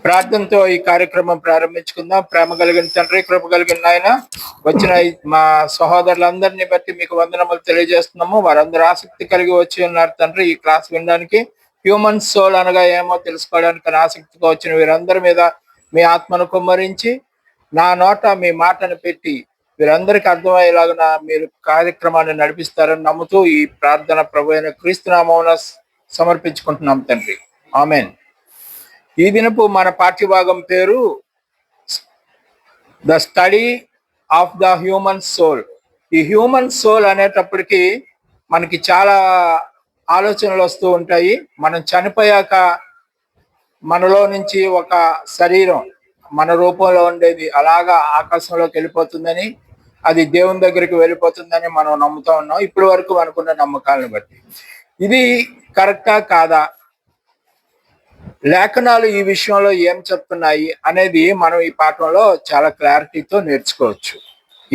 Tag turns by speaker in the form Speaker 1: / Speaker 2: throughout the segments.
Speaker 1: ప్రార్థనతో ఈ కార్యక్రమం ప్రారంభించుకుందాం. ప్రేమ కలిగిన తండ్రి, కృప కలిగిన ఆయన, వచ్చిన మా సహోదరులందరినీ బట్టి మీకు వందనములు తెలియజేస్తున్నాము. వారందరూ ఆసక్తి కలిగి వచ్చి ఉన్నారు తండ్రి ఈ క్లాస్ వినడానికి. హ్యూమన్ సోల్ అనగా ఏమో తెలుసుకోవడానికి ఆసక్తిగా వచ్చిన వీరందరి మీద మీ ఆత్మను కుమ్మరించి నా నోట మీ మాటను పెట్టి వీరందరికీ అర్థమయ్యేలాగా మీరు కార్యక్రమాన్ని నడిపిస్తారని నమ్ముతూ ఈ ప్రార్థన ప్రభు అయిన క్రీస్తు నామమున సమర్పించుకుంటున్నాం తండ్రి. ఆమెన్. ఈ దినపు మన పాఠ్యభాగం పేరు the study of the human soul. ఈ హ్యూమన్ సోల్ అనేటప్పటికి మనకి చాలా ఆలోచనలు వస్తూ ఉంటాయి. మనం చనిపోయాక మనలో నుంచి ఒక శరీరం మన రూపంలో ఉండేది అలాగా ఆకాశంలోకి వెళ్ళిపోతుందని, అది దేవుని దగ్గరికి వెళ్ళిపోతుందని మనం నమ్ముతా ఉన్నాం ఇప్పటి వరకు అనుకున్న నమ్మకాలను బట్టి. ఇది కరెక్టా కాదా, లేఖనాలు ఈ విషయంలో ఏం చెప్తున్నాయి అనేది మనం ఈ పాఠంలో చాలా క్లారిటీతో నేర్చుకోవచ్చు.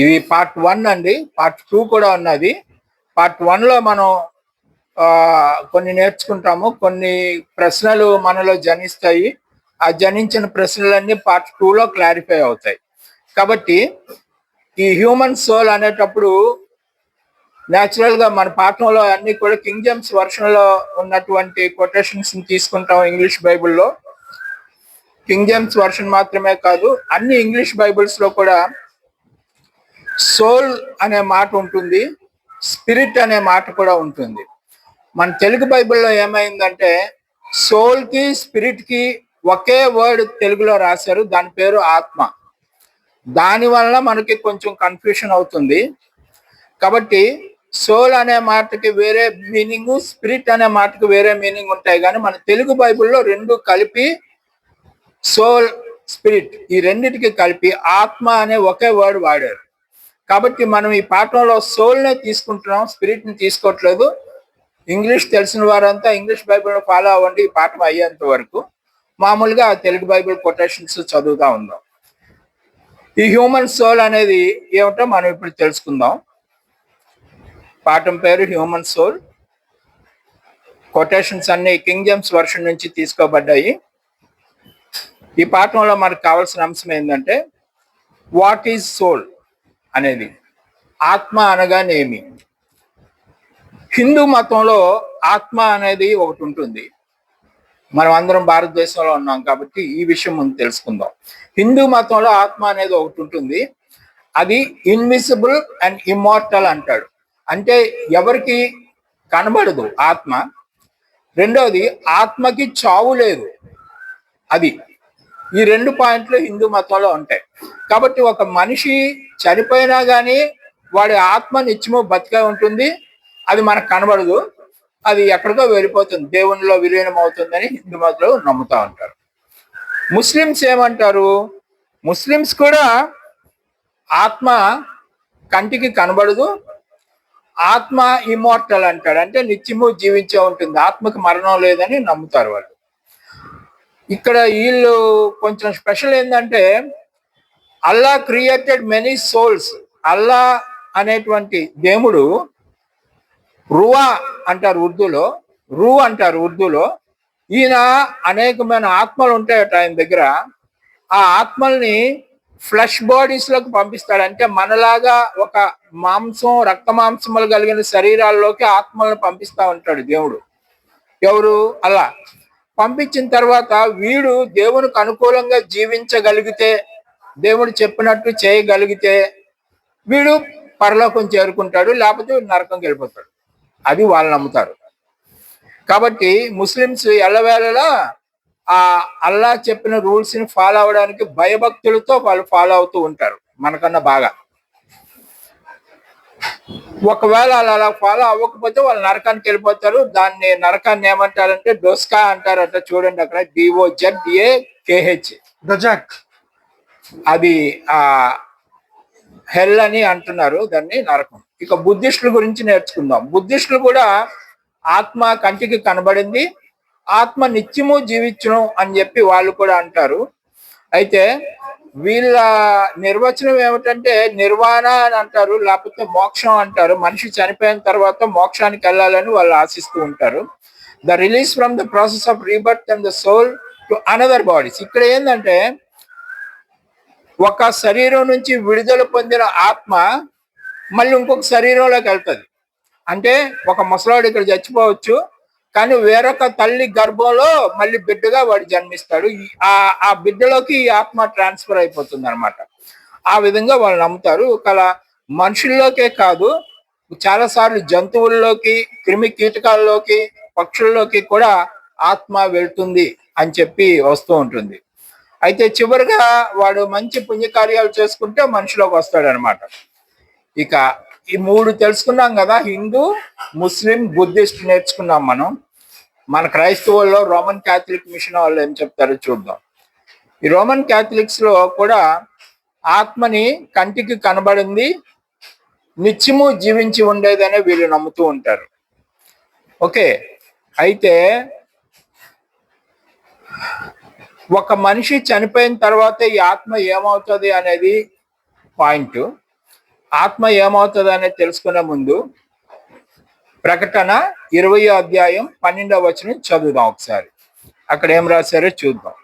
Speaker 1: ఇది పార్ట్ 1 అండి. పార్ట్ 2 కూడా ఉన్నది. పార్ట్ 1లో మనం కొన్ని నేర్చుకుంటాము. కొన్ని ప్రశ్నలు మనలో జనిస్తాయి. ఆ జనించిన ప్రశ్నలన్నీ పార్ట్ 2లో క్లారిఫై అవుతాయి. కాబట్టి ఈ హ్యూమన్ సోల్ అనేటప్పుడు న్యాచురల్ గా మన పాఠంలో అన్ని కూడా కింగ్ జేమ్స్ వర్షన్ లో ఉన్నటువంటి కొటేషన్స్ తీసుకుంటాం. ఇంగ్లీష్ బైబుల్లో కింగ్ జేమ్స్ వర్షన్ మాత్రమే కాదు, అన్ని ఇంగ్లీష్ బైబుల్స్ లో కూడా సోల్ అనే మాట ఉంటుంది, స్పిరిట్ అనే మాట కూడా ఉంటుంది. మన తెలుగు బైబిల్లో ఏమైందంటే సోల్ కి స్పిరిట్ కి ఒకే వర్డ్ తెలుగులో రాశారు, దాని పేరు ఆత్మ. దానివల్ల మనకి కొంచెం కన్ఫ్యూషన్ అవుతుంది. కాబట్టి సోల్ అనే మాటకి వేరే మీనింగ్, స్పిరిట్ అనే మాటకి వేరే మీనింగ్ ఉంటాయి. కానీ మన తెలుగు బైబిల్లో రెండు కలిపి సోల్, స్పిరిట్ ఈ రెండింటికి కలిపి ఆత్మ అనే ఒకే వర్డ్ వాడారు. కాబట్టి మనం ఈ పాఠంలో సోల్నే తీసుకుంటున్నాం, స్పిరిట్ని తీసుకోవట్లేదు. ఇంగ్లీష్ తెలిసిన వారంతా ఇంగ్లీష్ బైబిల్ని ఫాలో అవ్వండి ఈ పాఠం అయ్యేంత వరకు. మామూలుగా తెలుగు బైబిల్ కొటేషన్స్ చదువుతా ఉందాం. ఈ హ్యూమన్ సోల్ అనేది ఏమిటో మనం ఇప్పుడు తెలుసుకుందాం. పాఠం పేరు హ్యూమన్ సోల్. కొటేషన్స్ అన్ని కింగ్ జేమ్స్ వర్షన్ నుంచి తీసుకోబడ్డాయి. ఈ పాఠంలో మనకు కావాల్సిన అంశం ఏంటంటే వాట్ ఈజ్ సోల్ అనేది, ఆత్మ అనగానేమి. హిందూ మతంలో ఆత్మ అనేది ఒకటి ఉంటుంది. మనం అందరం భారతదేశంలో ఉన్నాం కాబట్టి ఈ విషయం ముందు తెలుసుకుందాం. హిందూ మతంలో ఆత్మ అనేది ఒకటి ఉంటుంది. అది ఇన్విజిబుల్ అండ్ ఇమ్మార్టల్ అంటాడు. అంటే ఎవరికి కనబడదు ఆత్మ. రెండవది, ఆత్మకి చావు లేదు. అది ఈ రెండు పాయింట్లు హిందూ మతంలో ఉంటాయి. కాబట్టి ఒక మనిషి చనిపోయినా కానీ వాడి ఆత్మ నిత్యము బతికే ఉంటుంది. అది మనకు కనబడదు, అది ఎక్కడికో వెళ్ళిపోతుంది, దేవునిలో విలీనం అవుతుందని హిందూ మతంలో నమ్ముతా ఉంటారు. ముస్లిమ్స్ ఏమంటారు? ముస్లిమ్స్ కూడా ఆత్మ కంటికి కనబడదు, ఆత్మ ఇమ్మోర్టల్ అంటాడు, అంటే నిత్యము జీవించే ఉంటుంది, ఆత్మకి మరణం లేదని నమ్ముతారు వాళ్ళు. ఇక్కడ వీళ్ళు కొంచెం స్పెషల్ ఏంటంటే అల్లా క్రియేటెడ్ మెనీ సోల్స్. అల్లా అనేటువంటి దేవుడు రువా అంటారు ఉర్దూలో, అంటారు ఉర్దూలో. ఈయన అనేకమైన ఆత్మలు ఉంటాయట ఆయన దగ్గర. ఆ ఆత్మల్ని ఫ్లష్ బాడీస్ లోకి పంపిస్తాడు. అంటే మనలాగా ఒక మాంసం, రక్త మాంసములు కలిగిన శరీరాల్లోకి ఆత్మలను పంపిస్తా ఉంటాడు దేవుడు. ఎవరు? అల్లా. పంపించిన తర్వాత వీడు దేవునికి అనుకూలంగా జీవించగలిగితే, దేవుడు చెప్పినట్టు చేయగలిగితే వీడు పరలోకం చేరుకుంటాడు, లేకపోతే నరకంకి వెళ్ళిపోతాడు. అది వాళ్ళు నమ్ముతారు. కాబట్టి ముస్లిమ్స్ ఎల్లవేళలా ఆ అల్లా చెప్పిన రూల్స్ ని ఫాలో అవడానికి భయభక్తులతో వాళ్ళు ఫాలో అవుతూ ఉంటారు మనకన్నా బాగా. ఒకవేళ అలా ఫాలో అవ్వకపోతే వాళ్ళు నరకానికి వెళ్ళిపోతారు. దాన్ని నరకాన్ని ఏమంటారంటే డొస్కా అంటారట. చూడండి అక్కడ DOZAKH, అది హెల్ అని అంటున్నారు దాన్ని, నరకం. ఇక బుద్ధిస్టుల గురించి నేర్చుకుందాం. బుద్ధిస్టులు కూడా ఆత్మ కంటికి కనబడింది, ఆత్మ నిత్యము జీవించును అని చెప్పి వాళ్ళు కూడా అంటారు. అయితే వీళ్ళ నిర్వచనం ఏమిటంటే నిర్వాణ అని అంటారు, లేకపోతే మోక్షం అంటారు. మనిషి చనిపోయిన తర్వాత మోక్షానికి వెళ్ళాలని వాళ్ళు ఆశిస్తూ ఉంటారు. The release from the process of rebirth and the soul to another bodies. ఇక్కడ ఏంటంటే ఒక శరీరం నుంచి విడుదల పొందిన ఆత్మ మళ్ళీ ఇంకొక శరీరంలోకి వెళ్తుంది. అంటే ఒక ముసలాడు ఇక్కడ చచ్చిపోవచ్చు, కానీ వేరొక తల్లి గర్భంలో మళ్ళీ బిడ్డగా వాడు జన్మిస్తాడు. ఆ బిడ్డలోకి ఈ ఆత్మ ట్రాన్స్ఫర్ అయిపోతుంది అనమాట. ఆ విధంగా వాళ్ళు నమ్ముతారు. ఒకవేళ మనుషుల్లోకే కాదు, చాలా సార్లు జంతువుల్లోకి, క్రిమి కీటకాల్లోకి, పక్షుల్లోకి కూడా ఆత్మ వెళ్తుంది అని చెప్పి వస్తూ ఉంటుంది. అయితే చివరిగా వాడు మంచి పుణ్యకార్యాలు చేసుకుంటే మనిషిలోకి వస్తాడు అనమాట. ఇక ఈ 3 తెలుసుకున్నాం కదా, హిందూ, ముస్లిం, బుద్ధిస్ట్ నేర్చుకున్నాం మనం. మన క్రైస్తవుల్లో రోమన్ క్యాథలిక్ మిషన్ వాళ్ళు ఏం చెప్తారో చూద్దాం. ఈ రోమన్ క్యాథలిక్స్ లో కూడా ఆత్మని కంటికి కనబడింది, నిత్యము జీవించి ఉండేదనే వీళ్ళు నమ్ముతూ ఉంటారు. ఓకే, అయితే ఒక మనిషి చనిపోయిన తర్వాత ఈ ఆత్మ ఏమవుతుంది అనేది పాయింట్. ఆత్మ ఏమవుతుంది అనేది తెలుసుకునే ముందు ప్రకటన 20వ అధ్యాయం 12వ వచనం చదువుదాం ఒకసారి. అక్కడ ఏం రాశారో చూద్దాం.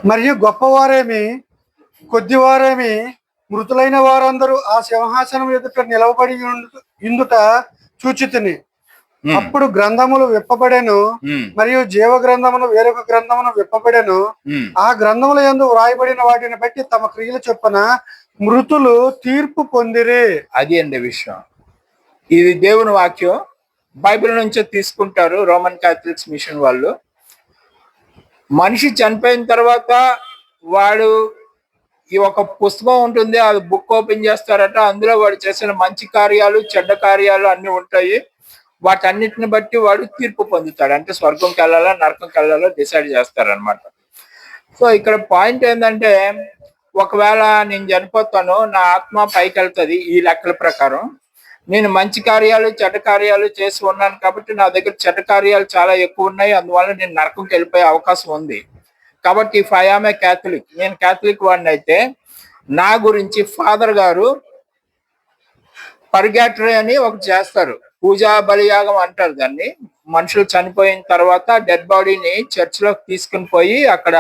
Speaker 2: మరియు గొప్పవారేమి కొద్దివారేమి మృతులైన వారందరూ ఆ సింహాసనం ఎదుట నిలవబడి ఇందుట చూచితిని. అప్పుడు గ్రంథములు విప్పబడెను, మరియు జీవ గ్రంథమును వేరొక గ్రంథమును విప్పబడెను. ఆ గ్రంథముల యందు వ్రాయబడిన వాటిని బట్టి తమ క్రియల చొప్పున మృతులు తీర్పు పొందిరి.
Speaker 1: అది అండి విషయం. ఇది దేవుని వాక్యం, బైబిల్ నుంచే తీసుకుంటారు రోమన్ క్యాథలిక్స్ మిషన్ వాళ్ళు. మనిషి చనిపోయిన తర్వాత వాడు ఈ ఒక పుస్తకం ఉంటుంది, అది బుక్ ఓపెన్ చేస్తారట. అందులో వాడు చేసిన మంచి కార్యాలు, చెడ్డ కార్యాలు అన్ని ఉంటాయి. వాటన్నిటిని బట్టి వాడు తీర్పు పొందుతాడు. అంటే స్వర్గంకి వెళ్ళాలా, నరకంకి వెళ్ళాలా డిసైడ్ చేస్తారనమాట. సో ఇక్కడ పాయింట్ ఏంటంటే, ఒకవేళ నేను చనిపోతాను, నా ఆత్మ పైకి వెళ్తుంది. ఈ లెక్కల ప్రకారం నేను మంచి కార్యాలు, చెడ్డ కార్యాలు చేసి ఉన్నాను కాబట్టి నా దగ్గర చెడ్డ కార్యాలు చాలా ఎక్కువ ఉన్నాయి. అందువల్ల నేను నరకంకి వెళ్ళిపోయే అవకాశం ఉంది. కాబట్టి if I am a Catholic, నేను క్యాథలిక్ వాడిని అయితే నా గురించి ఫాదర్ గారు పర్గాటరీ అని ఒకటి చేస్తారు. పూజా బలియాగం అంటారు దాన్ని. మనుషులు చనిపోయిన తర్వాత డెడ్ బాడీని చర్చిలోకి తీసుకుని పోయి అక్కడ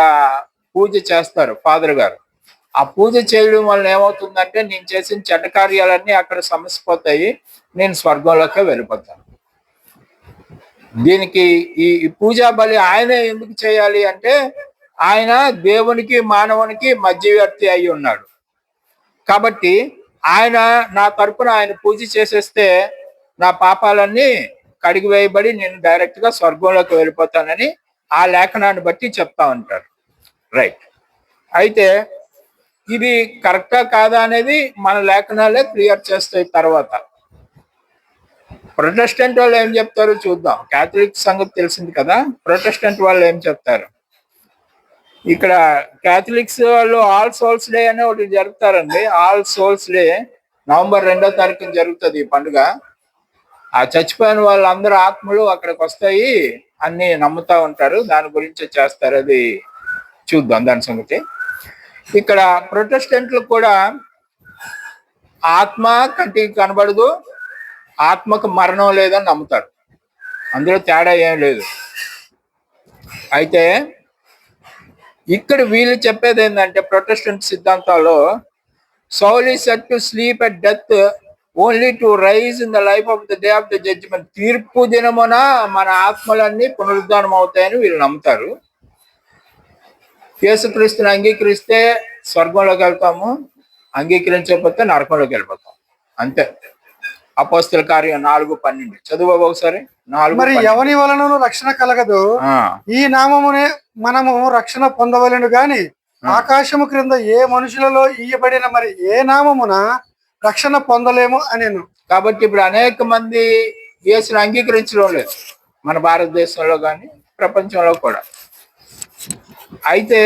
Speaker 1: పూజ చేస్తారు ఫాదర్ గారు. ఆ పూజ చేయడం వల్ల ఏమవుతుందంటే, నేను చేసిన చెడ్డ కార్యాలన్నీ అక్కడ సమసిపోతాయి, నేను స్వర్గంలోకి వెళ్ళిపోతాను. దీనికి ఈ పూజా బలి ఆయన ఎందుకు చేయాలి అంటే, ఆయన దేవునికి మానవునికి మధ్యవర్తి అయి ఉన్నాడు. కాబట్టి ఆయన నా తరపున ఆయన పూజ చేసేస్తే నా పాపాలన్నీ కడిగి వేయబడి నేను డైరెక్ట్ గా స్వర్గంలోకి వెళ్ళిపోతానని ఆ లేఖనాన్ని బట్టి చెప్తా ఉంటారు. రైట్. అయితే ఇది కరెక్టా కాదా అనేది మన లేఖనాలే క్లియర్ చేస్తాయి. తర్వాత ప్రొటెస్టెంట్ వాళ్ళు ఏం చెప్తారో చూద్దాం. క్యాథలిక్ సంగతి తెలిసింది కదా, ప్రొటెస్టెంట్ వాళ్ళు ఏం చెప్తారు. ఇక్కడ క్యాథలిక్స్ వాళ్ళు ఆల్ సోల్స్ డే అని ఒకటి జరుపుతారండి. ఆల్ సోల్స్ డే నవంబర్ 2వ తారీఖున జరుగుతుంది ఈ పండుగ. ఆ చచ్చిపోయిన వాళ్ళందరూ ఆత్మలు అక్కడికి వస్తాయి అన్ని నమ్ముతా ఉంటారు. దాని గురించి చేస్తారు. అది చూద్దాం దాని సంగతి. ఇక్కడ ప్రొటెస్టెంట్లు కూడా ఆత్మ కంటికి కనబడదు, ఆత్మకు మరణం లేదని నమ్ముతారు. అందులో తేడా ఏం లేదు. అయితే ఇక్కడ వీళ్ళు చెప్పేది ఏంటంటే, ప్రొటెస్టెంట్ సిద్ధాంతాల్లో soul is set to sleep at death only to rise in the life of the day of the judgement. తీర్పు దినమున మన ఆత్మలన్నీ పునరుద్ధానం అవుతాయని వీళ్ళు నమ్ముతారు. యేసుక్రీస్తుని అంగీకరిస్తే స్వర్గంలోకి వెళ్తాము, అంగీకరించకపోతే నరకంలోకి వెళ్ళిపోతాం. అంతే. అపోస్తల కార్యం 4:12 చదువు ఒకసారి. 4
Speaker 2: మరి ఎవరి వలనను రక్షణ కలగదు, ఈ నామమునే మనము రక్షణ పొందవలెను గాని ఆకాశము క్రింద ఏ మనుషులలో ఇయ్యబడిన మరి ఏ నామమున రక్షణ పొందలేము అనేను.
Speaker 1: కాబట్టి ఇప్పుడు అనేక మంది యేసుని అంగీకరించడం లేదు, మన భారతదేశంలో కానీ ప్రపంచంలో కూడా. అయితే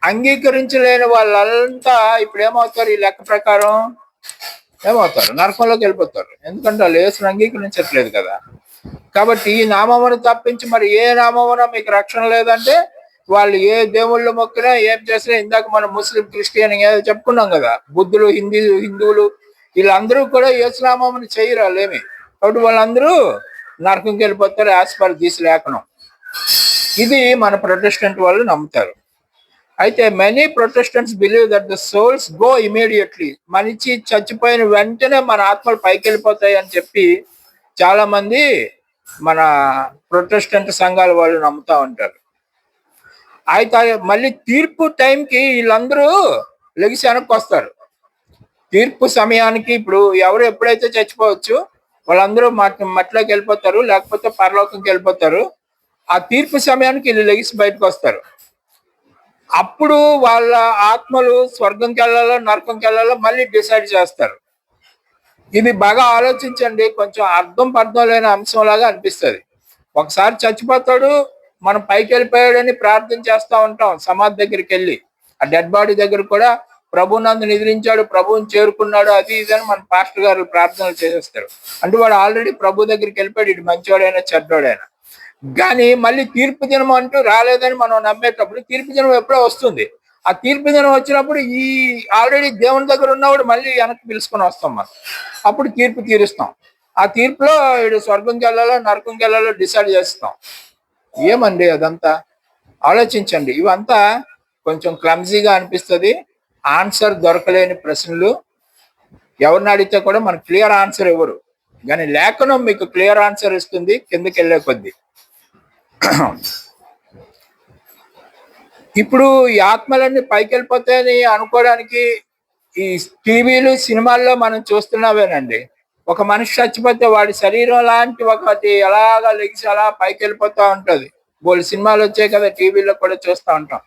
Speaker 1: అంగీకరించలేని వాళ్ళంతా ఇప్పుడు ఏమవుతారు, ఈ లెక్క ప్రకారం ఏమవుతారు, నరకంలోకి వెళ్ళిపోతారు. ఎందుకంటే వాళ్ళు యేసుని అంగీకరించట్లేదు కదా. కాబట్టి ఈ నామమును తప్పించి మరి ఏ నామమున మీకు రక్షణ లేదంటే, వాళ్ళు ఏ దేవుళ్ళు మొక్కినా ఏం చేసినా, ఇందాక మనం ముస్లిం, క్రిస్టియన్ ఏదో చెప్పుకున్నాం కదా, బుద్ధులు, హిందువులు వీళ్ళందరూ కూడా యేసునామమును చేయరు వాళ్ళేమి. కాబట్టి వాళ్ళందరూ నరకంకి వెళ్ళిపోతారు యాజ్ పర్ దిస్ లేఖనం. ఇది మన ప్రొటెస్టెంట్ వాళ్ళు నమ్ముతారు. అయితే many Protestants believe that the souls go immediately, మనిషి చచ్చిపోయిన వెంటనే మన ఆత్మలు పైకి వెళ్ళిపోతాయి అని చెప్పి చాలా మంది మన ప్రొటెస్టెంట్ సంఘాల వాళ్ళు నమ్ముతా ఉంటారు. అయితే మళ్ళీ తీర్పు టైంకి వీళ్ళందరూ లెగిసి వెనక్కి వస్తారు. తీర్పు సమయానికి ఇప్పుడు ఎవరు ఎప్పుడైతే చచ్చిపోవచ్చు వాళ్ళందరూ మట్టిలోకి వెళ్ళిపోతారు, లేకపోతే పరలోకంకి వెళ్ళిపోతారు. ఆ తీర్పు సమయానికి వీళ్ళు లెగిసి బయటకు వస్తారు. అప్పుడు వాళ్ళ ఆత్మలు స్వర్గంకి వెళ్ళాలో నరకంకి వెళ్ళాలో మళ్ళీ డిసైడ్ చేస్తారు. ఇది బాగా ఆలోచించండి, కొంచెం అర్థం పర్థం లేని అంశంలాగా అనిపిస్తుంది. ఒకసారి చచ్చిపోతాడు, మనం పైకి వెళ్ళిపోయాడని ప్రార్థన చేస్తూ ఉంటాం సమాధి దగ్గరికి వెళ్ళి. ఆ డెడ్ బాడీ దగ్గర కూడా ప్రభు నందు నిద్రించాడు, ప్రభువుని చేరుకున్నాడు, అది ఇది అని మన పాస్టర్ గారు ప్రార్థనలు చేసేస్తారు. అంటే వాడు ఆల్రెడీ ప్రభు దగ్గరికి వెళ్ళిపోయాడు, ఇటు మంచివాడైనా చెడ్డోడైనా. కానీ మళ్ళీ తీర్పు దినం అంటూ రాలేదని మనం నమ్మేటప్పుడు తీర్పు దినం ఎప్పుడో వస్తుంది. ఆ తీర్పు దినం వచ్చినప్పుడు ఈ ఆల్రెడీ దేవుని దగ్గర ఉన్నవాడు మళ్ళీ వెనక్కి పిలుచుకొని వస్తాం మనం. అప్పుడు తీర్పు తీరుస్తాం. ఆ తీర్పులో వీడు స్వర్గంకి వెళ్ళాలో నరకంకి వెళ్ళాలో డిసైడ్ చేస్తాం. ఏమండి అదంతా ఆలోచించండి. ఇవంతా కొంచెం క్లమ్జీగా అనిపిస్తుంది. ఆన్సర్ దొరకలేని ప్రశ్నలు. ఎవరిని అడిగితే కూడా మనకు క్లియర్ ఆన్సర్ ఇవ్వరు, కానీ లేఖనం మీకు క్లియర్ ఆన్సర్ ఇస్తుంది కిందకి వెళ్ళే కొద్దీ. ఇప్పుడు ఈ ఆత్మలన్నీ పైకి వెళ్ళిపోతాయని అనుకోవడానికి ఈ టీవీలు సినిమాల్లో మనం చూస్తున్నావేనండి. ఒక మనిషి చచ్చిపోతే వాడి శరీరం లాంటి ఒకటి ఎలాగా లెగిసి అలా పైకి వెళ్ళిపోతూ ఉంటుంది. బోల్ సినిమాలు వచ్చాయి కదా, టీవీలో కూడా చూస్తూ ఉంటాం.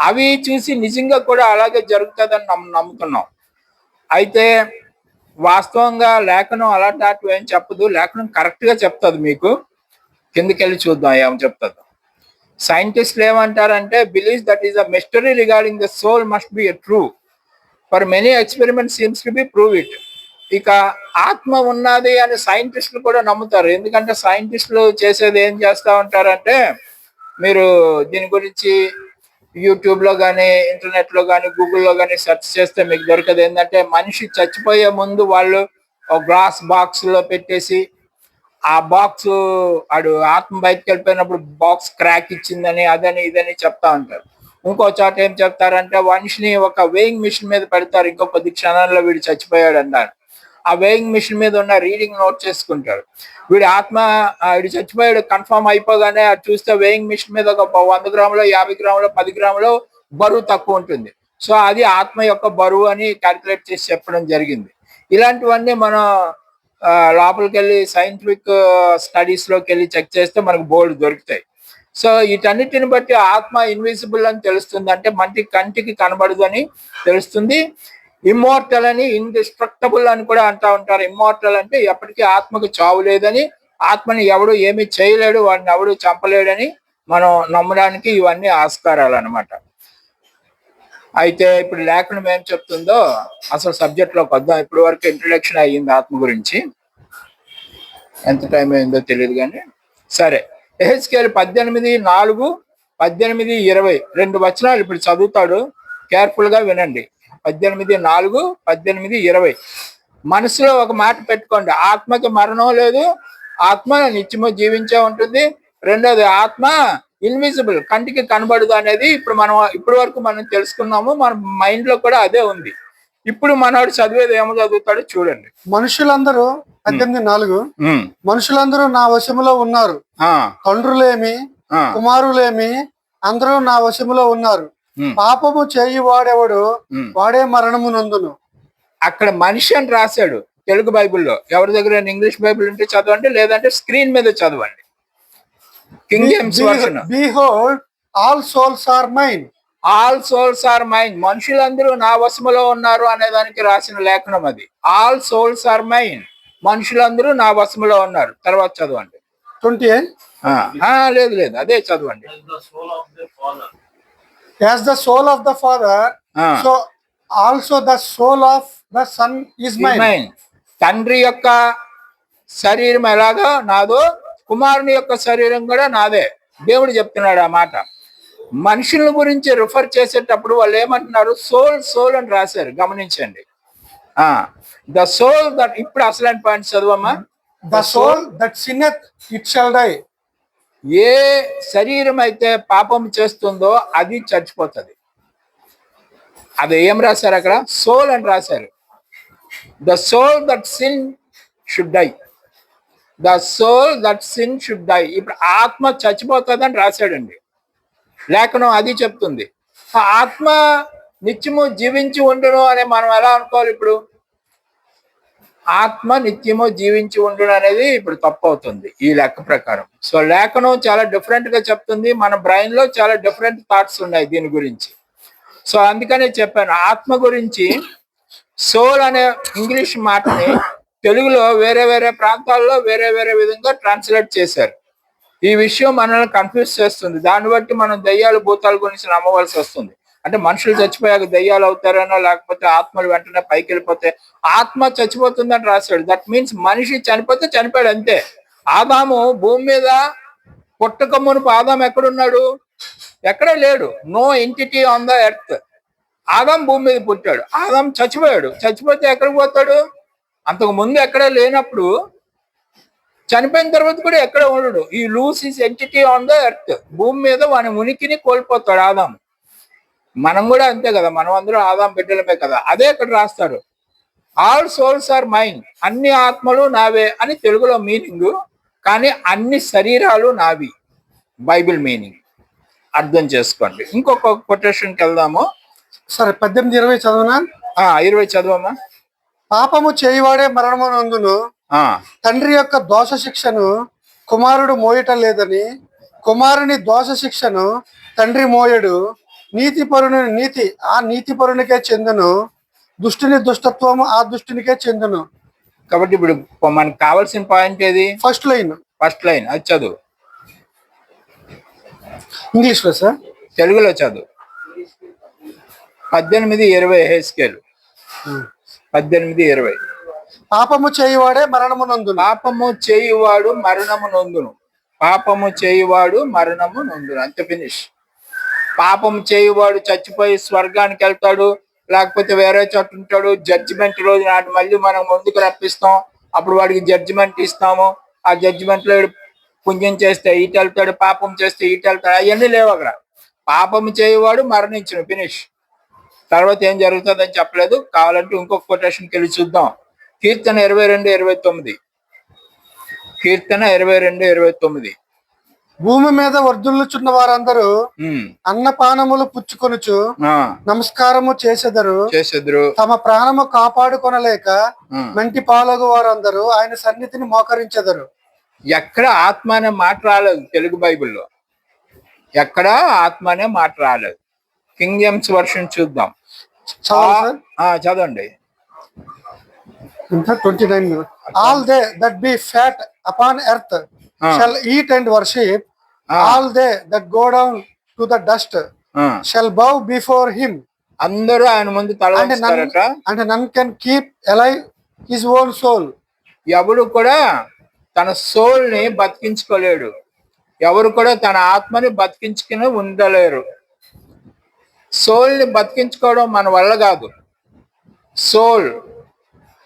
Speaker 1: అవి చూసి నిజంగా కూడా అలాగే జరుగుతుందని నమ్ముతున్నాం. అయితే వాస్తవంగా లేఖనం అలాంటి ఏం చెప్పదు. లేఖనం కరెక్ట్ గా చెప్తుంది. మీకు కిందకెళ్ళి చూద్దాం ఏమని చెప్తుంది. సైంటిస్టులు ఏమంటారంటే, believes that is a mystery regarding the soul must be true for many experiment seems to be prove it. ఇక ఆత్మ ఉన్నది అని సైంటిస్టులు కూడా నమ్ముతారు. ఎందుకంటే సైంటిస్టులు చేసేది ఏం చేస్తూ ఉంటారంటే, మీరు దీని గురించి యూట్యూబ్లో కానీ ఇంటర్నెట్లో కానీ గూగుల్లో కానీ సెర్చ్ చేస్తే మీకు దొరకదు. ఏంటంటే మనిషి చచ్చిపోయే ముందు వాళ్ళు ఒక గ్లాస్ బాక్స్లో పెట్టేసి ఆ బాక్స్ ఆడు ఆత్మ బయటకు వెళ్ళిపోయినప్పుడు బాక్స్ క్రాక్ ఇచ్చిందని అదని ఇదని చెప్తా ఉంటారు. ఇంకో చోట ఏం చెప్తారంటే మనిషిని ఒక వేయింగ్ మిషన్ మీద పెడతారు, ఇంకో కొద్ది క్షణాల్లో వీడు చచ్చిపోయాడు అంటారు. ఆ వేయింగ్ మిషన్ మీద ఉన్న రీడింగ్ నోట్ చేసుకుంటారు. వీడి ఆత్మ వీడు చచ్చిపోయాడు కన్ఫర్మ్ అయిపోగానే అది చూస్తే వేయింగ్ మిషన్ మీద ఒక 100 గ్రాములు 50 గ్రాములు 10 గ్రాములు బరువు తక్కువ ఉంటుంది. సో అది ఆత్మ యొక్క బరువు అని క్యాల్కులేట్ చేసి చెప్పడం జరిగింది. ఇలాంటివన్నీ మనం లోపలికి వెళ్ళి సైంటిఫిక్ స్టడీస్ లోకి వెళ్ళి చెక్ చేస్తే మనకు బోర్డు దొరుకుతాయి. సో వీటన్నిటిని బట్టి ఆత్మ ఇన్విజిబుల్ అని తెలుస్తుంది, అంటే మనకి కంటికి కనబడదు అని తెలుస్తుంది. ఇమ్మోర్టల్ అని, ఇండిస్ట్రక్టబుల్ అని కూడా అంటా ఉంటారు. ఇమ్మోర్టల్ అంటే ఎప్పటికీ ఆత్మకు చావు లేదని, ఆత్మని ఎవడు ఏమి చేయలేడు, వాడిని ఎవడు చంపలేడని మనం నమ్మడానికి ఇవన్నీ ఆస్కారాలు అనమాట. అయితే ఇప్పుడు లేఖనం ఏం చెప్తుందో అసలు సబ్జెక్ట్ లోకి వద్దాం. ఇప్పటి వరకు ఇంట్రడక్షన్ అయ్యింది ఆత్మ గురించి, ఎంత టైం అయిందో తెలియదు కానీ సరే. ఎహెజ్కేలు 18:4, 18:20 2 వచనాలు ఇప్పుడు చదువుతాడు, కేర్ఫుల్ గా వినండి. 18:4, 18:20. మనసులో ఒక మాట పెట్టుకోండి, ఆత్మకి మరణం లేదు, ఆత్మ నిత్యము జీవించే ఉంటుంది. రెండోది ఆత్మ ఇన్విజిబుల్, కంటికి కనబడదు అనేది ఇప్పుడు వరకు మనం తెలుసుకున్నాము. మన మైండ్ లో కూడా అదే ఉంది. ఇప్పుడు మనవాడు చదివేది ఏమో చదువుతాడో చూడండి.
Speaker 2: మనుషులందరూ 18:4 మనుషులందరూ నా వశములో ఉన్నారు, తండ్రులేమి కుమారులేమి అందరూ నా వశములో ఉన్నారు. పాపము చేయి వాడెవడు వాడే మరణము నందును.
Speaker 1: అక్కడ మనిషి అని రాశాడు తెలుగు బైబిల్లో. ఎవరి దగ్గర ఇంగ్లీష్ బైబిల్ ఉంటే చదవండి, లేదంటే స్క్రీన్ మీద చదవండి. King James version.
Speaker 2: Behold, all souls are mine.
Speaker 1: All souls are mine. మనుషులందరూ నా వశములో ఉన్నారు అనే దానికి రాసిన లేఖనం అది. ఆల్ సోల్స్ ఆర్ మైన్, మనుషులందరూ నా వశములో ఉన్నారు. తర్వాత చదవండి
Speaker 2: 28.
Speaker 1: లేదు అదే చదవండి.
Speaker 2: As the soul of the Father, so also the soul of the Son is mine.
Speaker 1: తండ్రి యొక్క శరీరం ఎలాగో నాదో, కుమారుని యొక్క శరీరం కూడా నాదే. దేవుడు చెప్తున్నాడు ఆ మాట. మనుషుల గురించి రిఫర్ చేసేటప్పుడు వాళ్ళు ఏమంటున్నారు, సోల్ సోల్ అని రాశారు, గమనించండి. The soul that. ఇప్పుడు అసలైన పాయింట్ చదువమ్మా.
Speaker 2: The soul that sinneth it shall die.
Speaker 1: ఏ శరీరం అయితే పాపం చేస్తుందో అది చచ్చిపోతుంది. అది ఏం రాశారు అక్కడ? సోల్ అని రాశారు. The soul that sin should die. The soul that sin should die. ఇప్పుడు ఆత్మ చచ్చిపోతుంది అని రాశాడండి. లేఖనం అది చెప్తుంది. ఆ ఆత్మ నిత్యము జీవించి ఉండును అని మనం ఎలా అనుకోవాలి? ఇప్పుడు ఆత్మ నిత్యము జీవించి ఉండును అనేది ఇప్పుడు తప్పు అవుతుంది ఈ లెక్క ప్రకారం. సో లేఖనం చాలా డిఫరెంట్ గా చెప్తుంది. మన బ్రెయిన్ లో చాలా డిఫరెంట్ థాట్స్ ఉన్నాయి దీని గురించి. సో అందుకనే చెప్పాను, ఆత్మ గురించి సోల్ అనే ఇంగ్లీష్ మాటని తెలుగులో వేరే వేరే ప్రాంతాల్లో వేరే వేరే విధంగా ట్రాన్స్లేట్ చేశారు. ఈ విషయం మనల్ని కన్ఫ్యూజ్ చేస్తుంది. దాన్ని బట్టి మనం దయ్యాలు భూతాల గురించి నమ్మవలసి వస్తుంది. అంటే మనుషులు చచ్చిపోయాక దయ్యాలు అవుతారనో, లేకపోతే ఆత్మలు వెంటనే పైకి వెళ్ళిపోతే ఆత్మ చచ్చిపోతుందని రాశాడు. దట్ మీన్స్ మనిషి చనిపోతే చనిపోయాడు అంతే. ఆదాము భూమి మీద పుట్టక మునుపు ఆదాం ఎక్కడున్నాడు? ఎక్కడే లేడు. No entity on the earth. ఆదాం భూమి మీద పుట్టాడు. ఆదాం చచ్చిపోయాడు. చచ్చిపోతే ఎక్కడికి పోతాడు? అంతకు ముందు ఎక్కడే లేనప్పుడు చనిపోయిన తర్వాత కూడా ఎక్కడ ఉండడు. He lose his entity on the earth. భూమి మీద వాని ఉనికిని కోల్పోతాడు ఆదాం. మనం కూడా అంతే కదా, మనం అందరూ ఆదాం బిడ్డలమే కదా. అదే ఇక్కడ రాస్తారు, ఆల్ సోల్స్ ఆర్ మైన్. అన్ని ఆత్మలు నావే అని తెలుగులో మీనింగ్, కానీ అన్ని శరీరాలు నావి బైబిల్ మీనింగ్. అర్థం చేసుకోండి. ఇంకొక కొటేషన్కి వెళ్దాము.
Speaker 2: సరే, 18-20 చదువునా?
Speaker 1: 20 చదవమ్మా.
Speaker 2: పాపము చేయువాడే మరణమునందును, తండ్రి యొక్క దోష శిక్షను కుమారుడు మోయటం లేదని, కుమారుని దోష శిక్షను తండ్రి మోయడు. నీతిపరుని నీతి ఆ నీతిపరునికే చెందును, దుష్టుని దుష్టత్వము ఆ దుష్టునికే చెందును.
Speaker 1: కాబట్టి ఇప్పుడు మనకు కావాల్సిన పాయింట్ ఏది?
Speaker 2: First line.
Speaker 1: అది చదువు.
Speaker 2: ఇంగ్లీష్ లో సార్?
Speaker 1: తెలుగులో చదువు. 18-20 హెస్కేలు. 18-20.
Speaker 2: పాపము చేయువాడే మరణము నొందును.
Speaker 1: పాపము చేయువాడు మరణము నొందును. పాపము చేయువాడు మరణము నొందును. అంతే, ఫినిష్. పాపం చేయువాడు చచ్చిపోయి స్వర్గానికి వెళ్తాడు, లేకపోతే వేరే చోట ఉంటాడు. జడ్జిమెంట్ రోజు నాటి మళ్ళీ మనం ముందుకు రప్పిస్తాం. అప్పుడు వాడికి జడ్జిమెంట్ ఇస్తాము. ఆ జడ్జిమెంట్ లో పుణ్యం చేస్తే ఇటు వెళ్తాడు, పాపం చేస్తే ఇటు వెళ్తాడు. అవన్నీ లేవు అక్కడ. పాపం చేయువాడు మరణించును, ఫినిష్. తర్వాత ఏం జరుగుతుందని చెప్పలేదు. కావాలంటే ఇంకొక కొటేషన్కి వెళ్ళి చూద్దాం. కీర్తన 22-29. కీర్తన 22-29.
Speaker 2: భూమి మీద వర్ధులుచున్న వారందరూ అన్నపానములు పుచ్చుకొనుచు నమస్కారము చేసెదరు. తమ ప్రాణము కాపాడుకొనలేక మంటి పాలగు వారందరూ ఆయన సన్నిధిని మోకరించెదరు.
Speaker 1: ఎక్కడ ఆత్మ అనే మాట రాలేదు తెలుగు బైబిల్లో. ఎక్కడ ఆత్మ అనే మాట రాలేదు. కింగ్ జేమ్స్ వర్షన్ చూద్దాం. చదవండి.
Speaker 2: 29. All they that be fat upon earth shall eat and worship. All they that go down to the dust shall bow before him.
Speaker 1: అందరూ ఆయన ముందు తల వంచుతారట.
Speaker 2: And none can keep alive his own soul.
Speaker 1: ఎవరు కూడా తన soul ని బతికించుకోలేడు. ఎవరు కూడా తన ఆత్మని బతికించుకుని ఉండలేరు. సోల్ ని బతికించుకోవడం మన వల్ల కాదు. సోల్,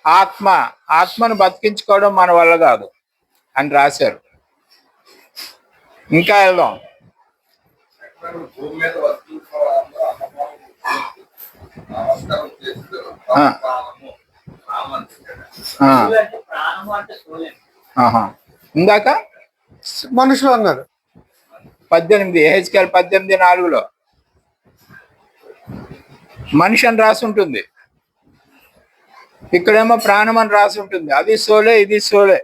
Speaker 1: ఆత్మను బతికించుకోవడం మన వల్ల కాదు అని రాశారు. ఇంకా వెళ్దాం. ఇందాక
Speaker 2: మనుషులు అన్నారు.
Speaker 1: 18 హెచ్కేల్ 18:4 మనిషి అని రాసి ఉంటుంది. ఇక్కడేమో ప్రాణం అని రాసి ఉంటుంది. అది సోలే, ఇది సోలే.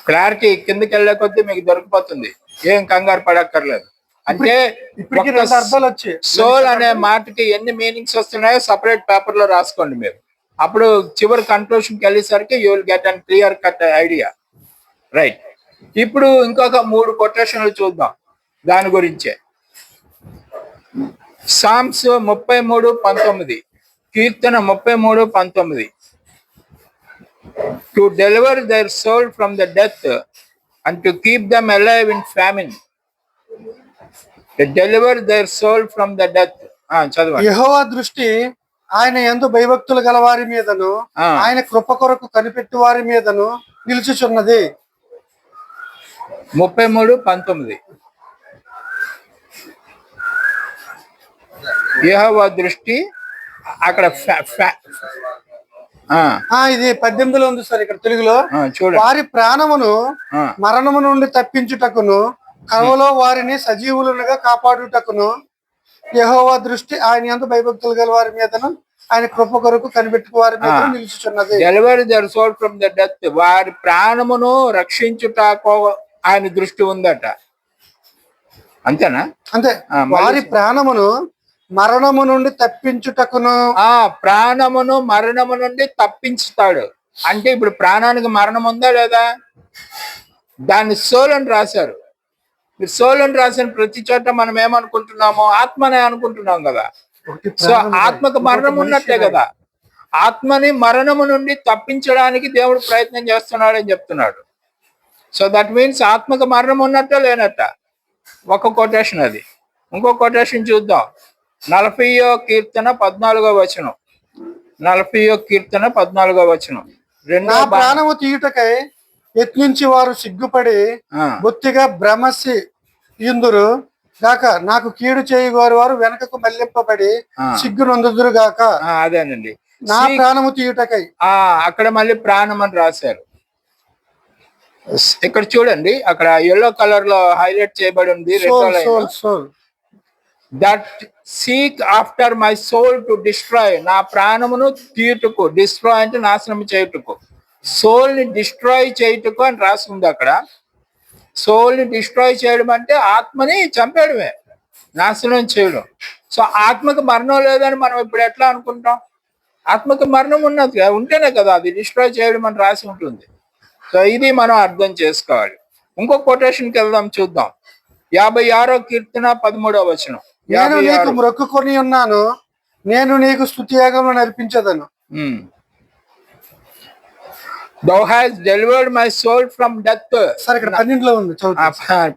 Speaker 1: క్లారిటీ కిందకి వెళ్ళే కొద్దీ మీకు దొరికిపోతుంది. ఏం కంగారు పడక్కర్లేదు. అంటే సోల్ అనే మాటకి ఎన్ని మీనింగ్స్ వస్తున్నాయో సపరేట్ పేపర్ లో రాసుకోండి మీరు. అప్పుడు చివరి కన్క్లూషన్కి వెళ్ళేసరికి you will get and clear cut idea. Right. ఇప్పుడు ఇంకొక 3 కొటేషన్లు చూద్దాం దాని గురించే. Psalms 33:19. Keerthana 33:19. To deliver their soul from the death and to keep them alive in famine. To deliver their soul from the death. చదవండి.
Speaker 2: యెహోవా దృష్టి ఆయన యందు భయభక్తులు గల వారి మీదను
Speaker 1: ఆ.
Speaker 2: ఆయన కృప కొరకు కనిపెట్టు వారి మీదను నిలుచుచున్నది.
Speaker 1: 33:19 యెహోవా దృష్టి అక్కడ
Speaker 2: ఇది 18లో ఉంది సార్, ఇక్కడ తెలుగులో.
Speaker 1: చూడండి.
Speaker 2: వారి ప్రాణమును
Speaker 1: ఆ.
Speaker 2: మరణము నుండి తప్పించుటకును కరువులో వారిని సజీవులుగా కాపాడుటకును యెహోవా దృష్టి ఆయన యందు భయభక్తులు గల వారి మీదను ఆయన కృప కొరకు కనిపెట్టు వారి మీద నిలుచుచున్నది.
Speaker 1: Delivery their soul from the death, వారి ప్రాణమును రక్షించుటకు ఆయన దృష్టి ఉందట. అంతేనా?
Speaker 2: అంతే. వారి ప్రాణమును మరణము నుండి తప్పించుటకును.
Speaker 1: ప్రాణమును మరణము నుండి తప్పించుతాడు అంటే ఇప్పుడు ప్రాణానికి మరణం ఉందా లేదా? దాన్ని సోల్ అని రాశారు. మీరు సోల్ అని రాసిన ప్రతి చోట మనం ఏమనుకుంటున్నాము? ఆత్మనే అనుకుంటున్నాం కదా. సో ఆత్మకు మరణం ఉన్నట్లే కదా. ఆత్మని మరణము నుండి తప్పించడానికి దేవుడు ప్రయత్నం చేస్తున్నాడు అని చెప్తున్నాడు. సో దట్ మీన్స్ ఆత్మకు మరణం ఉన్నట్ట లేనట్ట. ఒక కొటేషన్ అది. ఇంకో కొటేషన్ చూద్దాం. 40వ కీర్తన 14వ వచనం. 40వ కీర్తన 14వ వచనం.
Speaker 2: నా ప్రాణము తీయుటకై యత్నించి వారు సిగ్గుపడి బొత్తిగా భ్రమసి ఇందురు గాక, నాకు కీడు చేయగోరు వారు వెనకకు మళ్లింపబడి సిగ్గు నొందుదురు గాక.
Speaker 1: అదేనండి,
Speaker 2: నా ప్రాణము తీయుటకై.
Speaker 1: అక్కడ మళ్ళీ ప్రాణం అని రాశారు. ఇక్కడ చూడండి, అక్కడ ఎల్లో కలర్ లో హైలైట్ చేయబడి ఉంది. That seek after my soul to destroy, నా ప్రాణమును తీయుటకు. డిస్ట్రాయ్ అంటే నాశనం చేయుటకు, సోల్ ని డిస్ట్రాయ్ చేయుటకు అని రాస్తుంది అక్కడ. సోల్ ని డిస్ట్రాయ్ చేయడం అంటే ఆత్మని చంపేయడమే, నాశనం చేయడం. సో ఆత్మకు మరణం లేదని మనం ఇప్పుడు ఎట్లా అనుకుంటాం? ఆత్మకు మరణం ఉన్నది ఉంటేనే కదా అది డిస్ట్రాయ్ చేయడం అని రాసి ఉంటుంది. సో ఇది మనం అర్థం చేసుకోవాలి. ఇంకో కొటేషన్కి వెళ్దాం, చూద్దాం. 56వ కీర్తన 13వ వచనం.
Speaker 2: నేను నీకు మొక్కుకొని ఉన్నాను, నేను నీకు స్తుతియాగములు నర్పించదను.
Speaker 1: Thou hast delivered my soul from death.
Speaker 2: సరే, ఇక్కడ 12లో ఉంది.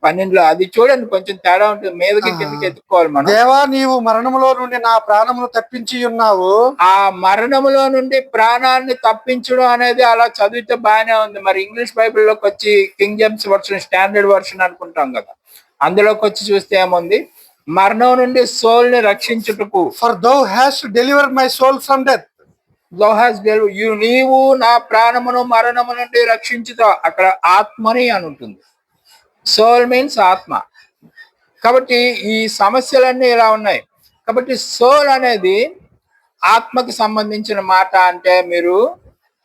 Speaker 1: 12లో అది చూడండి, కొంచెం తేడా ఉంటుంది. మీదకి కిందకి ఎత్తుకోవాలి మనం.
Speaker 2: దేవా, నీవు మరణములో నుండి నా ప్రాణమును తప్పించి ఉన్నావు.
Speaker 1: ఆ మరణములో నుండి ప్రాణాన్ని తప్పించడం అనేది అలా చదివితే బాగానే ఉంది. మరి ఇంగ్లీష్ బైబిల్లోకి వచ్చి king James version, standard version అనుకుంటాం కదా, అందులోకి వచ్చి చూస్తే ఏముంది? మరణం నుండి సోల్ ని రక్షించుటకు.
Speaker 2: For thou hast delivered my soul from death.
Speaker 1: Thou hast delivered you, నీవు నా ప్రాణమును మరణము నుండి రక్షించుతావు. అక్కడ ఆత్మని అని ఉంటుంది. సోల్ మీన్స్ ఆత్మ. కాబట్టి ఈ సమస్యలన్నీ ఇలా ఉన్నాయి. కాబట్టి సోల్ అనేది ఆత్మకి సంబంధించిన మాట. అంటే మీరు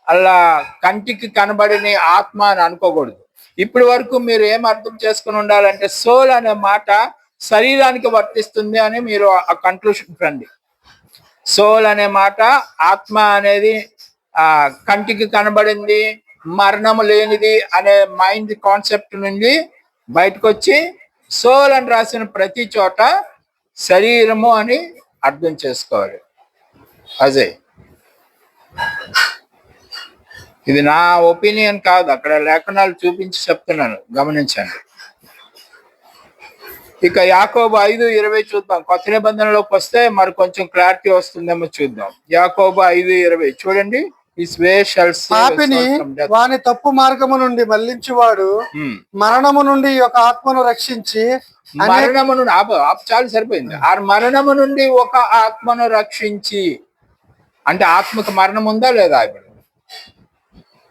Speaker 1: అలా కంటికి కనబడిన ఆత్మ అని అనుకోకూడదు. ఇప్పటి వరకు మీరు ఏం అర్థం చేసుకుని ఉండాలంటే సోల్ అనే మాట శరీరానికి వర్తిస్తుంది అని మీరు ఆ కన్క్లూషన్ రండి. సోల్ అనే మాట, ఆత్మ అనేది కంటికి కనబడింది, మరణము లేనిది అనే మైండ్ కాన్సెప్ట్ నుండి బయటకు వచ్చి సోల్ అని రాసిన ప్రతి చోట శరీరము అని అర్థం చేసుకోవాలి. అజయ్, ఇది నా ఒపీనియన్ కాదు, అక్కడ లేఖనాలు చూపించి చెప్తున్నాను, గమనించండి. ఇక యాకోబు 5:20 చూద్దాం. కొత్త నిబంధనలోకి వస్తే మరి కొంచెం క్లారిటీ వస్తుందేమో చూద్దాం. యాకోబు 5:20 చూడండి.
Speaker 2: పాపిని వాని తప్పు మార్గము నుండి మళ్లించువాడు మరణము నుండి ఒక ఆత్మను రక్షించి.
Speaker 1: మరణము నుండి చాలా సరిపోయింది. ఆ మరణము నుండి ఒక ఆత్మను రక్షించి అంటే ఆత్మకు మరణం ఉందా లేదా? ఇప్పుడు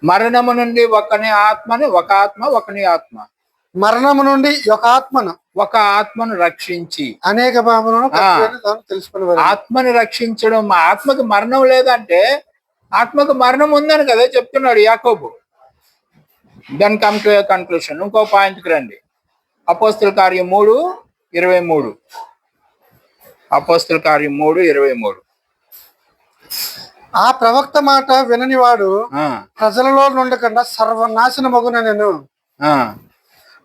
Speaker 1: మరణము నుండి ఒకని ఆత్మని, ఒక ఆత్మ ఒకని ఆత్మ,
Speaker 2: మరణము నుండి ఒక ఆత్మను
Speaker 1: రక్షించి.
Speaker 2: అనేక తెలుసుకుని
Speaker 1: ఆత్మని రక్షించడం. ఆత్మకు మరణం లేదంటే ఆత్మకు మరణం ఉందని కదా చెప్తున్నాడు యాకోబు. Then come to a conclusion. ఇంకో పాయింట్కి రండి. అపోస్తుల కార్యం 3:23. అపోస్తుల కార్యం 3:23.
Speaker 2: ఆ ప్రవక్త మాట వినని వాడు ప్రజలలో నుండకుండా సర్వనాశనమగున. నేను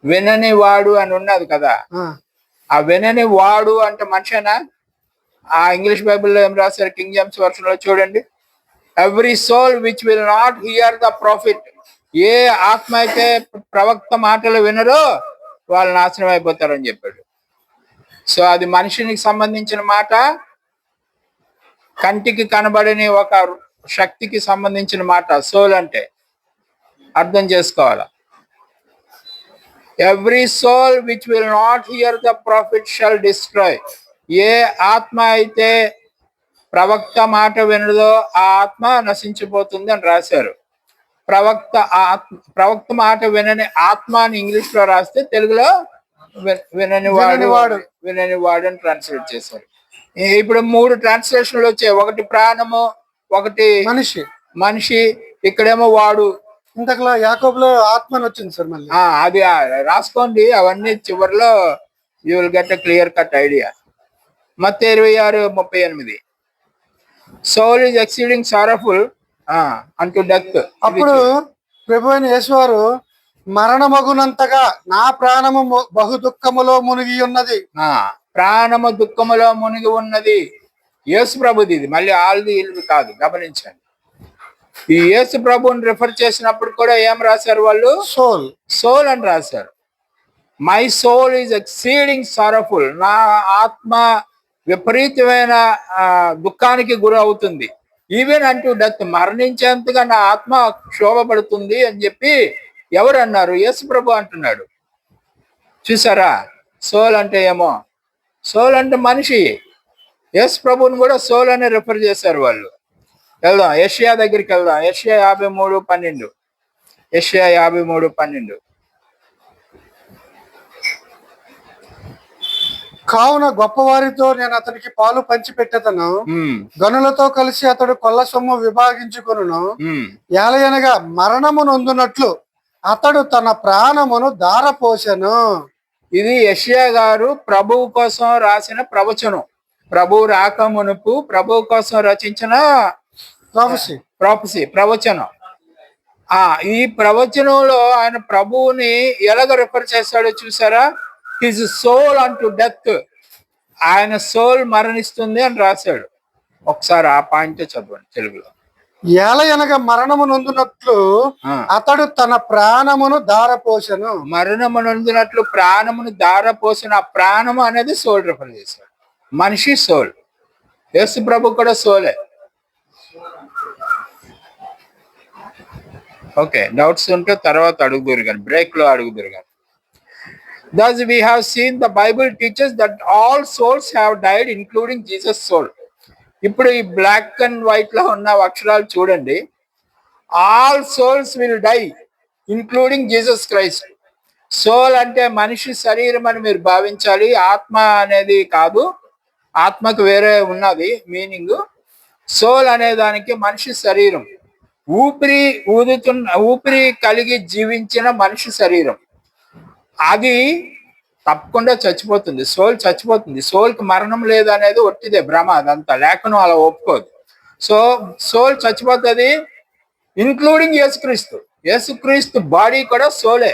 Speaker 1: వినని వాడు అని ఉన్నది కదా. ఆ వినని వాడు అంటే మనిషేనా? ఆ ఇంగ్లీష్ బైబిల్లో ఏం రాశారు? కింగ్ జేమ్స్ వర్షన్ లో చూడండి. Every soul which will not hear the prophet. ఏ ఆత్మ అయితే ప్రవక్త మాటలు వినరో వాళ్ళు నాశనం అయిపోతారని చెప్పాడు. సో అది మనిషికి సంబంధించిన మాట, కంటికి కనబడని ఒక శక్తికి సంబంధించిన మాట సోల్ అంటే. అర్థం చేసుకోవాలా. Every soul which will not hear the prophet shall destroy. ఏ ఆత్మ అయితే ప్రవక్త మాట వినదో ఆ ఆత్మ నశించిపోతుంది అని రాశారు. ప్రవక్త మాట వినని ఆత్మ అని ఇంగ్లీష్ లో రాస్తే తెలుగులో విననివాడు అని ట్రాన్స్లేట్ చేశారు. ఇప్పుడు 3 ట్రాన్స్లేషన్లు వచ్చాయి. ఒకటి ప్రాణము, ఒకటి మనిషి, ఇక్కడేమో వాడు.
Speaker 2: ఇంతకులో యాకోబులో ఆత్మ అని వచ్చింది సార్ మళ్ళీ.
Speaker 1: అది రాసుకోండి, అవన్నీ చివరిలో you will get a clear cut idea. Mattayi 26:38 soul is exceeding sorrowful అంటూ డెత్.
Speaker 2: అప్పుడు ప్రభు అయిన యేసు వారు మరణమగునంతగా నా ప్రాణము బహు దుఃఖములో మునిగి ఉన్నది.
Speaker 1: ప్రాణము దుఃఖములో మునిగి ఉన్నది. యేసు ప్రభుది ఇది, మళ్ళీ ఆల్ది ఇల్లు కాదు, గమనించండి. ఈ యేసు ప్రభుని రిఫర్ చేసినప్పుడు కూడా ఏం రాశారు వాళ్ళు? సోల్ అని రాశారు. My soul is exceeding sorrowful. నా ఆత్మ విపరీతమైన దుఃఖానికి గురి అవుతుంది. ఈవెన్ అంటూ డెత్, మరణించేంతగా నా ఆత్మ క్షోభపడుతుంది అని చెప్పి ఎవరు అన్నారు? యేసు ప్రభు అంటున్నాడు. చూసారా? సోల్ అంటే ఏమో, సోల్ అంటే మనిషి. యేసు ప్రభుని కూడా సోల్ అని రిఫర్ చేశారు వాళ్ళు. వెళ్దాం, యెషయా దగ్గరికి వెళ్దాం. యెషయా 53:12. యెషయా 53:12.
Speaker 2: కావున గొప్పవారితో నేను అతనికి పాలు పంచిపెట్టేతను, గనులతో కలిసి అతడు కొల్ల సొమ్ము విభాగించుకొనును. ఏలయనగా మరణము నొందునట్లు అతడు తన ప్రాణమును దారపోసెను.
Speaker 1: ఇది యెషయా గారు ప్రభువు కోసం రాసిన ప్రవచనం. ప్రభువు రాక మునుపు ప్రభువు కోసం రచించిన ప్రవచనం. ఈ ప్రవచనంలో ఆయన ప్రభువుని ఎలాగ రిఫర్ చేస్తాడో చూసారా? హిజ్ సోల్ అంటూ డెత్. ఆయన సోల్ మరణిస్తుంది అని రాశాడు. ఒకసారి ఆ పాయింట్ చదవండి తెలుగులో.
Speaker 2: ఏలయనగా మరణము నొందునట్లు అతడు తన ప్రాణమును దారపోసెను.
Speaker 1: మరణము నొందినట్లు ప్రాణమును దారపోసిన. ఆ ప్రాణము అనేది సోల్ రిఫర్ చేశాడు. మనిషి సోల్. యేసు ప్రభు కూడా సోలే. ఓకే, డౌట్స్ ఉంటే తర్వాత అడుగుదురు కానీ, బ్రేక్ లో అడుగుదురు కానీ. Thus we have seen the Bible teaches that all souls have died including Jesus soul. ఇప్పుడు ఈ బ్లాక్ అండ్ వైట్ లో ఉన్న అక్షరాలు చూడండి. All souls will die including Jesus Christ. Soul అంటే మనిషి శరీరం అని మీరు భావించాలి. ఆత్మ అనేది కాదు, ఆత్మకు వేరే ఉన్నది మీనింగ్. సోల్ అనే దానికి మనిషి శరీరం, ఊపిరి కలిగి జీవించిన మనిషి శరీరం. అది తప్పకుండా చచ్చిపోతుంది. సోల్ చచ్చిపోతుంది. సోల్కి మరణం లేదు అనేది ఒట్టిదే, భ్రమ. అదంతా లేఖనం అలా ఒప్పుకోదు. సో సోల్ చచ్చిపోతుంది, ఇంక్లూడింగ్ యేసుక్రీస్తు. యేసుక్రీస్తు బాడీ కూడా సోలే,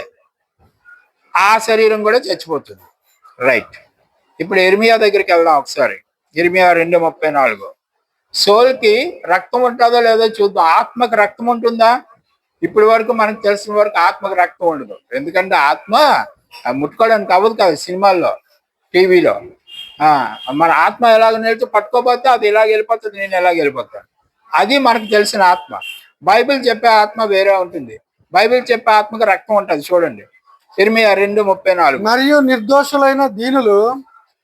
Speaker 1: ఆ శరీరం కూడా చచ్చిపోతుంది. రైట్, ఇప్పుడు ఇర్మియా దగ్గరికి వెళ్దాం ఒకసారి. ఇర్మియా 2:34. సోల్కి రక్తం ఉంటుందో లేదో చూద్దాం. ఆత్మకు రక్తం ఉంటుందా? ఇప్పటి వరకు మనకు తెలిసిన వరకు ఆత్మకు రక్తం ఉండదు. ఎందుకంటే ఆత్మ ముట్టుకోవడానికి అవ్వదు కదా సినిమాల్లో, టీవీలో. మన ఆత్మ ఎలాగ నేర్చు పట్టుకోపోతే అది ఎలాగ వెళ్ళిపోతుంది, నేను ఎలాగ వెళ్ళిపోతాను. అది మనకు తెలిసిన ఆత్మ. బైబిల్ చెప్పే ఆత్మ వేరే ఉంటుంది. బైబిల్ చెప్పే ఆత్మకు రక్తం ఉంటుంది. చూడండి ఇర్మియా 2:34.
Speaker 2: మరియు నిర్దోషులైన దీనులు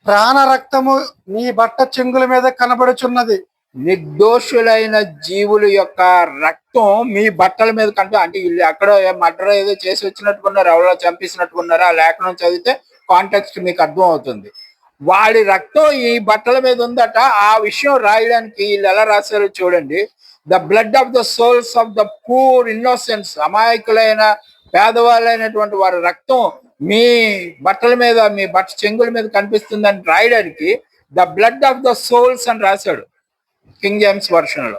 Speaker 2: ప్రాణ రక్తము నీ బట్ట చెంగుల మీద కనబడుచున్నది.
Speaker 1: నిర్దోషులైన జీవుల యొక్క రక్తం మీ బట్టల మీద కంటే, అంటే వీళ్ళు అక్కడ మర్డర్ ఏదో చేసి వచ్చినట్టుకున్నారు, ఎవరో చంపేసినట్టుకున్నారు. ఆ లేఖనం చదివితే కాంటెక్స్ట్ మీకు అర్థం అవుతుంది. వాడి రక్తం ఈ బట్టల మీద ఉందట. ఆ విషయం రాయడానికి వీళ్ళు ఎలా రాశారో చూడండి. The blood of the souls of the poor innocence. అమాయకులైన పేదవాళ్ళైనటువంటి వారి రక్తం మీ బట్టల మీద, మీ బట్ట చెంగుల మీద కనిపిస్తుందని రాయడానికి the blood of the souls అని రాశాడు కింగ్ జేమ్స్ వర్షన్ లో.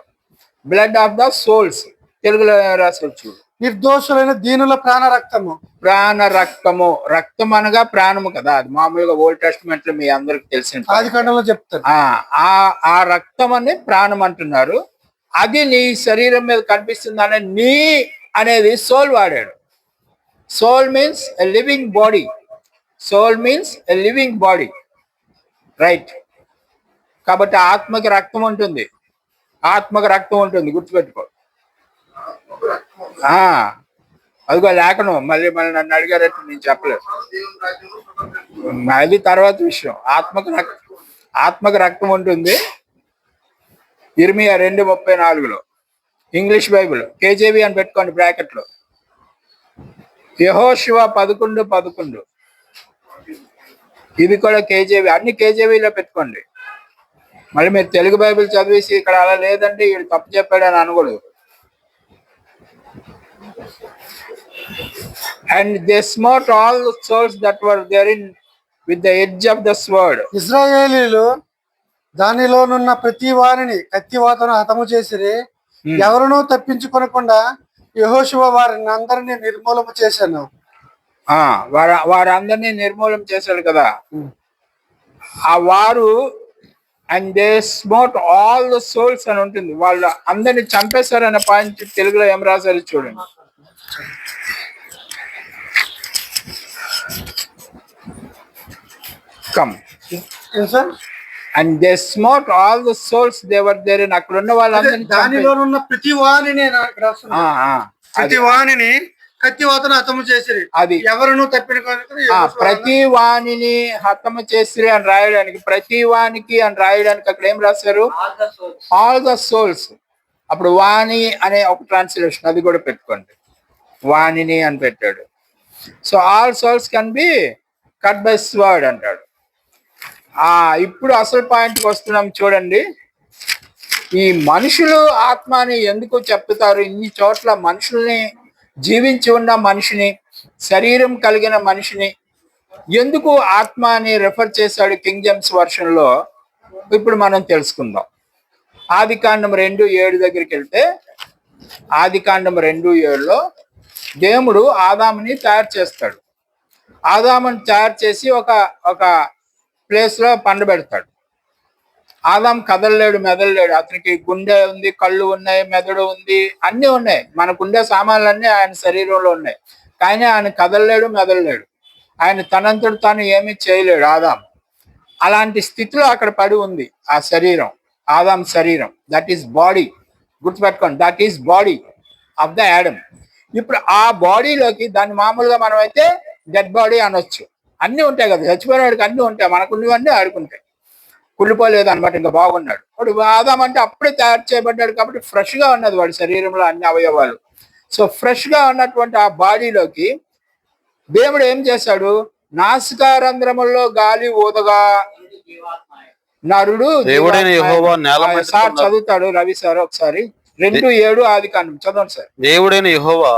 Speaker 1: బ్లడ్ ఆఫ్ ద సోల్స్ తెలుగులో రాశాడు చూడు.
Speaker 2: నిర్దోషులైన దీనుల ప్రాణ రక్తము.
Speaker 1: ప్రాణ రక్తము. రక్తం అనగా ప్రాణము కదా. అది మామూలుగా ఓల్డ్ టెస్టిమెంట్ లో మీ అందరికి తెలిసిన
Speaker 2: ఆదికాండంలో చెప్తారు.
Speaker 1: ఆ రక్తం అని ప్రాణం అంటున్నారు. అది నీ శరీరం మీద కనిపిస్తుందనే నీ అనేది సోల్ వాడాడు. Soul means a living body. Soul means a living body. Right. కాబట్టి ఆత్మకి రక్తం ఉంటుంది. ఆత్మకు రక్తం ఉంటుంది, గుర్తుపెట్టుకో. ఆ అదిగో లేఖనం, మళ్ళీ మళ్ళీ నన్ను అడిగారంటే నేను చెప్పలేదు. అది తర్వాత విషయం. ఆత్మకు రక్తం ఉంటుంది. ఇర్మియా 2:34 ఇంగ్లీష్ బైబిల్ కేజేవి అని పెట్టుకోండి బ్రాకెట్లో. యెహోషువ 11:11 ఇది కూడా కేజేవి. అన్ని కేజేవీలో పెట్టుకోండి. మళ్ళీ మీరు తెలుగు బైబిల్ చదివేసి ఇక్కడ అలా లేదంటే వీడు తప్పు చెప్పాడని అనకూడదు. And they smote all the souls that were therein with the edge of the sword.
Speaker 2: ఇశ్రాయేలీలు దానిలోనున్న ప్రతి వారిని కత్తివాతను హతము చేసిరి. ఎవరునూ తప్పించుకొనకుండా యెహోషువ వారిని అందరినీ నిర్మూలన చేశాను.
Speaker 1: వారందరినీ నిర్మూలన చేశాడు కదా ఆ వారు. And they smote all the souls అని ఉంటుంది. వాళ్ళు అందరినీ చంపేశారు అనే పాయింట్ తెలుగులో ఏం రాశారు చూడండి. Come and they smote all the souls they were there in. అక్కడ ఉన్న వాళ్ళందరినీ
Speaker 2: దానిలోనున్న ప్రతి వాణిని ప్రతి వాణిని కత్తివాతను హతము చేసిరి.
Speaker 1: అది
Speaker 2: ఎవరును తప్పిన
Speaker 1: ప్రతి వాణిని హతము చేసిరి అని రాయడానికి, ప్రతి వానికి అని రాయడానికి అక్కడ ఏం రాశారు? All the souls. అప్పుడు వాణి అనే ఒక ట్రాన్స్లేషన్ అది కూడా పెట్టుకోండి, వాణిని అని పెట్టాడు. So all souls can be cut by sword అంటాడు. ఇప్పుడు అసలు పాయింట్కి వస్తున్నాం చూడండి. ఈ మనుషులు ఆత్మని ఎందుకు చెప్తారు? ఇన్ని చోట్ల మనుషుల్ని, జీవించి ఉన్న మనిషిని, శరీరం కలిగిన మనిషిని ఎందుకు ఆత్మ అని రెఫర్ చేశాడు కింగ్ జేమ్స్ వర్షన్ లో? ఇప్పుడు మనం తెలుసుకుందాం. ఆదికాండం 2:7 దగ్గరికి వెళ్తే, ఆదికాండం 2:7లో దేవుడు ఆదాముని తయారు చేస్తాడు. ఆదాముని తయారు చేసి ఒక ప్లేస్ లో పండబెడతాడు. ఆదాం కదలలేడు, మెదలలేడు. అతనికి గుండె ఉంది, కళ్ళు ఉన్నాయి, మెదడు ఉంది, అన్నీ ఉన్నాయి. మనకుండే సామాన్లన్నీ ఆయన శరీరంలో ఉన్నాయి. కానీ ఆయన కదలలేడు, మెదలలేడు. ఆయన తనంతడు తాను ఏమీ చేయలేడు ఆదాం. అలాంటి స్థితిలో అక్కడ పడి ఉంది ఆ శరీరం, ఆదాం శరీరం. దట్ ఈస్ బాడీ, గుర్తుపెట్టుకోండి. That is body of the Adam. ఇప్పుడు ఆ బాడీలోకి దాన్ని మామూలుగా మనం అయితే డెడ్ బాడీ అనొచ్చు. అన్నీ ఉంటాయి కదా, చచ్చిపోయిన వాడికి అన్నీ ఉంటాయి. మనకున్నవన్నీ ఆడుకుంటాయి. కుళ్ళిపోలేదు అనమాట, ఇంకా బాగున్నాడు వాడు. ఆదాం అంటే అప్పుడే తయారు చేయబడ్డాడు కాబట్టి ఫ్రెష్ గా ఉన్నది వాడి శరీరంలో అన్ని అవయవాలు. సో ఫ్రెష్ గా ఉన్నటువంటి ఆ బాడీలోకి దేవుడు ఏం చేశాడు? నాసికారంధ్రముల్లో గాలి ఊదగా నరుడు సార్ చదువుతాడు రవి సార్ ఒకసారి. 2:7 ఆదికాండం చదవండి సార్.
Speaker 3: దేవుడైన యెహోవా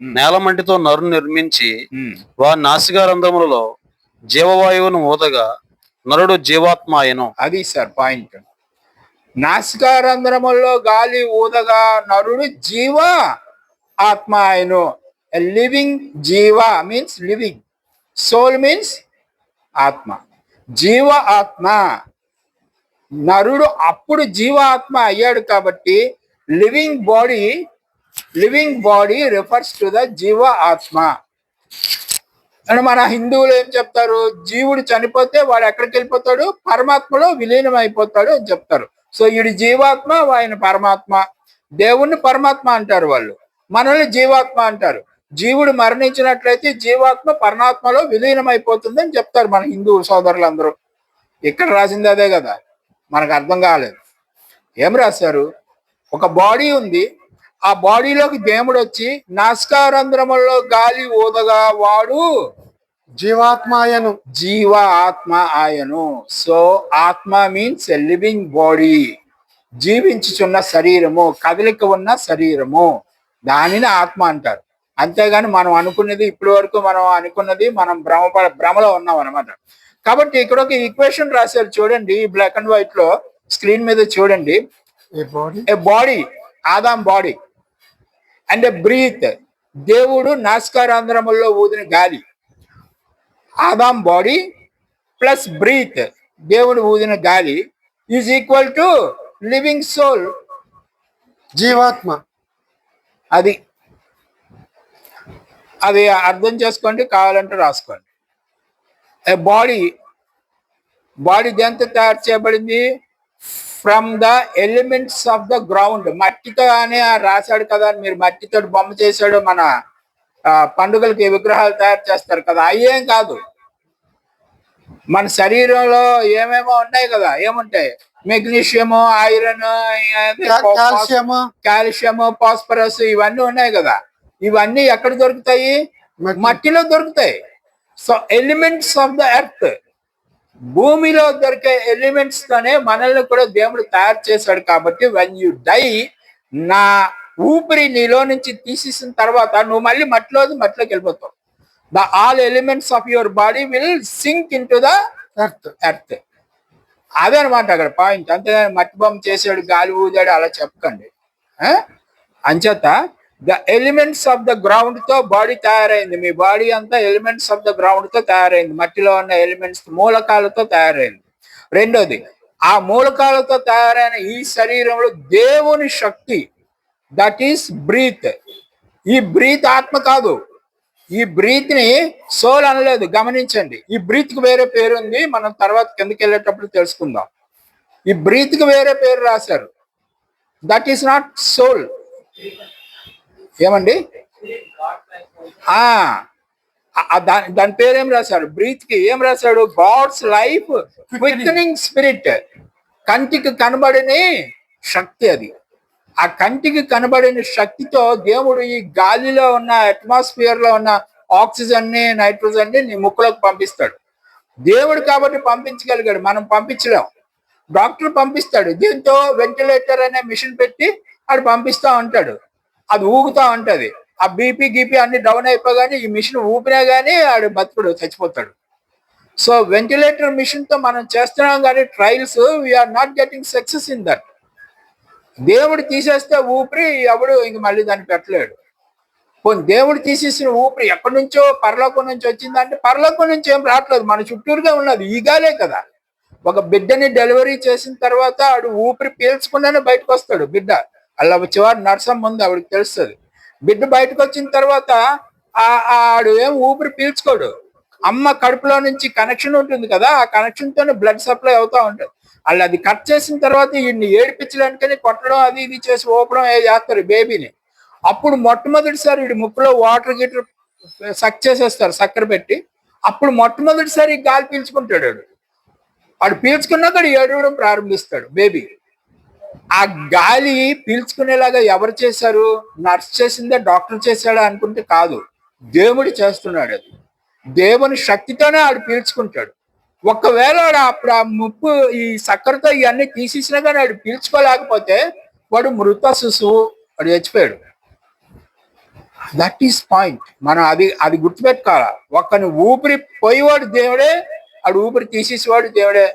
Speaker 3: నేలమంటితో నరుని నిర్మించి వారి నాసికారంధ్రములలో జీవవాయువును ఊదగా నరుడు జీవాత్మ ఆయను.
Speaker 1: అది సార్ పాయింట్. నాసికారంధ్రముల్లో గాలి ఊదగా నరుడు జీవ ఆత్మ ఆయను. లివింగ్ జీవ మీన్స్ లివింగ్, సోల్ మీన్స్ ఆత్మ, జీవ ఆత్మ. నరుడు అప్పుడు జీవ ఆత్మ అయ్యాడు కాబట్టి living body refers to the జీవ ఆత్మ. అని మన హిందువులు ఏం చెప్తారు? జీవుడు చనిపోతే వాడు ఎక్కడికి వెళ్ళిపోతాడు? పరమాత్మలో విలీనం అయిపోతాడు అని చెప్తారు. సో వీడి జీవాత్మ, ఆయన పరమాత్మ. దేవుణ్ణి పరమాత్మ అంటారు వాళ్ళు, మనల్ని జీవాత్మ అంటారు. జీవుడు మరణించినట్లయితే జీవాత్మ పరమాత్మలో విలీనం అయిపోతుంది అని చెప్తారు మన హిందూ సోదరులందరూ. ఇక్కడ రాసింది అదే కదా, మనకు అర్థం కాలేదు. ఏం రాశారు? ఒక బాడీ ఉంది, ఆ బాడీలోకి దేవుడు వచ్చి నాసికారంధ్రములో గాలి ఊదగా వాడు
Speaker 2: జీవాత్మ ఆయను,
Speaker 1: జీవ ఆత్మ ఆయను. సో ఆత్మ మీన్స్ ఎ లివింగ్ బాడీ, జీవించుచున్న శరీరము, కదలిక ఉన్న శరీరము, దానిని ఆత్మ అంటారు. అంతేగాని మనం అనుకున్నది, ఇప్పటి వరకు మనం అనుకున్నది మనం భ్రమలో ఉన్నాం అనమాట. కాబట్టి ఇక్కడ ఒక ఈక్వేషన్ రాశారు చూడండి, బ్లాక్ అండ్ వైట్ లో స్క్రీన్ మీద చూడండి. A body, Adam body, and a breath, దేవుడు నాసికారంధ్రముల్లో ఊదిన గాలి. ఆదాం బాడీ ప్లస్ బ్రీత్, దేవుడు ఊదిన గాలి, is equal to living soul,
Speaker 2: జీవాత్మ.
Speaker 1: అది అది అర్థం చేసుకోండి, కావాలంటే రాసుకోండి. బాడీ దేంతో తయారు చేయబడింది? From the elements of the ground. మట్టితో అని రాశాడు కదా, మీరు మట్టితో బొమ్మ చేశాడు, మన పండుగలకి విగ్రహాలు తయారు చేస్తారు కదా, అయ్యేం కాదు. మన శరీరంలో ఏమేమో ఉన్నాయి కదా, ఏముంటాయి? మెగ్నీషియము, ఐరన్, కాల్షియము, ఫాస్ఫరస్, ఇవన్నీ ఉన్నాయి కదా. ఇవన్నీ ఎక్కడ దొరుకుతాయి? మట్టిలో దొరుకుతాయి. So elements of the earth, భూమిలో దొరికే ఎలిమెంట్స్ తోనే మనల్ని కూడా దేవుడు తయారు చేశాడు. కాబట్టి వెన్ యు డై, నా ఊపిరి నీలో నుంచి తీసేసిన తర్వాత నువ్వు మళ్ళీ మట్టిలోకి వెళ్ళిపోతావు. The all elements of your body will sink in to the earth. అదే అనమాట అక్కడ పాయింట్. అంతేగాని మట్టి బొమ్మ చేసాడు, గాలి ఊదాడు అలా చెప్పకండి. అంచేత the elements of the ground తో బాడీ తయారైంది. మీ బాడీ అంతా ఎలిమెంట్స్ ఆఫ్ ద గ్రౌండ్ తో తయారైంది, మట్టిలో ఉన్న ఎలిమెంట్స్ మూలకాలతో తయారైంది. రెండోది, ఆ మూలకాలతో తయారైన ఈ శరీరంలో దేవుని శక్తి, దట్ ఈస్ బ్రీత్. ఈ బ్రీత్ ఆత్మ కాదు. ఈ బ్రీత్ ని సోల్ అనలేదు, గమనించండి. ఈ బ్రీత్ కి వేరే పేరు ఉంది, మనం తర్వాత కిందకి వెళ్ళేటప్పుడు తెలుసుకుందాం. ఈ బ్రీత్ కి వేరే పేరు రాశారు, దట్ ఈస్ నాట్ సోల్. ఏమండి? దాని పేరు ఏం రాశాడు? బ్రీత్ కి ఏం రాశాడు? God's life quickening spirit. కంటికి కనబడని శక్తి అది. ఆ కంటికి కనబడిన శక్తితో దేవుడు ఈ గాలిలో ఉన్న, అట్మాస్ఫియర్ లో ఉన్న ఆక్సిజన్ ని, నైట్రోజన్ ని నీ ముక్కులోకి పంపిస్తాడు. దేవుడు కాబట్టి పంపించగలిగాడు, మనం పంపించలేం. డాక్టర్ పంపిస్తాడు, దీంతో వెంటిలేటర్ అనే మిషన్ పెట్టి ఆడు పంపిస్తా ఉంటాడు. అది ఊగుతా ఉంటది. ఆ బీపీ గీపీ అన్ని డౌన్ అయిపోగానే ఈ మిషన్ ఊపినా గానీ ఆడు బతుకుడు, చచ్చిపోతాడు. సో వెంటిలేటర్ మిషన్ తో మనం చేస్తున్నాం కానీ trials, we are not getting success in that. దేవుడు తీసేస్తే ఊపిరి ఎవడు ఇంక మళ్ళీ దాన్ని పెట్టలేడు. పోనీ దేవుడు తీసేసిన ఊపిరి ఎక్కడి నుంచో పరలోకం నుంచి వచ్చిందంటే పరలోకం నుంచి ఏం రావట్లేదు, మన చుట్టూరుగా ఉన్నది ఈ గాలే కదా. ఒక బిడ్డని డెలివరీ చేసిన తర్వాత ఆడు ఊపిరి పీల్చకుండానే బయటకు వస్తాడు బిడ్డ. అలా వచ్చేవాడు నర్సమ్మ ముందు ఆవిడకి తెలుస్తుంది. బిడ్డ బయటకు వచ్చిన తర్వాత ఆడు ఏం ఊపిరి పీల్చుకోడు. అమ్మ కడుపులో నుంచి కనెక్షన్ ఉంటుంది కదా, ఆ కనెక్షన్ తోనే బ్లడ్ సప్లై అవుతా ఉంటుంది. వాళ్ళు అది కట్ చేసిన తర్వాత వీడిని ఏడిపించడానికని కొట్టడం అది ఇది చేసి ఊపడం చేస్తారు బేబీని. అప్పుడు మొట్టమొదటిసారి వీడి ముక్కులో వాటర్ గీటర్ సక్ చేసేస్తారు చక్కెర పెట్టి. అప్పుడు మొట్టమొదటిసారి గాలి పీల్చుకుంటాడు. వాడు పీల్చుకున్నాక ఏడవడం ప్రారంభిస్తాడు బేబీ. ఆ గాలి పీల్చుకునేలాగా ఎవరు చేశారు? నర్స్ చేసిందే, డాక్టర్ చేశాడా అనుకుంటే కాదు, దేవుడు చేస్తున్నాడు. అది దేవుని శక్తితోనే ఆడు పీల్చుకుంటాడు. ఒకవేళ అప్పుడు ఆ ముప్పు ఈ చక్కెరతో ఇవన్నీ తీసేసినా కానీ వాడు పీల్చుకోలేకపోతే వాడు మృత శిశువు, వాడు చచ్చిపోయాడు. That is point. మనం అది గుర్తుపెట్టుకోవాలి. ఒక్కని ఊపిరి పోయేవాడు దేవుడే, ఆడు ఊపిరి తీసేసేవాడు దేవుడే.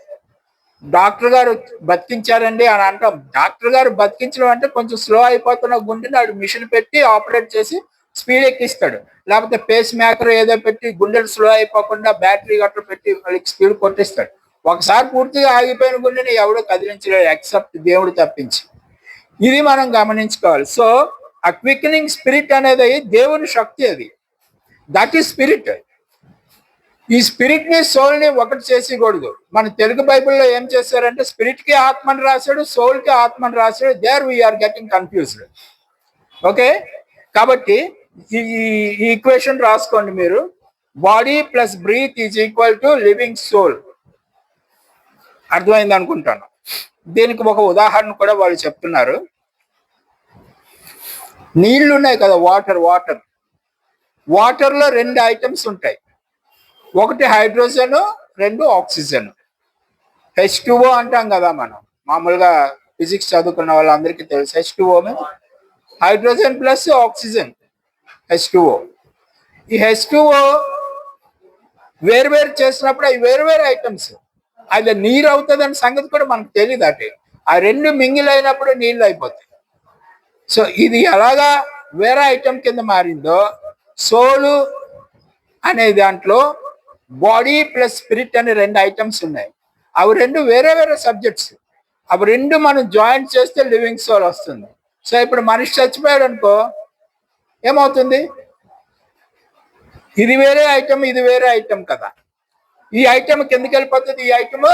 Speaker 1: డాక్టర్ గారు బతికించారండి అని అంటాం. డాక్టర్ గారు బతికించడం అంటే కొంచెం స్లో అయిపోతున్న గుండెని ఆడు మిషన్ పెట్టి ఆపరేట్ చేసి స్పీడ్ ఎక్కిస్తాడు. లేకపోతే పేస్ మేకర్ ఏదో పెట్టి గుండెలు స్లో అయిపోకుండా బ్యాటరీ గట్ర పెట్టి వాళ్ళకి స్పీడ్ కొట్టిస్తాడు. ఒకసారి పూర్తిగా ఆగిపోయిన గుండెని ఎవడో కదిలించలేడు ఎక్సెప్ట్ దేవుడు తప్పించి. ఇది మనం గమనించుకోవాలి. సో ఆ క్విక్నింగ్ స్పిరిట్ అనేది దేవుని శక్తి, అది దట్ ఈస్ స్పిరిట్. ఈ స్పిరిట్ ని సోల్ ని ఒకటి చేసేకూడదు. మన తెలుగు బైబిల్లో ఏం చేశారంటే స్పిరిట్ కి ఆత్మని రాశాడు, సోల్ కి ఆత్మని రాశాడు. There we are getting confused. Okay, కాబట్టి ఈ ఈక్వేషన్ రాసుకోండి మీరు. Body plus breath is equal to living soul. అర్థమైంది అనుకుంటాను. దీనికి ఒక ఉదాహరణ కూడా వాళ్ళు చెప్తున్నారు. నీళ్లు ఉన్నాయి కదా, వాటర్ లో రెండు ఐటమ్స్ ఉంటాయి. ఒకటి హైడ్రోజన్, రెండు ఆక్సిజన్. H2O అంటాం కదా మనం, మామూలుగా ఫిజిక్స్ చదువుకున్న వాళ్ళందరికీ తెలుసు. H2O hydrogen plus oxygen, H2O. ఈ H2O వేరు చేసినప్పుడు అవి వేరు ఐటమ్స్. అది నీరు అవుతుందని సంగతి కూడా మనకు తెలియదు. అంటే ఆ రెండు మింగిల్ అయినప్పుడు నీళ్ళు అయిపోతాయి. సో ఇది ఎలాగా వేరే ఐటమ్ కింద మారిందో, సోలు అనే దాంట్లో బాడీ ప్లస్ స్పిరిట్ అనే రెండు ఐటమ్స్ ఉన్నాయి. అవి రెండు వేరే సబ్జెక్ట్స్. అవి రెండు మనం జాయింట్ చేస్తే లివింగ్ సోల్ వస్తుంది. సో ఇప్పుడు మనిషి చచ్చిపోయాడు అనుకో, ఏమవుతుంది? ఇది వేరే ఐటమ్, ఇది వేరే ఐటమ్ కదా. ఈ ఐటమ్ కిందకి వెళ్ళిపోతుంది, ఈ ఐటమ్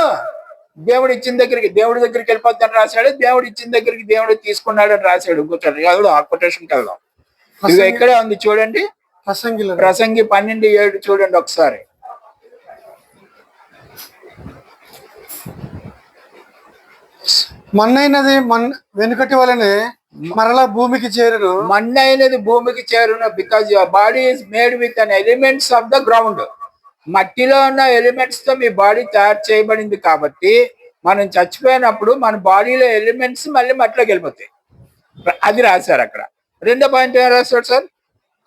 Speaker 1: దేవుడు ఇచ్చిన దగ్గరికి దేవుడి దగ్గరికి వెళ్ళిపోద్దని రాశాడు, దేవుడు ఇచ్చిన దగ్గరికి దేవుడు తీసుకున్నాడు అని రాశాడు. ఇంకొకటి వెళ్దాం, ఆ కొటేషన్కి వెళ్దాం. ఇది ఇక్కడే ఉంది చూడండి, ప్రసంగి 12:7 చూడండి ఒకసారి.
Speaker 2: మన్నైనది వెనుకటి వలనే మరలా భూమికి చేరును.
Speaker 1: మన్నైనది భూమికి చేరును, because your body is made with an elements of the ground. మట్టిలో ఉన్న ఎలిమెంట్స్ తో మీ బాడీ తయారు చేయబడింది కాబట్టి మనం చచ్చిపోయినప్పుడు మన బాడీలో ఎలిమెంట్స్ మళ్ళీ మట్టిలోకి వెళ్ళిపోతాయి. అది రాశారు అక్కడ. రెండో పాయింట్ ఏం రాశాడు సార్?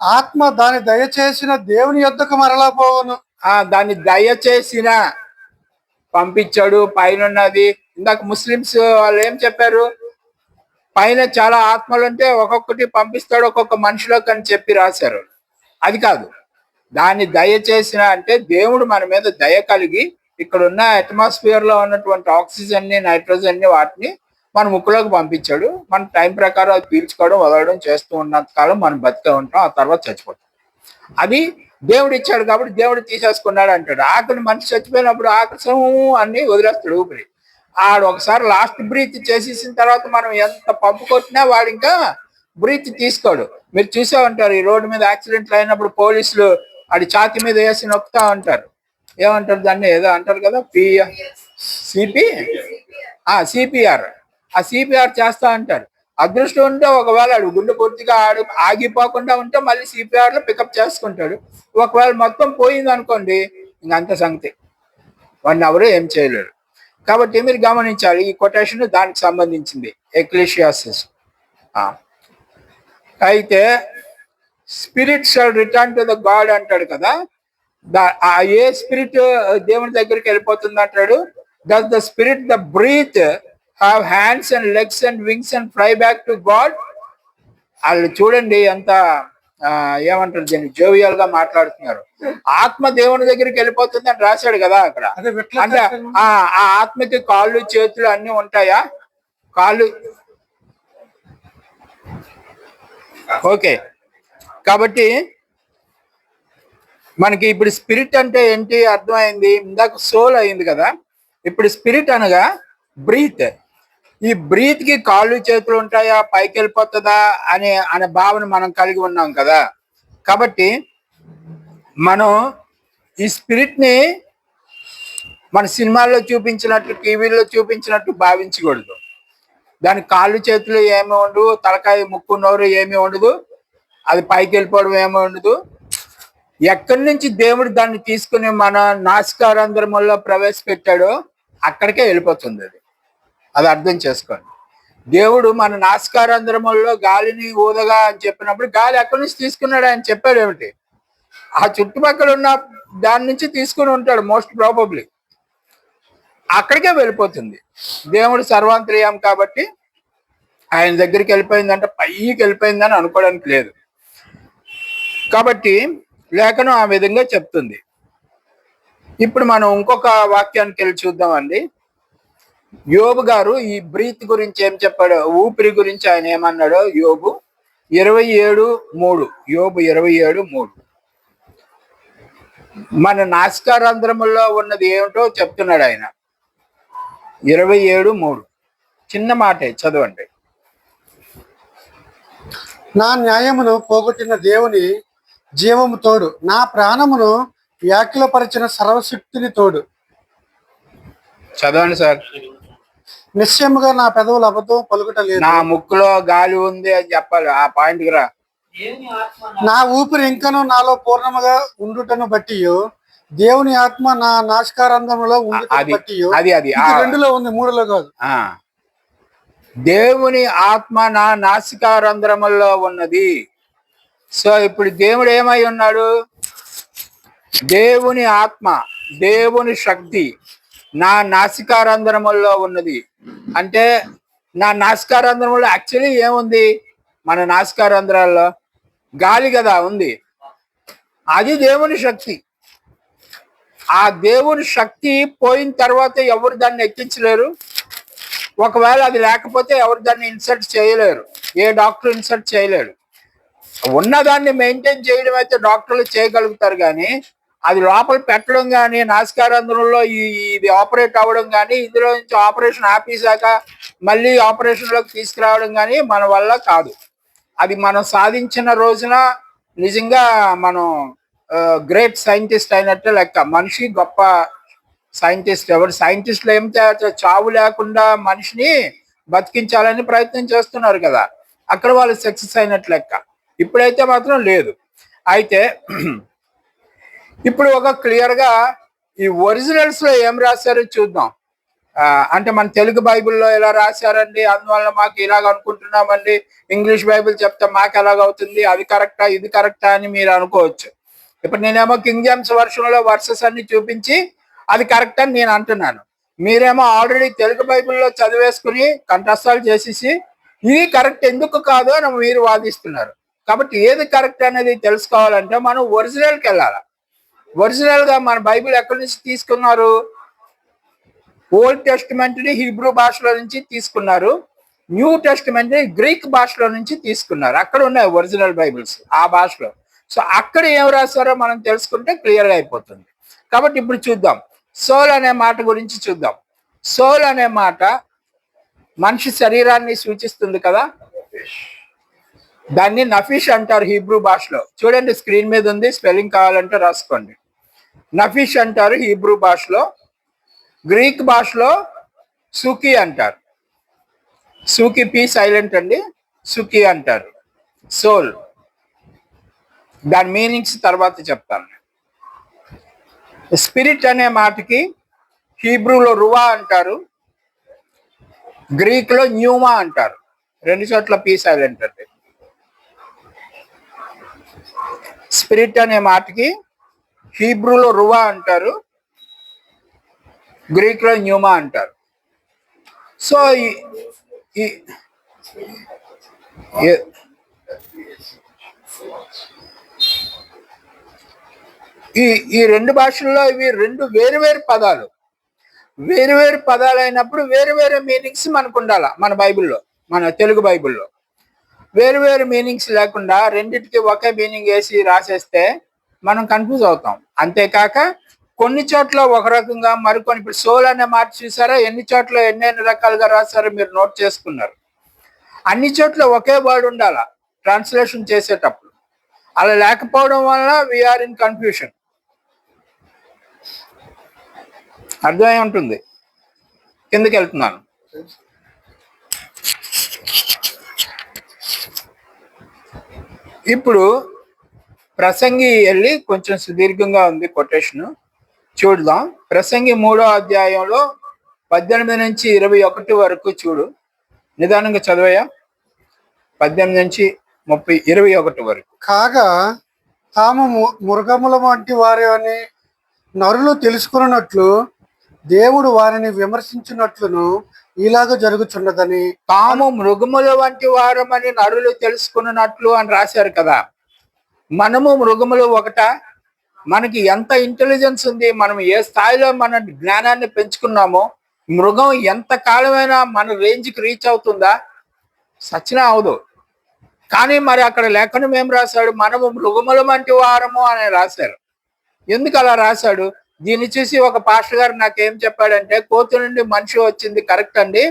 Speaker 2: ఆత్మ దాన్ని దయచేసిన దేవుని యొద్దకు మరలా పోవును.
Speaker 1: దాన్ని దయచేసిన పంపించాడు. పైన ఉన్నది ఇందాక ముస్లిమ్స్ వాళ్ళు ఏం చెప్పారు, పైన చాలా ఆత్మలు ఉంటే ఒక్కొక్కటి పంపిస్తాడు ఒక్కొక్క మనిషిలోకి అని చెప్పి రాశారు. అది కాదు, దాన్ని దయచేసిన అంటే దేవుడు మన మీద దయ కలిగి ఇక్కడ ఉన్న అట్మాస్ఫియర్ లో ఉన్నటువంటి ఆక్సిజన్ ని, నైట్రోజన్ ని, వాటిని మన ముక్కులోకి పంపించాడు. మన టైం ప్రకారం అది పీల్చుకోవడం వదలడం చేస్తూ ఉన్నంత కాలం మనం బతికే ఉంటాం, ఆ తర్వాత చచ్చిపోతాం. అది దేవుడు ఇచ్చాడు కాబట్టి దేవుడు తీసేసుకున్నాడు అంటాడు. ఆకలి మనిషి చచ్చిపోయినప్పుడు ఆకర్షం అన్ని వదిలేస్తాడు ఊపిరి. ఆడు ఒకసారి లాస్ట్ బ్రీత్ చేసేసిన తర్వాత మనం ఎంత పంపు కొట్టినా వాడు ఇంకా బ్రీత్ తీసుకోడు. మీరు చూసే ఉంటారు, ఈ రోడ్డు మీద యాక్సిడెంట్లు అయినప్పుడు పోలీసులు ఆడి ఛాతి మీద వేసి నొక్కుతా ఉంటారు. ఏమంటారు దాన్ని, ఏదో అంటారు కదా, సిపిఆర్. ఆ సిపిఆర్ చేస్తా అంటారు. అదృష్టం ఉంటే ఒకవేళ ఆడు గుండె పూర్తిగా ఆగిపోకుండా ఉంటే మళ్ళీ సిపిఆర్ లో పికప్ చేసుకుంటాడు. ఒకవేళ మొత్తం పోయింది అనుకోండి, ఇంకంత సంగతి, 1 అవర్ ఏం చేయలేడు. కాబట్టి మీరు గమనించాలి, ఈ కొటేషన్ దానికి సంబంధించింది, ఎక్లీషియాసిస్. అయితే spirit shall return to the God అంటాడు కదా, ఏ స్పిరిట్ దేవుని దగ్గరికి వెళ్ళిపోతుంది అంటాడు? Does the spirit the breath have hands and legs and wings and fly back to God? వాళ్ళు చూడండి ఎంత ఏమంటారు దీన్ని, జోవియల్ గా మాట్లాడుతున్నారు. ఆత్మ దేవుని దగ్గరికి వెళ్ళిపోతుంది అని రాశాడు కదా అక్కడ. అంటే ఆ ఆత్మకి కాళ్ళు చేతులు అన్ని ఉంటాయా? కాళ్ళు, ఓకే. కాబట్టి మనకి ఇప్పుడు స్పిరిట్ అంటే ఏంటి అర్థమైంది, ఇందాక సోల్ అయింది కదా, ఇప్పుడు స్పిరిట్ అనగా బ్రీత్. ఈ బ్రీత్ కి కాళ్ళు చేతులు ఉంటాయా, పైకి వెళ్ళిపోతుందా అనే భావన మనం కలిగి ఉన్నాం కదా. కాబట్టి మనం ఈ స్పిరిట్ ని మన సినిమాల్లో చూపించినట్టు, టీవీలో చూపించినట్టు భావించకూడదు. దానికి కాళ్ళు చేతులు ఏమీ ఉండదు, తలకాయ ముక్కు నోరు ఏమీ ఉండదు, అది పైకి వెళ్ళిపోవడం ఏమీ ఉండదు. ఎక్కడి నుంచి దేవుడు దాన్ని తీసుకుని మన నాసికారంధ్రములో ప్రవేశపెట్టాడో అక్కడికే వెళ్ళిపోతుంది. అది అర్థం చేసుకోండి. దేవుడు మన నాసికారంధ్రముల్లో గాలిని ఊదగా అని చెప్పినప్పుడు గాలి ఎక్కడి నుంచి తీసుకున్నాడు ఆయన చెప్పాడు ఏమిటి? ఆ చుట్టుపక్కల ఉన్న దాని నుంచి తీసుకుని ఉంటాడు మోస్ట్ ప్రాబబ్లీ. అక్కడికే వెళ్ళిపోతుంది. దేవుడు సర్వాంతర్యాం కాబట్టి ఆయన దగ్గరికి వెళ్ళిపోయిందంటే పైకి వెళ్ళిపోయిందని అనుకోవడానికి లేదు. కాబట్టి లేఖనం ఆ విధంగా చెప్తుంది. ఇప్పుడు మనం ఇంకొక వాక్యానికి వెళ్ళి చూద్దామండి. యోబు గారు ఈ బ్రీత్ గురించి ఏం చెప్పాడో, ఊపిరి గురించి ఆయన ఏమన్నాడో యోబు 27:3. యోబు 27:3 మన నాసికారంధ్రములో ఉన్నది ఏమిటో చెప్తున్నాడు ఆయన. 27:3 చిన్న మాటే, చదవండి.
Speaker 2: నా న్యాయమును పోగొట్టిన దేవుని జీవము తోడు, నా ప్రాణమును వ్యాఖ్యలపరిచిన సర్వశక్తిని తోడు.
Speaker 1: చదవండి సార్.
Speaker 2: నిశ్చయముగా నా పెదవులు అబద్ధం పలుకుటలేదు,
Speaker 1: నా ముక్కులో గాలి ఉంది అని చెప్పాలి. ఆ పాయింట్కి రా.
Speaker 2: నా ఊపిరి ఇంకను నాలో పూర్ణముగా ఉండుటను బట్టి దేవుని ఆత్మ నా నాసికారంధ్రములో ఉండుటను బట్టి.
Speaker 1: అది
Speaker 2: 2లో ఉంది, 3లో కాదు.
Speaker 1: దేవుని ఆత్మ నా నాసికారంధ్రములో ఉన్నది. సో ఇప్పుడు దేవుడు ఏమై ఉన్నాడు? దేవుని ఆత్మ, దేవుని శక్తి నా నాసికారంధ్రములో ఉన్నది. అంటే నా నాసికారంధ్రములో యాక్చువల్లీ ఏముంది? మన నాసికారంధ్రాల్లో గాలి కదా ఉంది. అది దేవుని శక్తి. ఆ దేవుని శక్తి పోయిన తర్వాత ఎవరు దాన్ని ఎక్కించలేరు. ఒకవేళ అది లేకపోతే ఎవరు దాన్ని ఇన్సర్ట్ చేయలేరు. ఏ డాక్టర్ ఇన్సర్ట్ చేయలేడు. ఉన్నదాన్ని మెయింటైన్ చేయడం అయితే డాక్టర్లు చేయగలుగుతారు, కానీ అది లోపల పెట్టడం కానీ నాసికారంధ్రంలో ఇది ఆపరేట్ అవ్వడం కానీ ఇందులో నుంచి ఆపరేషన్ ఆపేశాక మళ్ళీ ఆపరేషన్లోకి తీసుకురావడం కానీ మన వల్ల కాదు. అది మనం సాధించిన రోజున నిజంగా మనం గ్రేట్ సైంటిస్ట్ అయినట్టే లెక్క. మనిషి గొప్ప సైంటిస్ట్. ఎవరు సైంటిస్టులు ఏం చావు లేకుండా మనిషిని బతికించాలని ప్రయత్నం చేస్తున్నారు కదా, అక్కడ వాళ్ళు సక్సెస్ అయినట్లు లెక్క. ఇప్పుడైతే మాత్రం లేదు. అయితే ఇప్పుడు ఒక క్లియర్ గా ఈ ఒరిజినల్స్ లో ఏం రాశారో చూద్దాం. అంటే మన తెలుగు బైబిల్లో ఎలా రాశారండి, అందువల్ల మాకు ఇలాగ అనుకుంటున్నామండి, ఇంగ్లీష్ బైబిల్ చెప్తే మాకు ఎలాగవుతుంది, అది కరెక్టా ఇది కరెక్టా అని మీరు అనుకోవచ్చు. ఇప్పుడు నేనేమో కింగ్ జేమ్స్ వర్షన్లో వర్సెస్ అన్ని చూపించి అది కరెక్ట్ అని నేను అంటున్నాను. మీరేమో ఆల్రెడీ తెలుగు బైబిల్లో చదివేసుకుని కంఠస్థాలు చేసేసి ఇది కరెక్ట్ ఎందుకు కాదు అని మీరు వాదిస్తున్నారు. కాబట్టి ఏది కరెక్ట్ అనేది తెలుసుకోవాలంటే మనం ఒరిజినల్కి వెళ్ళాలి. ఒరిజినల్ గా మన బైబిల్ ఎక్కడి నుంచి తీసుకున్నారు? ఓల్డ్ టెస్టిమెంట్ ని హీబ్రూ భాషలో నుంచి తీసుకున్నారు, న్యూ టెస్టిమెంట్ ని గ్రీక్ భాషలో నుంచి తీసుకున్నారు. అక్కడ ఉన్నాయి ఒరిజినల్ బైబిల్స్ ఆ భాషలో. సో అక్కడ ఏం రాస్తారో మనం తెలుసుకుంటే క్లియర్ గా అయిపోతుంది. కాబట్టి ఇప్పుడు చూద్దాం, సోల్ అనే మాట గురించి చూద్దాం. సోల్ అనే మాట మనిషి శరీరాన్ని సూచిస్తుంది కదా, దాన్ని నఫీష్ అంటారు హీబ్రూ భాషలో. చూడండి స్క్రీన్ మీద ఉంది, స్పెల్లింగ్ కావాలంటే రాసుకోండి. నఫీష్ అంటారు హీబ్రూ భాషలో. గ్రీక్ భాషలో సుకి అంటారు. సుకి పి సైలెంట్ అండి, సుకి అంటారు. సోల్, దాని మీనింగ్స్ తర్వాత చెప్తాను. స్పిరిట్ అనే మాటకి హీబ్రూలో రువా అంటారు, గ్రీక్ లో న్యూమా అంటారు. రెండు చోట్ల పి సైలెంట్ అండి. స్పిరిట్ అనే మాటకి హీబ్రూలో రువా అంటారు, గ్రీక్ లో న్యూమా అంటారు. సో ఈ రెండు భాషల్లో ఇవి రెండు వేరు వేరు పదాలు. వేరు వేరు పదాలు అయినప్పుడు వేరు వేరు మీనింగ్స్ మనకు ఉండాలి. మన బైబిల్లో, మన తెలుగు బైబిల్లో వేరు వేరు మీనింగ్స్ లేకుండా రెండింటికి ఒకే మీనింగ్ వేసి రాసేస్తే మనం కన్ఫ్యూజ్ అవుతాం. అంతేకాక కొన్ని చోట్ల ఒక రకంగా, మరికొన్ని, ఇప్పుడు సోల్ అనే మాట చూసారా, ఎన్ని చోట్ల ఎన్నెన్ని రకాలుగా రాశారో మీరు నోట్ చేసుకున్నారు. అన్ని చోట్ల ఒకే వర్డ్ ఉండాల ట్రాన్స్లేషన్ చేసేటప్పుడు. అలా లేకపోవడం వల్ల వీఆర్ ఇన్ కన్ఫ్యూషన్. అర్థమై ఉంటుంది. కిందకి వెళ్తున్నాను. ఇప్పుడు ప్రసంగి వెళ్ళి కొంచెం సుదీర్ఘంగా ఉంది కొటేషన్, చూద్దాం. ప్రసంగి 3వ అధ్యాయంలో 18 నుంచి 21 వరకు చూడు. నిదానంగా చదివయా, 18 నుంచి 21 వరకు.
Speaker 2: కాగా తాము మృగముల వంటి వారి అని నరులు తెలుసుకున్నట్లు దేవుడు వారిని విమర్శించినట్లును ఇలాగ జరుగుచున్నదని.
Speaker 1: తాము మృగముల వంటి వారమని నరులు తెలుసుకున్నట్లు అని రాశారు కదా. మనము మృగములు ఒకట? మనకి ఎంత ఇంటెలిజెన్స్ ఉంది, మనం ఏ స్థాయిలో మన జ్ఞానాన్ని పెంచుకున్నామో, మృగం ఎంత కాలమైనా మన రేంజ్కి రీచ్ అవుతుందా? సచిన అవదు. కానీ మరి అక్కడ లేఖనం ఏం రాశాడు? మనము మృగముల వంటి వారము అని రాశారు. ఎందుకు అలా రాశాడు? దీన్ని చూసి ఒక పాస్టర్ గారు నాకేం చెప్పాడంటే, కోతి నుండి మనిషి వచ్చింది కరెక్ట్ అండి,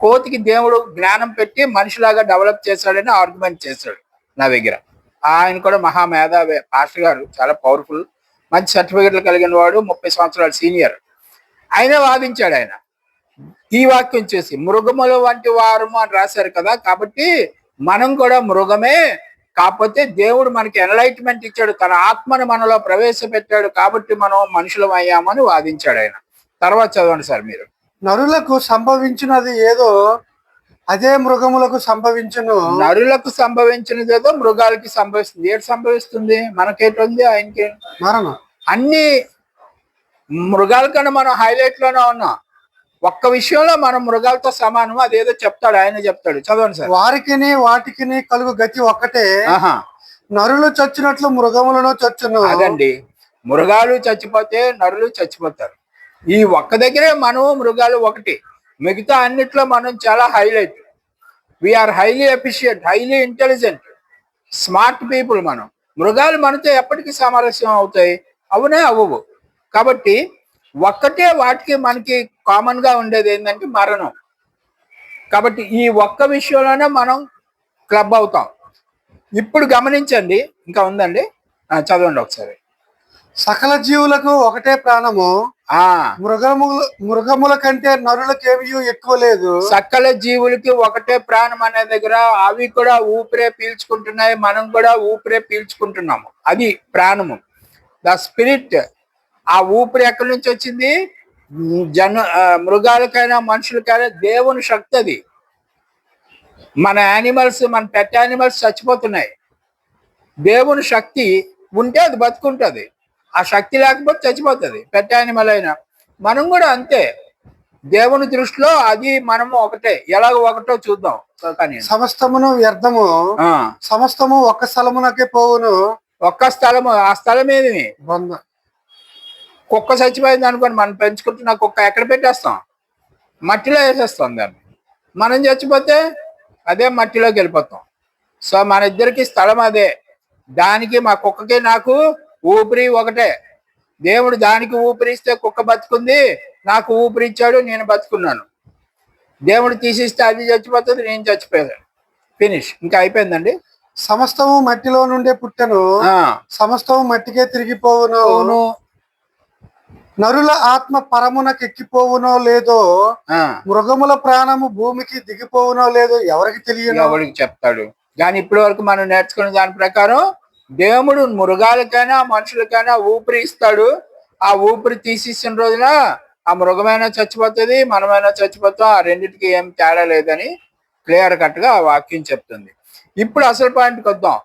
Speaker 1: కోతికి దేవుడు జ్ఞానం పెట్టి మనిషిలాగా డెవలప్ చేశాడని ఆర్గ్యుమెంట్ చేశాడు నా దగ్గర. ఆయన కూడా మహామేధావి పాస్టర్ గారు, చాలా పవర్ఫుల్, మంచి సర్టిఫికెట్లు కలిగిన వాడు, 30 సంవత్సరాలు సీనియర్. ఆయన వాదించాడు. ఆయన ఈ వాక్యం చూసి మృగముల వంటి వారము అని రాశారు కదా, కాబట్టి మనం కూడా మృగమే, కాకపోతే దేవుడు మనకి ఎన్లైట్మెంట్ ఇచ్చాడు, తన ఆత్మను మనలో ప్రవేశపెట్టాడు, కాబట్టి మనం మనుషులం అయ్యామని వాదించాడు ఆయన. తర్వాత చదవండి సార్ మీరు.
Speaker 2: నరులకు సంభవించినది ఏదో అదే మృగములకు సంభవించును.
Speaker 1: నరులకు సంభవించినది ఏదో మృగాలకి సంభవిస్తుంది. ఏడు సంభవిస్తుంది? మనకేటుంది, ఆయనకి
Speaker 2: మరణం.
Speaker 1: అన్ని మృగాల కన్నా మనం హైలైట్ లోనే ఉన్నాం. ఒక్క విషయంలో మనం మృగాలతో సమానం, అదేదో చెప్తాడు, ఆయన చెప్తాడు. చదవండి సార్.
Speaker 2: వారికిని వాటికిని కలుగు గతి ఒక్కటే, నరులు చచ్చినట్లు మృగములను చచ్చును.
Speaker 1: అదండి, మృగాలు చచ్చిపోతే నరులు చచ్చిపోతారు. ఈ ఒక్క దగ్గరే మనము మృగాలు ఒకటి, మిగతా అన్నిట్లో మనం చాలా highlight. We are highly efficient, highly intelligent, smart people మనం. మృగాలు మనతో ఎప్పటికీ సామరస్యం అవుతాయి, అవునే అవ్వవు. కాబట్టి ఒక్కటే వాటికి మనకి కామన్ గా ఉండేది ఏంటంటే మరణం. కాబట్టి ఈ ఒక్క విషయంలోనే మనం క్లబ్ అవుతాం. ఇప్పుడు గమనించండి, ఇంకా ఉందండి, చదవండి ఒకసారి.
Speaker 2: సకల జీవులకు ఒకటే ప్రాణము,
Speaker 1: ఆ
Speaker 2: మృగముల కంటే నరులకేమీ ఎక్కువ లేదు.
Speaker 1: సకల జీవులకి ఒకటే ప్రాణం అనే దగ్గర అవి కూడా ఊపిరే పీల్చుకుంటున్నాయి, మనం కూడా ఊపిరే పీల్చుకుంటున్నాము. అది ప్రాణము, ద స్పిరిట్. ఆ ఊపిరి ఎక్కడి నుంచి వచ్చింది? మృగాలకైనా మనుషులకైనా దేవుని శక్తి అది. మన యానిమల్స్, మన పెట్ యానిమల్స్ చచ్చిపోతున్నాయి. దేవుని శక్తి ఉంటే అది బతుకుంటుంది, ఆ శక్తి లేకపోతే చచ్చిపోతుంది, పెట్ యానిమల్ అయినా. మనం కూడా అంతే, దేవుని దృష్టిలో అది మనము ఒకటే. ఎలాగ ఒకటో చూద్దాం. కానీ
Speaker 2: సమస్తమును వ్యర్థము, సమస్తము ఒక్క స్థలమునకే పోవును.
Speaker 1: ఒక్క స్థలము, ఆ స్థలం ఏది? కుక్క చచ్చిపోయింది అనుకోండి, మనం పెంచుకుంటున్న కుక్క ఎక్కడ పెట్టేస్తాం? మట్టిలో వేసేస్తాం దాన్ని. మనం చచ్చిపోతే అదే మట్టిలోకి వెళ్ళిపోతాం. సో మన ఇద్దరికి స్థలం అదే. దానికి, మా కుక్కకి నాకు ఊపిరి ఒకటే. దేవుడు దానికి ఊపిరిస్తే కుక్క బతుకుంది, నాకు ఊపిరి ఇచ్చాడు, నేను బతుకున్నాను. దేవుడు తీసిస్తే అది చచ్చిపోతుంది, నేను చచ్చిపోయాను. ఫినిష్, ఇంకా అయిపోయిందండి.
Speaker 2: సమస్తము మట్టిలో నుండే పుట్టెను, సమస్తము మట్టికే తిరిగిపోవును. నరుల ఆత్మ పరమునకెక్కిపోవునో లేదో, మృగముల ప్రాణము భూమికి దిగిపోవునో లేదో ఎవరికి తెలియదు,
Speaker 1: ఎవరికి చెప్తాడు? కానీ ఇప్పటి వరకు మనం నేర్చుకున్న దాని ప్రకారం దేవుడు మృగాలకైనా మనుషులకైనా ఊపిరి ఇస్తాడు. ఆ ఊపిరి తీసేసిన రోజున ఆ మృగమైనా చచ్చిపోతుంది, మనమైనా చచ్చిపోతాం. ఆ రెండింటికి ఏం తేడా లేదని క్లియర్ కట్ గా ఆ వాక్యం చెప్తుంది. ఇప్పుడు అసలు పాయింట్కి వద్దాం.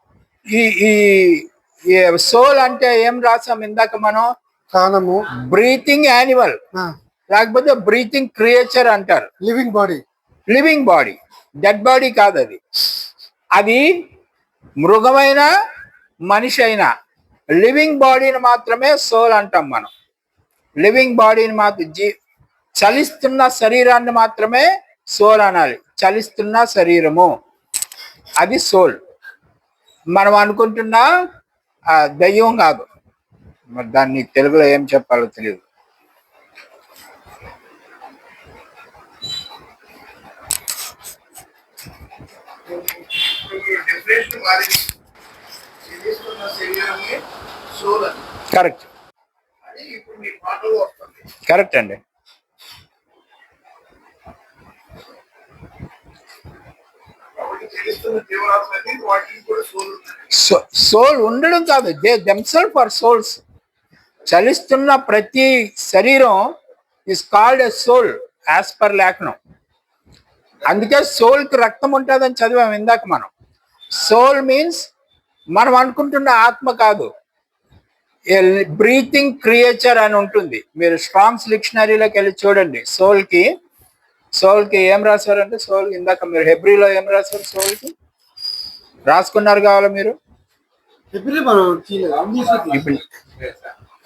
Speaker 1: ఈ ఈ సోల్ అంటే ఏం రాసాం ఇందాక మనం?
Speaker 2: ప్రాణము,
Speaker 1: బ్రీతింగ్ యానిమల్, లేకపోతే బ్రీతింగ్ క్రియేచర్ అంటారు.
Speaker 2: Living body.
Speaker 1: Living body, dead body కాదు అది. అది మృగమైన మనిషి అయినా లివింగ్ బాడీని మాత్రమే సోల్ అంటాం మనం. లివింగ్ బాడీని మాత్రం, చలిస్తున్న శరీరాన్ని మాత్రమే సోల్ అనాలి. చలిస్తున్న శరీరము, అది సోల్. మనం అనుకుంటున్న దయ్యం కాదు. మరి దాన్ని తెలుగులో ఏం చెప్పాలో తెలియదు. కరెక్ట్, కరెక్ట్ అండి. సోల్ ఉండడం కాదు, దే దెమ్సెల్ఫ్ ఆర్ సోల్స్. చలిస్తున్న ప్రతి శరీరం is called a soul as per లేఖనం. అందుకే సోల్ కి రక్తం ఉంటుందని చదివాం ఇందాక మనం. సోల్ మీన్స్ మనం అనుకుంటున్న ఆత్మ కాదు, ఏ బ్రీతింగ్ క్రియేచర్ అని ఉంటుంది. మీరు స్ట్రాంగ్స్ డిక్షనరీలోకి వెళ్ళి చూడండి. సోల్ కి ఏం రాశారంటే, సోల్ ఇందాక మీరు హెబ్రీలో ఏం రాశారు? సోల్ కి రాసుకున్నారు కావాలా మీరు?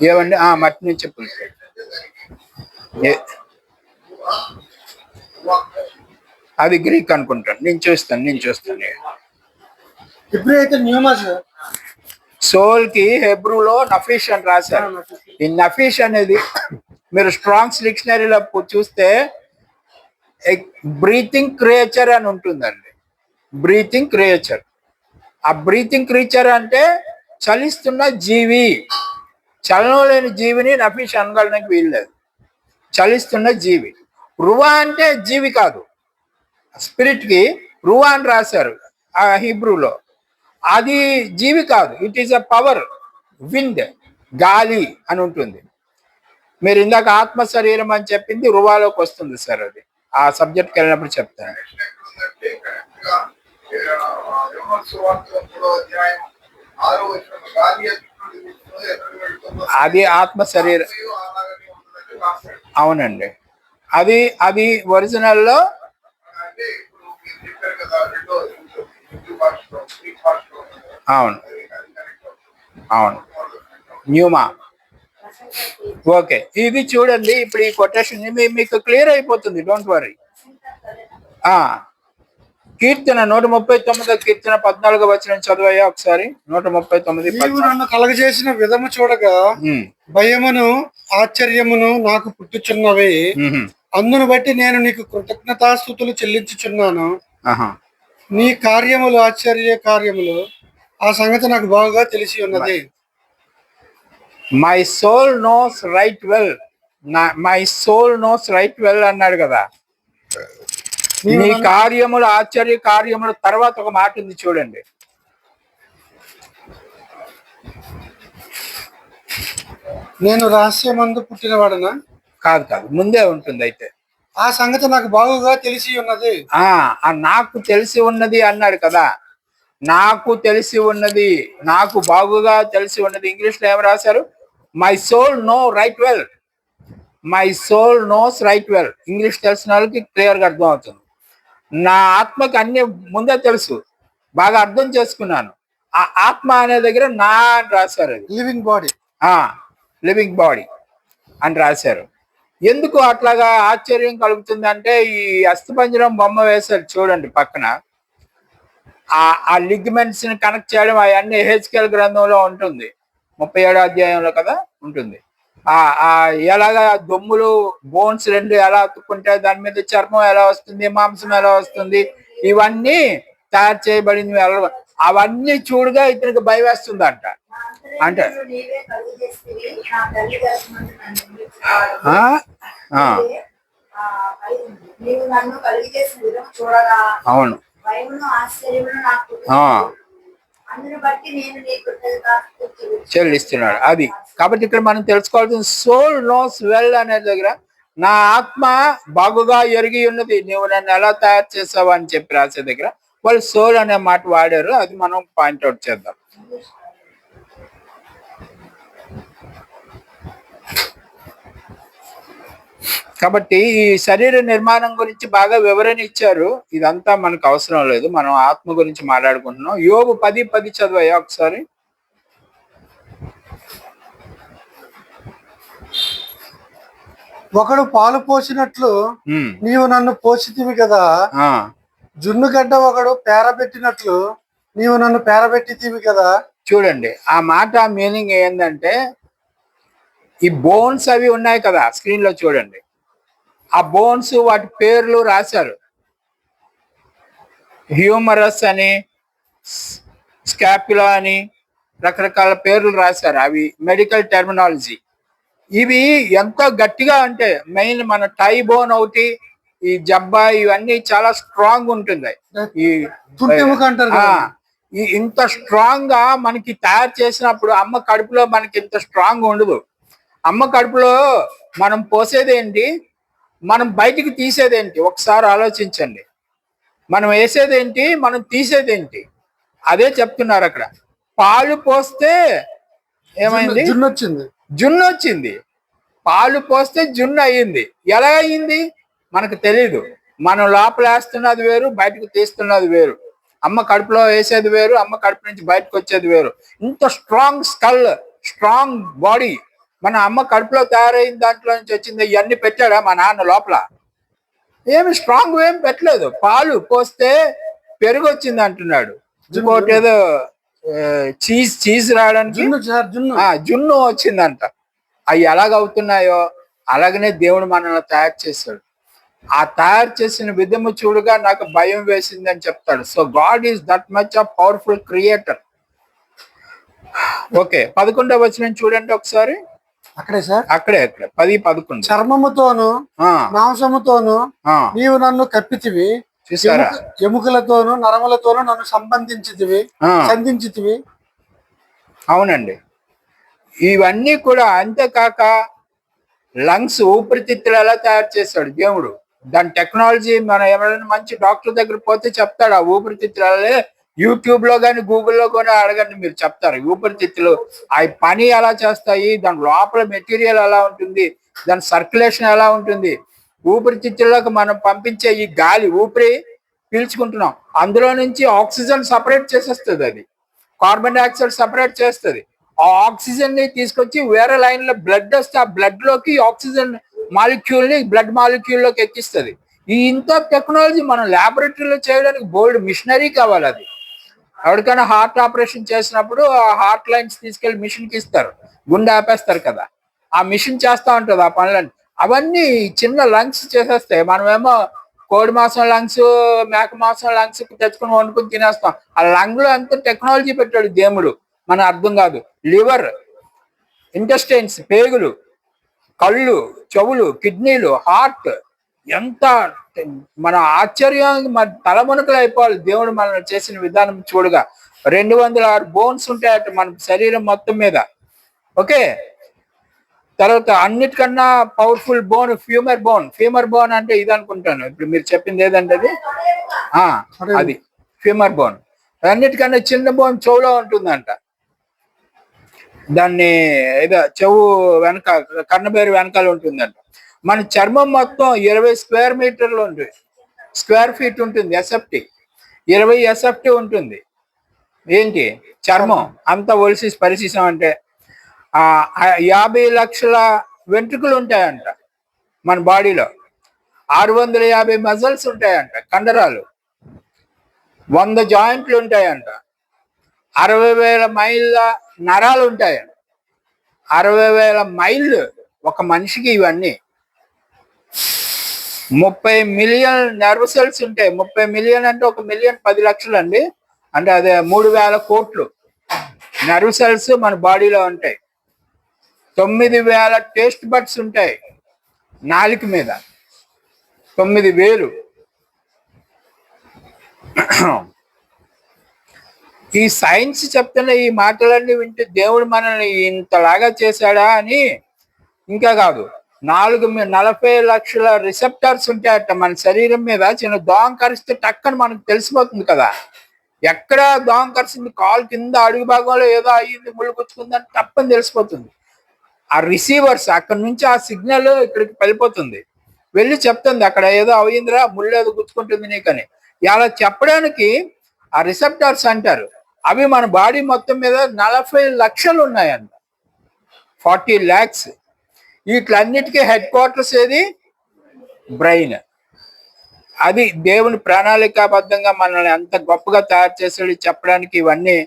Speaker 1: ఏమండి? మట్టి నుంచి చెప్పండి. అది గ్రీక్ అనుకుంటాను, నేను చూస్తాను. సోల్ కి హెబ్రూలో నఫీష్ అని రాశారు. ఈ నఫీష్ అనేది మీరు స్ట్రాంగ్స్ డిక్షనరీలో చూస్తే బ్రీతింగ్ క్రియేచర్ అని ఉంటుందండి. Breathing creature. ఆ బ్రీతింగ్ క్రియేచర్ అంటే చలిస్తున్న జీవి. చలనం లేని జీవిని నఫీష్ అనగలడానికి వీల్లేదు. చలిస్తున్న జీవి. రువా అంటే జీవి కాదు, స్పిరిట్ కి రువా అని రాశారు ఆ హీబ్రూలో. అది జీవి కాదు, it is a power, wind, గాలి అని ఉంటుంది. మీరు ఇందాక ఆత్మ శరీరం అని చెప్పింది రువాలోకి వస్తుంది సార్. అది ఆ సబ్జెక్ట్కి వెళ్ళినప్పుడు చెప్తాను. అది ఆత్మ శరీరం, అవునండి. అది ఒరిజినల్లో అవును, న్యూమా. ఓకే, ఇది చూడండి. ఇప్పుడు ఈ కొటేషన్ మీకు క్లియర్ అయిపోతుంది, డోంట్ వరీ. కీర్తన 139 కీర్తన 14 వచనం చదివయ్యా ఒకసారి. 139
Speaker 2: నీవు నన్ను కలగజేసిన విధము చూడగా భయమును ఆశ్చర్యమును నాకు పుట్టుచున్నవి. అందును బట్టి నేను నీకు కృతజ్ఞతాస్తుతులు చెల్లించుచున్నాను. నీ కార్యములు ఆశ్చర్య కార్యములు, ఆ సంగతి నాకు బాగా తెలిసి ఉన్నది.
Speaker 1: My soul knows right well, my soul knows right well అన్నాడు కదా. నీ కార్యములు ఆశ్చర్య కార్యములు తర్వాత ఒక మాట ఉంది చూడండి.
Speaker 2: నేను రహస్యమందు పుట్టినవాడనా?
Speaker 1: కాదు కాదు, ముందే ఉంటుంది. అయితే
Speaker 2: ఆ సంగతి నాకు బాగుగా తెలిసి ఉన్నది.
Speaker 1: నాకు తెలిసి ఉన్నది అన్నాడు కదా. నాకు తెలిసి ఉన్నది, నాకు బాగుగా తెలిసి ఉన్నది. ఇంగ్లీష్ లో ఏం రాశారు? My soul know right well, my soul knows right well. English తెలిసిన వాళ్ళకి క్లియర్ గా అర్థం అవుతుంది. నా ఆత్మకి అన్ని ముందే తెలుసు, బాగా అర్థం చేసుకున్నాను. ఆ ఆత్మ అనే దగ్గర నా అని రాశారు.
Speaker 2: లివింగ్ బాడీ,
Speaker 1: లివింగ్ బాడీ అని రాశారు. ఎందుకు అట్లాగా ఆశ్చర్యం కలుగుతుంది అంటే, ఈ అస్థిపంజరం బొమ్మ వేశారు చూడండి పక్కన. ఆ లిగ్మెంట్స్ ని కనెక్ట్ చేయడం అవన్నీ హెచ్కెల్ గ్రంథంలో ఉంటుంది, 37వ అధ్యాయంలో కదా ఉంటుంది. ఎలాగా దొమ్ములు బోన్స్ రెండు ఎలా అతుక్కుంటే దాని మీద చర్మం ఎలా వస్తుంది, మాంసం ఎలా వస్తుంది, ఇవన్నీ తయారు చేయబడింది. అవన్నీ చూడగా ఇతనికి భయం వేస్తుంది అంట. అంటే అవును, చెల్లిస్తున్నాడు అది. కాబట్టి ఇక్కడ మనం తెలుసుకోవాల్సిన సోల్ నోస్ వెల్ అనే దగ్గర నా ఆత్మ బాగుగా ఎరిగి ఉన్నది, నువ్వు నన్ను ఎలా తయారు చేసావు అని చెప్పి రాసే దగ్గర వాళ్ళు సోల్ అనే మాట వాడారు. అది మనం పాయింట్అవుట్ చేద్దాం. కాబట్టి ఈ శరీర నిర్మాణం గురించి బాగా వివరణ ఇచ్చారు. ఇదంతా మనకు అవసరం లేదు, మనం ఆత్మ గురించి మాట్లాడుకుంటున్నాం. యోబు 10:10 చదివయ్యా ఒకసారి.
Speaker 2: ఒకడు పాలు పోసినట్లు నీవు నన్ను పోసితివి కదా, జున్ను గడ్డ ఒకడు పేరబెట్టినట్లు నీవు నన్ను పేరబెట్టితివి కదా.
Speaker 1: చూడండి ఆ మాట మీనింగ్ ఏంటంటే, ఈ బోన్స్ అవి ఉన్నాయి కదా స్క్రీన్ లో చూడండి. ఆ బోన్స్ వాటి పేర్లు రాశారు. హ్యూమరస్ అని, స్కాపులా అని రకరకాల పేర్లు రాశారు. అవి మెడికల్ టెర్మినాలజీ. ఇవి ఎంతో గట్టిగా అంటే, మెయిన్ మన టై బోన్ ఒకటి, ఈ జబ్బా, ఇవన్నీ చాలా స్ట్రాంగ్ ఉంటుంది. ఇంత స్ట్రాంగ్ గా మనకి తయారు చేసినప్పుడు అమ్మ కడుపులో మనకి ఇంత స్ట్రాంగ్ ఉండదు. అమ్మ కడుపులో మనం పోసేదేంటి, మనం బయటికి తీసేదేంటి, ఒకసారి ఆలోచించండి. మనం వేసేదేంటి, మనం తీసేదేంటి, అదే చెప్తున్నారు అక్కడ. పాలు పోస్తే ఏమైంది? జున్ను వచ్చింది. పాలు పోస్తే జున్ను అయ్యింది. ఎలా అయ్యింది మనకు తెలియదు. మనం లోపల వేస్తున్నది వేరు, బయటకు తీస్తున్నది వేరు. అమ్మ కడుపులో వేసేది వేరు, అమ్మ కడుపు నుంచి బయటకు వచ్చేది వేరు. ఇంత స్ట్రాంగ్ స్కల్, స్ట్రాంగ్ బాడీ మన అమ్మ కడుపులో తయారైన దాంట్లో నుంచి వచ్చింది. ఇవన్నీ పెట్టాడా మా నాన్న లోపల? ఏమి స్ట్రాంగ్ ఏం పెట్టలేదు. పాలు పోస్తే పెరుగు వచ్చింది అంటున్నాడు. ఇంకోటి ఏదో చీజ్ రావడానికి జున్ను వచ్చిందంట. అవి ఎలాగవుతున్నాయో అలాగనే దేవుడు మనల్ని తయారు చేశాడు. ఆ తయారు చేసిన విధము చూడగా నాకు భయం వేసింది అని చెప్తాడు. So God is that much of powerful creator. Okay, 11వ వచనం చూడండి ఒకసారి.
Speaker 2: అక్కడే సార్,
Speaker 1: అక్కడే 10-11.
Speaker 2: చర్మముతోను మాంసముతోను నీవు నన్ను కప్పితివి,
Speaker 1: చూసారా?
Speaker 2: ఎముకలతోను నరములతోను నన్ను సంధించితివి. అవునండి,
Speaker 1: ఇవన్నీ కూడా. అంతేకాక లంగ్స్, ఊపిరితిత్తులు ఎలా తయారు చేస్తాడు దేవుడు. దాని టెక్నాలజీ మనం ఎవరైనా మంచి డాక్టర్ దగ్గర పోతే చెప్తాడు. ఆ ఊపిరితిత్తులే యూట్యూబ్ లో కానీ గూగుల్లో కానీ అడగండి, మీరు చెప్తారు. ఊపిరితిత్తులు అవి పని ఎలా చేస్తాయి, దాని లోపల మెటీరియల్ ఎలా ఉంటుంది, దాని సర్క్యులేషన్ ఎలా ఉంటుంది. ఊపిరితిత్తుల్లోకి మనం పంపించే ఈ గాలి, ఊపిరి పీల్చుకుంటున్నాం, అందులో నుంచి ఆక్సిజన్ సపరేట్ చేసేస్తుంది. అది కార్బన్ డైఆక్సైడ్ సపరేట్ చేస్తుంది. ఆ ఆక్సిజన్ ని తీసుకొచ్చి వేరే లైన్ లో బ్లడ్ వస్తే ఆ బ్లడ్ లోకి ఆక్సిజన్ మాలిక్యూల్ ని బ్లడ్ మాలిక్యూల్ లోకి ఎక్కిస్తుంది. ఈ ఇంత టెక్నాలజీ మనం ల్యాబొరేటరీలో చేయడానికి బోల్డ్ మిషనరీ కావాలి. అది ఎవరికైనా హార్ట్ ఆపరేషన్ చేసినప్పుడు ఆ హార్ట్ లైన్స్ తీసుకెళ్లి మిషన్కి ఇస్తారు, గుండె ఆపేస్తారు కదా, ఆ మిషన్ చేస్తా ఉంటుంది ఆ పనులన్నీ. అవన్నీ చిన్న లంగ్స్ చేసేస్తాయి. మనమేమో కోడి మాంసం లంగ్స్, మేక మాంసం లంగ్స్ తెచ్చుకుని వండుకుని తినేస్తాం. ఆ లంగ్ లో ఎంత టెక్నాలజీ పెట్టాడు దేవుడు, మన అర్థం కాదు. లివర్, ఇంటెస్టైన్స్, పేగులు, కళ్ళు, చెవులు, కిడ్నీలు, హార్ట్, ఎంత మన ఆశ్చర్యం, మన తలమునకలు అయిపోవాలి దేవుడు మనల్ని చేసిన విధానం చూడగా. 206 బోన్స్ ఉంటాయట మన శరీరం మొత్తం మీద. ఓకే, తర్వాత అన్నిటికన్నా పవర్ఫుల్ బోన్ ఫీమర్ బోన్ అంటే ఇది అనుకుంటాను. ఇప్పుడు మీరు చెప్పింది ఏదంటే అది ఫీమర్ బోన్. అన్నిటికన్నా చిన్న బోన్ చెవులో ఉంటుందంట. దాన్ని ఏదో చెవు వెనక, కన్నబేరు వెనకాల ఉంటుందంట. మన చర్మం మొత్తం 20 స్క్వేర్ మీటర్లు ఉంటుంది, స్క్వేర్ ఫీట్ ఉంటుంది. ఎస్ఎఫ్టీ 20 ఎస్ఎఫ్టీ ఉంటుంది. ఏంటి చర్మం అంతా ఒలిసి పరిశీసం అంటే 50 లక్షల వెంట్రుకలు ఉంటాయంట మన బాడీలో. 650 మజిల్స్ ఉంటాయంట, కండరాలు. 100 జాయింట్లు ఉంటాయంట. 60,000 మైళ్ళ నరాలు ఉంటాయంట. 60,000 మైళ్ళు ఒక మనిషికి. ఇవన్నీ 30 మిలియన్ నర్వ్ సెల్స్ ఉంటాయి. 30 మిలియన్ అంటే 1 మిలియన్ 10 లక్షలు అండి. అంటే అదే 3,000 కోట్లు నర్వ్ సెల్స్ మన బాడీలో ఉంటాయి. 9,000 టేస్ట్ బడ్స్ ఉంటాయి నాలుక మీద. 9,000. ఈ సైన్స్ చెప్తున్న ఈ మాటలన్నీ వింటే దేవుడు మనల్ని ఇంతలాగా చేశాడా అని. ఇంకా కాదు, 40 లక్షల రిసెప్టర్స్ ఉంటాయట మన శరీరం మీద. చిన్న దోమ కరిస్తే టక్కని మనకు తెలిసిపోతుంది కదా. ఎక్కడ దోమ కరిసింది, కాలు కింద అడుగు భాగంలో ఏదో అయ్యింది, ముళ్ళు గుచ్చుకుందని తప్పని తెలిసిపోతుంది. ఆ రిసీవర్స్ అక్కడ నుంచి ఆ సిగ్నల్ ఇక్కడికి వెళ్ళిపోతుంది, వెళ్ళి చెప్తుంది అక్కడ ఏదో అయ్యిందిరా, ముళ్ళు ఏదో గుచ్చుకుంటుంది నీకని. ఇలా చెప్పడానికి ఆ రిసెప్టర్స్ అంటారు. అవి మన బాడీ మొత్తం మీద 40 లక్షలు ఉన్నాయంట, 40 lakhs. వీటిలన్నిటికీ హెడ్ క్వార్టర్స్ ఏది? బ్రెయిన్. అది దేవుని ప్రణాళికాబద్ధంగా మనల్ని ఎంత గొప్పగా తయారు చేసాడు చెప్పడానికి ఇవన్నీ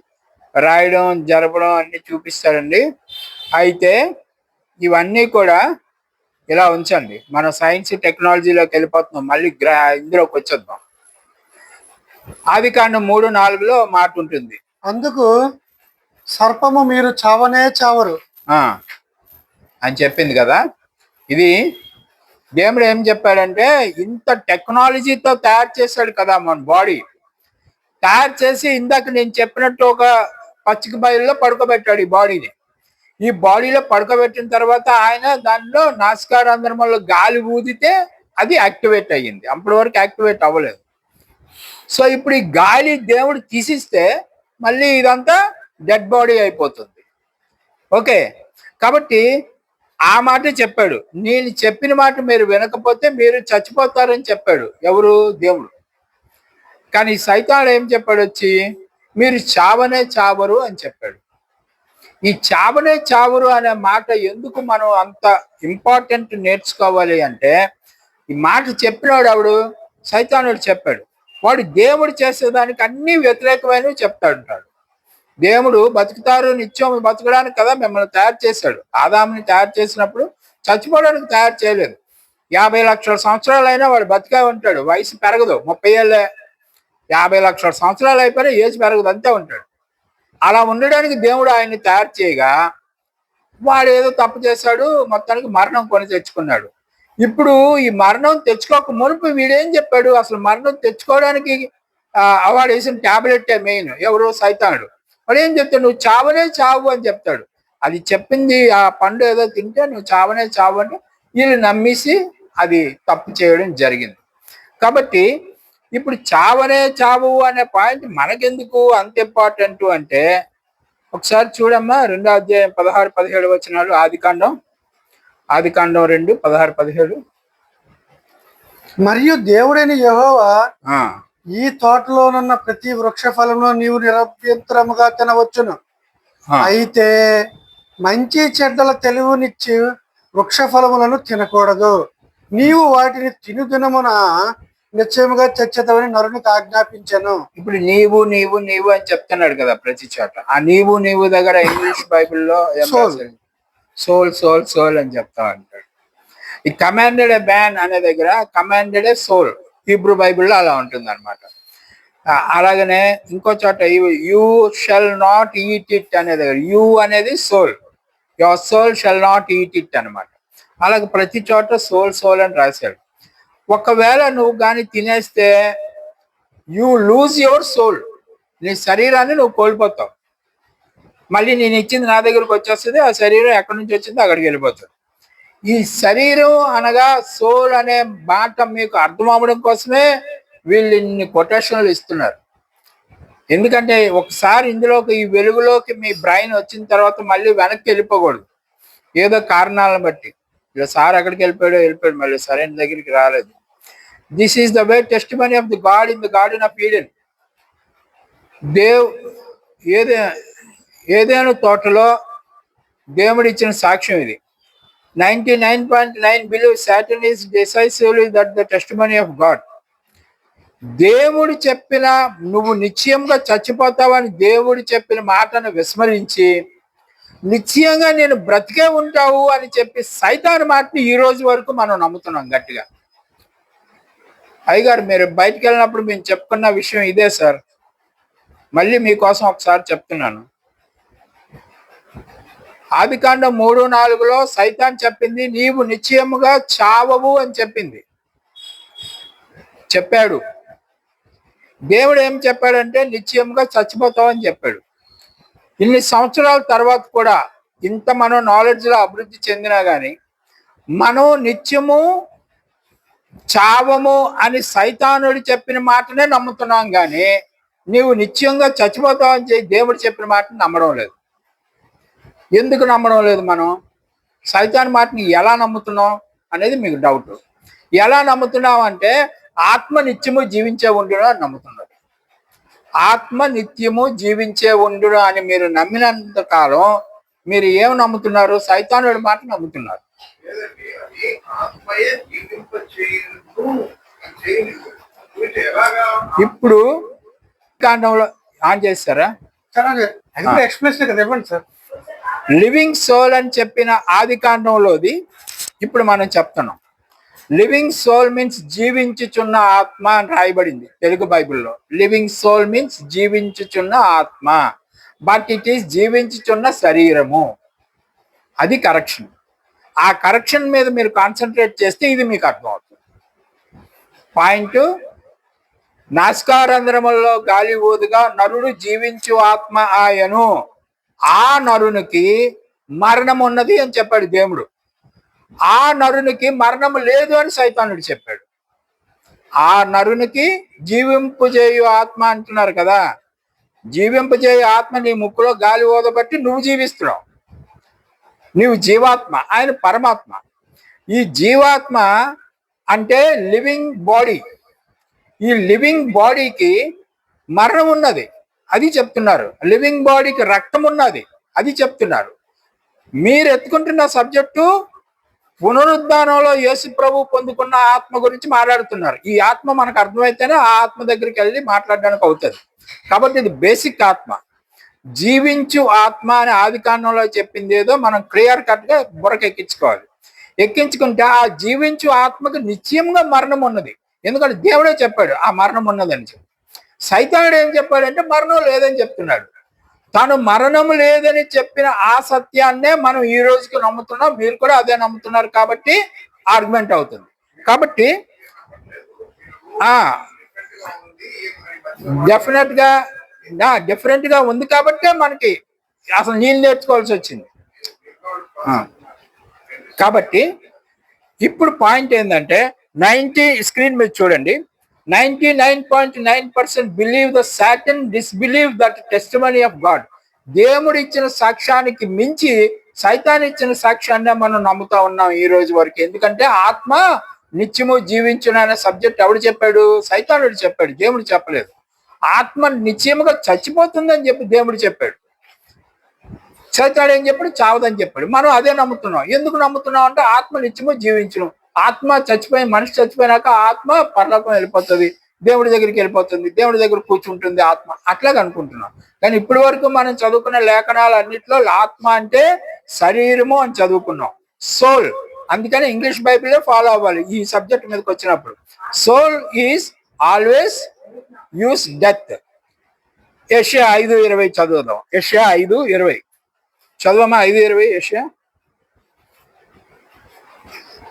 Speaker 1: రాయడం, జరపడం అన్ని చూపిస్తాడండి. అయితే ఇవన్నీ కూడా ఇలా ఉంచండి. మన సైన్స్ టెక్నాలజీలోకి వెళ్ళిపోతున్నాం. మళ్ళీ ఇందులోకి వచ్చేద్దాం. ఆదికాండం 3:4 మాట ఉంటుంది,
Speaker 2: అందుకు సర్పము మీరు చావనే చావరు
Speaker 1: అని చెప్పింది కదా. ఇది దేవుడు ఏం చెప్పాడంటే, ఇంత టెక్నాలజీతో తయారు చేశాడు కదా మన బాడీ. తయారు చేసి ఇందాక నేను చెప్పినట్టు ఒక పచ్చిక బయలులో పడుకోబెట్టాడు ఈ బాడీని. ఈ బాడీలో పడుకోబెట్టిన తర్వాత ఆయన దానిలో నాసికారంధ్రంలో గాలి ఊదితే అది యాక్టివేట్ అయ్యింది. అప్పటి వరకు యాక్టివేట్ అవ్వలేదు. సో ఇప్పుడు ఈ గాలి దేవుడు తీసిస్తే మళ్ళీ ఇదంతా డెడ్ బాడీ అయిపోతుంది. ఓకే, కాబట్టి ఆ మాట చెప్పాడు. నేను చెప్పిన మాట మీరు వినకపోతే మీరు చచ్చిపోతారని చెప్పాడు. ఎవరు? దేవుడు. కానీ సైతానుడు ఏం చెప్పాడు వచ్చి, మీరు చావనే చావరు అని చెప్పాడు. ఈ చావనే చావరు అనే మాట ఎందుకు మనం అంత ఇంపార్టెంట్ నేర్చుకోవాలి అంటే, ఈ మాట చెప్పినాడు ఎవడు? సైతానుడు చెప్పాడు. వాడు దేవుడు చేసేదానికి అన్ని వ్యతిరేకమైనవి చెప్తాడు. దేవుడు బతుకుతారు, నిత్యం బతకడానికి కదా మిమ్మల్ని తయారు చేశాడు. ఆదాముని తయారు చేసినప్పుడు చచ్చిపోవడానికి తయారు చేయలేదు. 50 లక్షల సంవత్సరాలైనా వాడు బతికే ఉంటాడు. వయసు పెరగదు, 30 ఏళ్ళే. 50 లక్షల సంవత్సరాలు అయిపోయినా ఏజ్ పెరగదు, అంతే ఉంటాడు. అలా ఉండడానికి దేవుడు ఆయన్ని తయారు చేయగా వాడు ఏదో తప్పు చేశాడు, మొత్తానికి మరణం కొని తెచ్చుకున్నాడు. ఇప్పుడు ఈ మరణం తెచ్చుకోక మునుపు వీడేం చెప్పాడు? అసలు మరణం తెచ్చుకోవడానికి వాడు వేసిన టాబ్లెట్ మెయిన్. ఎవరు? సైతానుడు. వాడు ఏం చెప్తాడు? నువ్వు చావనే చావు అని చెప్తాడు. అది చెప్పింది ఆ పండు ఏదో తింటే నువ్వు చావనే చావు అంటే వీళ్ళు నమ్మేసి అది తప్పు చేయడం జరిగింది. కాబట్టి ఇప్పుడు చావనే చావు అనే పాయింట్ మనకెందుకు అంత ఇంపార్టెంట్ అంటే, ఒకసారి చూడమ్మా 2వ అధ్యాయం 16-17 వచనాలు. ఆదికాండం 2 16-17.
Speaker 2: మరియు దేవుడైన యెహోవా ఈ తోటలోనున్న ప్రతి వృక్ష ఫలంలో నీవు నిరభ్యంతరముగా తినవచ్చును. అయితే మంచి చెడ్డల తెలివినిచ్చి వృక్ష ఫలములను తినకూడదు. నీవు వాటిని తిను దినమున నిశ్చయముగా చచ్చేతవని నరునికి ఆజ్ఞాపించాను.
Speaker 1: ఇప్పుడు నీవు నీవు నీవు అని చెప్తున్నాడు కదా ప్రతి చోట. ఆ నీవు నీవు దగ్గర ఇంగ్లీష్ బైబిల్లో సోల్ సోల్ సోల్ అని చెప్తా అంటాడు. ఈ కమాండెడ్ ఏ బ్యాన్ అనే దగ్గర కమాండెడ్ ఏ సోల్ హీబ్రూ బైబిల్లో అలా ఉంటుంది అనమాట. అలాగనే ఇంకో చోట you shall not eat it అనే దగ్గర యూ అనేది soul, your soul shall not eat it అనమాట. అలాగే ప్రతి చోట సోల్ సోల్ అని రాశాడు. ఒకవేళ నువ్వు కానీ తినేస్తే యూ లూజ్ యువర్ సోల్, నీ శరీరాన్ని నువ్వు కోల్పోతావు. మళ్ళీ నేను ఇచ్చింది నా దగ్గరకు వచ్చేస్తుంది, ఆ శరీరం ఎక్కడి నుంచి వచ్చిందో అక్కడికి వెళ్ళిపోతుంది. ఈ శరీరం అనగా సోల్ అనే మాట మీకు అర్థం అవ్వడం కోసమే వీళ్ళు ఇన్ని కొటేషన్లు ఇస్తున్నారు. ఎందుకంటే ఒకసారి ఇందులోకి ఈ వెలుగులోకి మీ బ్రెయిన్ వచ్చిన తర్వాత మళ్ళీ వెనక్కి వెళ్ళిపోకూడదు ఏదో కారణాలను బట్టి. ఇలా సార్ ఎక్కడికి వెళ్ళిపోయాడు మళ్ళీ సరైన దగ్గరికి రాలేదు. This is the way testimony of the God in the garden of Eden. ఏదైనా తోటలో దేవుడు ఇచ్చిన సాక్ష్యం ఇది. 99.9 believe Satan is decisively that the testimony of God. దేవుడు చెప్పిన నువ్వు నిశ్చయంగా చచ్చిపోతావని దేవుడు చెప్పిన మాటను విస్మరించి నిశ్చయంగా నేను బ్రతికే ఉంటావు అని చెప్పి సైతాను మాటని ఈ రోజు వరకు మనం నమ్ముతున్నాం గట్టిగా. అయ్యగారు మీరు బయటికి వెళ్ళినప్పుడు మేము చెప్పుకున్న విషయం ఇదే సార్. మళ్ళీ మీకోసం ఒకసారి చెప్తున్నాను. ఆదికాండం 3:4 సైతాన్ చెప్పింది నీవు నిశ్చయముగా చావవు అని చెప్పాడు. దేవుడు ఏం చెప్పాడంటే నిశ్చయముగా చచ్చిపోతావు అని చెప్పాడు. ఇన్ని సంవత్సరాల తర్వాత కూడా ఇంత మనం నాలెడ్జ్లో అభివృద్ధి చెందినా కానీ మనం నిత్యము చావము అని సైతానుడు చెప్పిన మాటనే నమ్ముతున్నాం కానీ నీవు నిత్యంగా చచ్చిపోతావు అని దేవుడు చెప్పిన మాటని నమ్మడం లేదు. ఎందుకు నమ్మడం లేదు? మనం సైతాన్ మాటని ఎలా నమ్ముతున్నాం అనేది మీకు డౌట్. ఎలా నమ్ముతున్నాం అంటే ఆత్మ నిత్యము జీవించే ఉండును అని నమ్ముతున్నారు. ఆత్మ నిత్యము జీవించే ఉండును అని మీరు నమ్మినంత కాలం మీరు ఏం నమ్ముతున్నారు? సైతానుడి మాట నమ్ముతున్నారు. ఇప్పుడు కాండంలో ఆన్ చేస్తారా?
Speaker 2: ఎక్స్ప్లెనేషన్ కదా ఇవ్వండి సార్.
Speaker 1: లివింగ్ సోల్ అని చెప్పిన ఆది కాండంలోది ఇప్పుడు మనం చెప్తున్నాం. లివింగ్ సోల్ మీన్స్ జీవించుచున్న ఆత్మ అని రాయబడింది తెలుగు బైబిల్లో. లివింగ్ సోల్ మీన్స్ జీవించుచున్న ఆత్మ, బట్ ఇట్ ఈస్ జీవించుచున్న శరీరము. అది కరెక్షన్. ఆ కరెక్షన్ మీద మీరు కాన్సన్ట్రేట్ చేస్తే ఇది మీకు అర్థమవుతుంది. పాయింట్, నాసికారంధ్రములలో గాలి ఊదుగా నరుడు జీవించు ఆత్మ ఆయను. ఆ నరునికి మరణం ఉన్నది అని చెప్పాడు దేవుడు. ఆ నరునికి మరణము లేదు అని సైతానుడు చెప్పాడు. ఆ నరునికి జీవింపజేయు ఆత్మ అంటున్నారు కదా. జీవింపజేయు ఆత్మ నీ ముక్కులో గాలి ఊదబట్టి నువ్వు జీవిస్తున్నావు. నీవు జీవాత్మ, ఆయన పరమాత్మ. ఈ జీవాత్మ అంటే లివింగ్ బాడీ. ఈ లివింగ్ బాడీకి మరణం ఉన్నది, అది చెప్తున్నారు. లివింగ్ బాడీకి రక్తం ఉన్నది, అది చెప్తున్నారు. మీరు ఎత్తుకుంటున్న సబ్జెక్టు పునరుద్ధానంలో యేసు ప్రభు పొందుకున్న ఆత్మ గురించి మాట్లాడుతున్నారు. ఈ ఆత్మ మనకు అర్థమైతేనే ఆ ఆత్మ దగ్గరికి వెళ్ళి మాట్లాడడానికి అవుతుంది. కాబట్టి ఇది బేసిక్ ఆత్మ. జీవించు ఆత్మ అని ఆది కాండంలో చెప్పింది ఏదో మనం క్లియర్ కట్ గా బుర్రకెక్కించుకోవాలి. ఎక్కించుకుంటే ఆ జీవించు ఆత్మకు నిశ్చయంగా మరణం ఉన్నది. ఎందుకంటే దేవుడే చెప్పాడు ఆ మరణం ఉన్నదని చెప్పి. సైతానుడు ఏం చెప్పాడంటే మరణం లేదని చెప్తున్నాడు. తాను మరణం లేదని చెప్పిన ఆ సత్యాన్నే మనం ఈ రోజుకి నమ్ముతున్నాం. మీరు కూడా అదే నమ్ముతున్నారు కాబట్టి ఆర్గ్యుమెంట్ అవుతుంది. కాబట్టి డిఫరెంట్ గా ఉంది కాబట్టే మనకి అసలు నీళ్ళు నేర్చుకోవాల్సి వచ్చింది. కాబట్టి ఇప్పుడు పాయింట్ ఏంటంటే స్క్రీన్ మీద చూడండి. 99.9% believe the Satan, disbelieve that testimony of God. దేవుడు ఇచ్చిన సాక్ష్యానికి మించి సైతాన్ ఇచ్చిన సాక్ష్యాన్ని మనం నమ్ముతా ఉన్నాం ఈ రోజు వరకు. ఎందుకంటే ఆత్మ నిత్యము జీవించును అనే సబ్జెక్ట్ ఎవడు చెప్పాడు? సైతానుడు చెప్పాడు, దేవుడు చెప్పలేదు. ఆత్మ నిశ్చయముగా చచ్చిపోతుందని చెప్పి దేవుడు చెప్పాడు. సైతాడు ఏం చెప్పాడు? చావదని చెప్పాడు. మనం అదే నమ్ముతున్నాం. ఎందుకు నమ్ముతున్నాం అంటే ఆత్మ నిత్యము జీవించును ఆత్మ చచ్చిపోయి మనిషి చచ్చిపోయినాక ఆత్మ పరలోకం వెళ్ళిపోతుంది, దేవుడి దగ్గరికి వెళ్ళిపోతుంది, దేవుడి దగ్గర కూర్చుంటుంది ఆత్మ, అట్లాగ అనుకుంటున్నాం. కానీ ఇప్పటి వరకు మనం చదువుకున్న లేఖనాలు అన్నింటిలో ఆత్మ అంటే శరీరము అని చదువుకున్నాం, సోల్. అందుకని ఇంగ్లీష్ బైబిలే ఫాలో అవ్వాలి ఈ సబ్జెక్ట్ మీదకి వచ్చినప్పుడు. Soul is always use death. యెషయా 5:20 చదువుదాం. యెషయా 5:20 చదవమా. 5:20 యెషయా.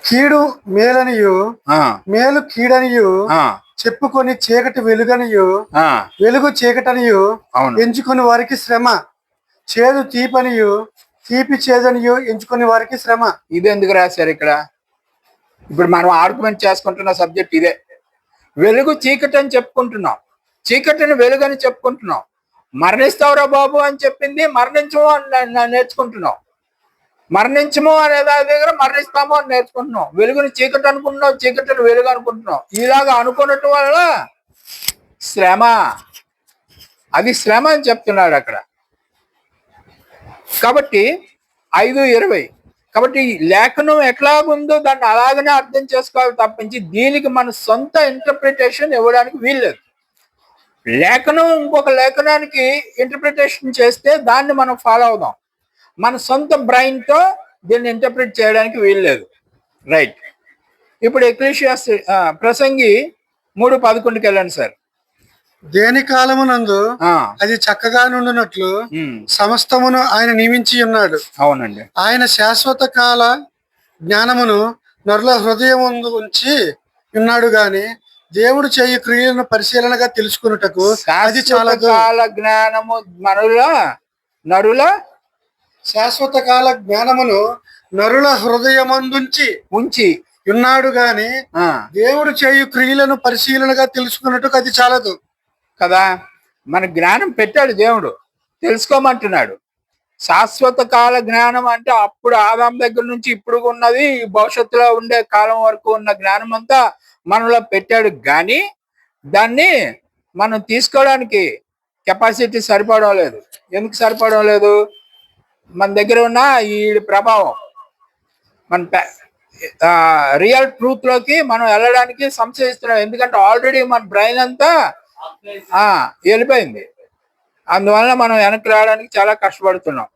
Speaker 2: కీడు మేలనియు
Speaker 1: ఆ,
Speaker 2: మేలు కీడనియు
Speaker 1: ఆ,
Speaker 2: చెప్పుకొని చీకటి వెలుగనియు
Speaker 1: ఆ,
Speaker 2: వెలుగు చీకటనియు
Speaker 1: అవును.
Speaker 2: ఎంచుకొని వారికి శ్రమ, చేదు తీపనియు తీపి చేదనియు ఎంచుకొని వారికి శ్రమ.
Speaker 1: ఇది ఎందుకు రాశారు ఇక్కడ? ఇప్పుడు మనం ఆర్గ్యుమెంట్ చేసుకుంటున్న సబ్జెక్ట్ ఇదే. వెలుగు చీకటి అని చెప్పుకుంటున్నాం, చీకటిని వెలుగు అని చెప్పుకుంటున్నాం. మరణిస్తావురా బాబు అని చెప్పింది మరణించము అని నేర్చుకుంటున్నాం. మరణించము అనే దాని దగ్గర మరణిస్తాము అని నేర్చుకుంటున్నాం. వెలుగుని చీకటి అనుకుంటున్నాం, చీకటిని వెలుగు అనుకుంటున్నాం. ఇలాగా అనుకున్నట్టు వల్ల శ్రమ, అది శ్రమ అని చెప్తున్నాడు అక్కడ. కాబట్టి 5:20. కాబట్టి లేఖనం ఎట్లాగుందో దాన్ని అలాగనే అర్థం చేసుకోవాలి తప్పించి దీనికి మన సొంత ఇంటర్ప్రిటేషన్ ఇవ్వడానికి వీల్లేదు. లేఖనం ఇంకొక లేఖనానికి ఇంటర్ప్రిటేషన్ చేస్తే దాన్ని మనం ఫాలో అవుదాం. మన సొంత బ్రెయిన్తో దీన్ని ఇంటర్ప్రిట్ చేయడానికి వీల్లేదు. రైట్. ఇప్పుడు ఎక్లీషియాస్ ప్రసంగి 3:11కి వెళ్ళండి సార్.
Speaker 2: దేని కాలమునందు
Speaker 1: ఆ,
Speaker 2: అది చక్కగా నుండినట్లు
Speaker 1: ఉమ్,
Speaker 2: సమస్తమును ఆయన నియమించి ఉన్నాడు.
Speaker 1: అవునండి.
Speaker 2: ఆయన శాశ్వత కాల జ్ఞానమును నరుల హృదయముందు ఉంచి ఉన్నాడు గాని దేవుడు చేయు క్రియలను పరిశీలనగా తెలుసుకున్నటకు అది చాలా
Speaker 1: కాల జ్ఞానము నరుల
Speaker 2: శాశ్వత కాల జ్ఞానమును నరుల హృదయమందుంచి
Speaker 1: ఉంచి
Speaker 2: ఉన్నాడు గాని
Speaker 1: ఆ,
Speaker 2: దేవుడు చేయు క్రియలను పరిశీలనగా తెలుసుకున్నట్టుకు అది చాలదు
Speaker 1: కదా. మన జ్ఞానం పెట్టాడు దేవుడు, తెలుసుకోమంటున్నాడు. శాశ్వత కాల జ్ఞానం అంటే అప్పుడు ఆదాం దగ్గర నుంచి ఇప్పుడు ఉన్నది, భవిష్యత్తులో ఉండే కాలం వరకు ఉన్న జ్ఞానం అంతా మనలో పెట్టాడు. కానీ దాన్ని మనం తీసుకోవడానికి కెపాసిటీ సరిపడం లేదు. ఎందుకు సరిపడం లేదు? మన దగ్గర ఉన్న ఈ ప్రభావం, మన రియల్ ట్రూత్ లోకి మనం వెళ్ళడానికి సంశయిస్తున్నాం. ఎందుకంటే ఆల్రెడీ మన బ్రెయిన్ అంతా వెళ్ళిపోయింది. అందువల్ల మనం వెనక్కి రావడానికి చాలా కష్టపడుతున్నాం.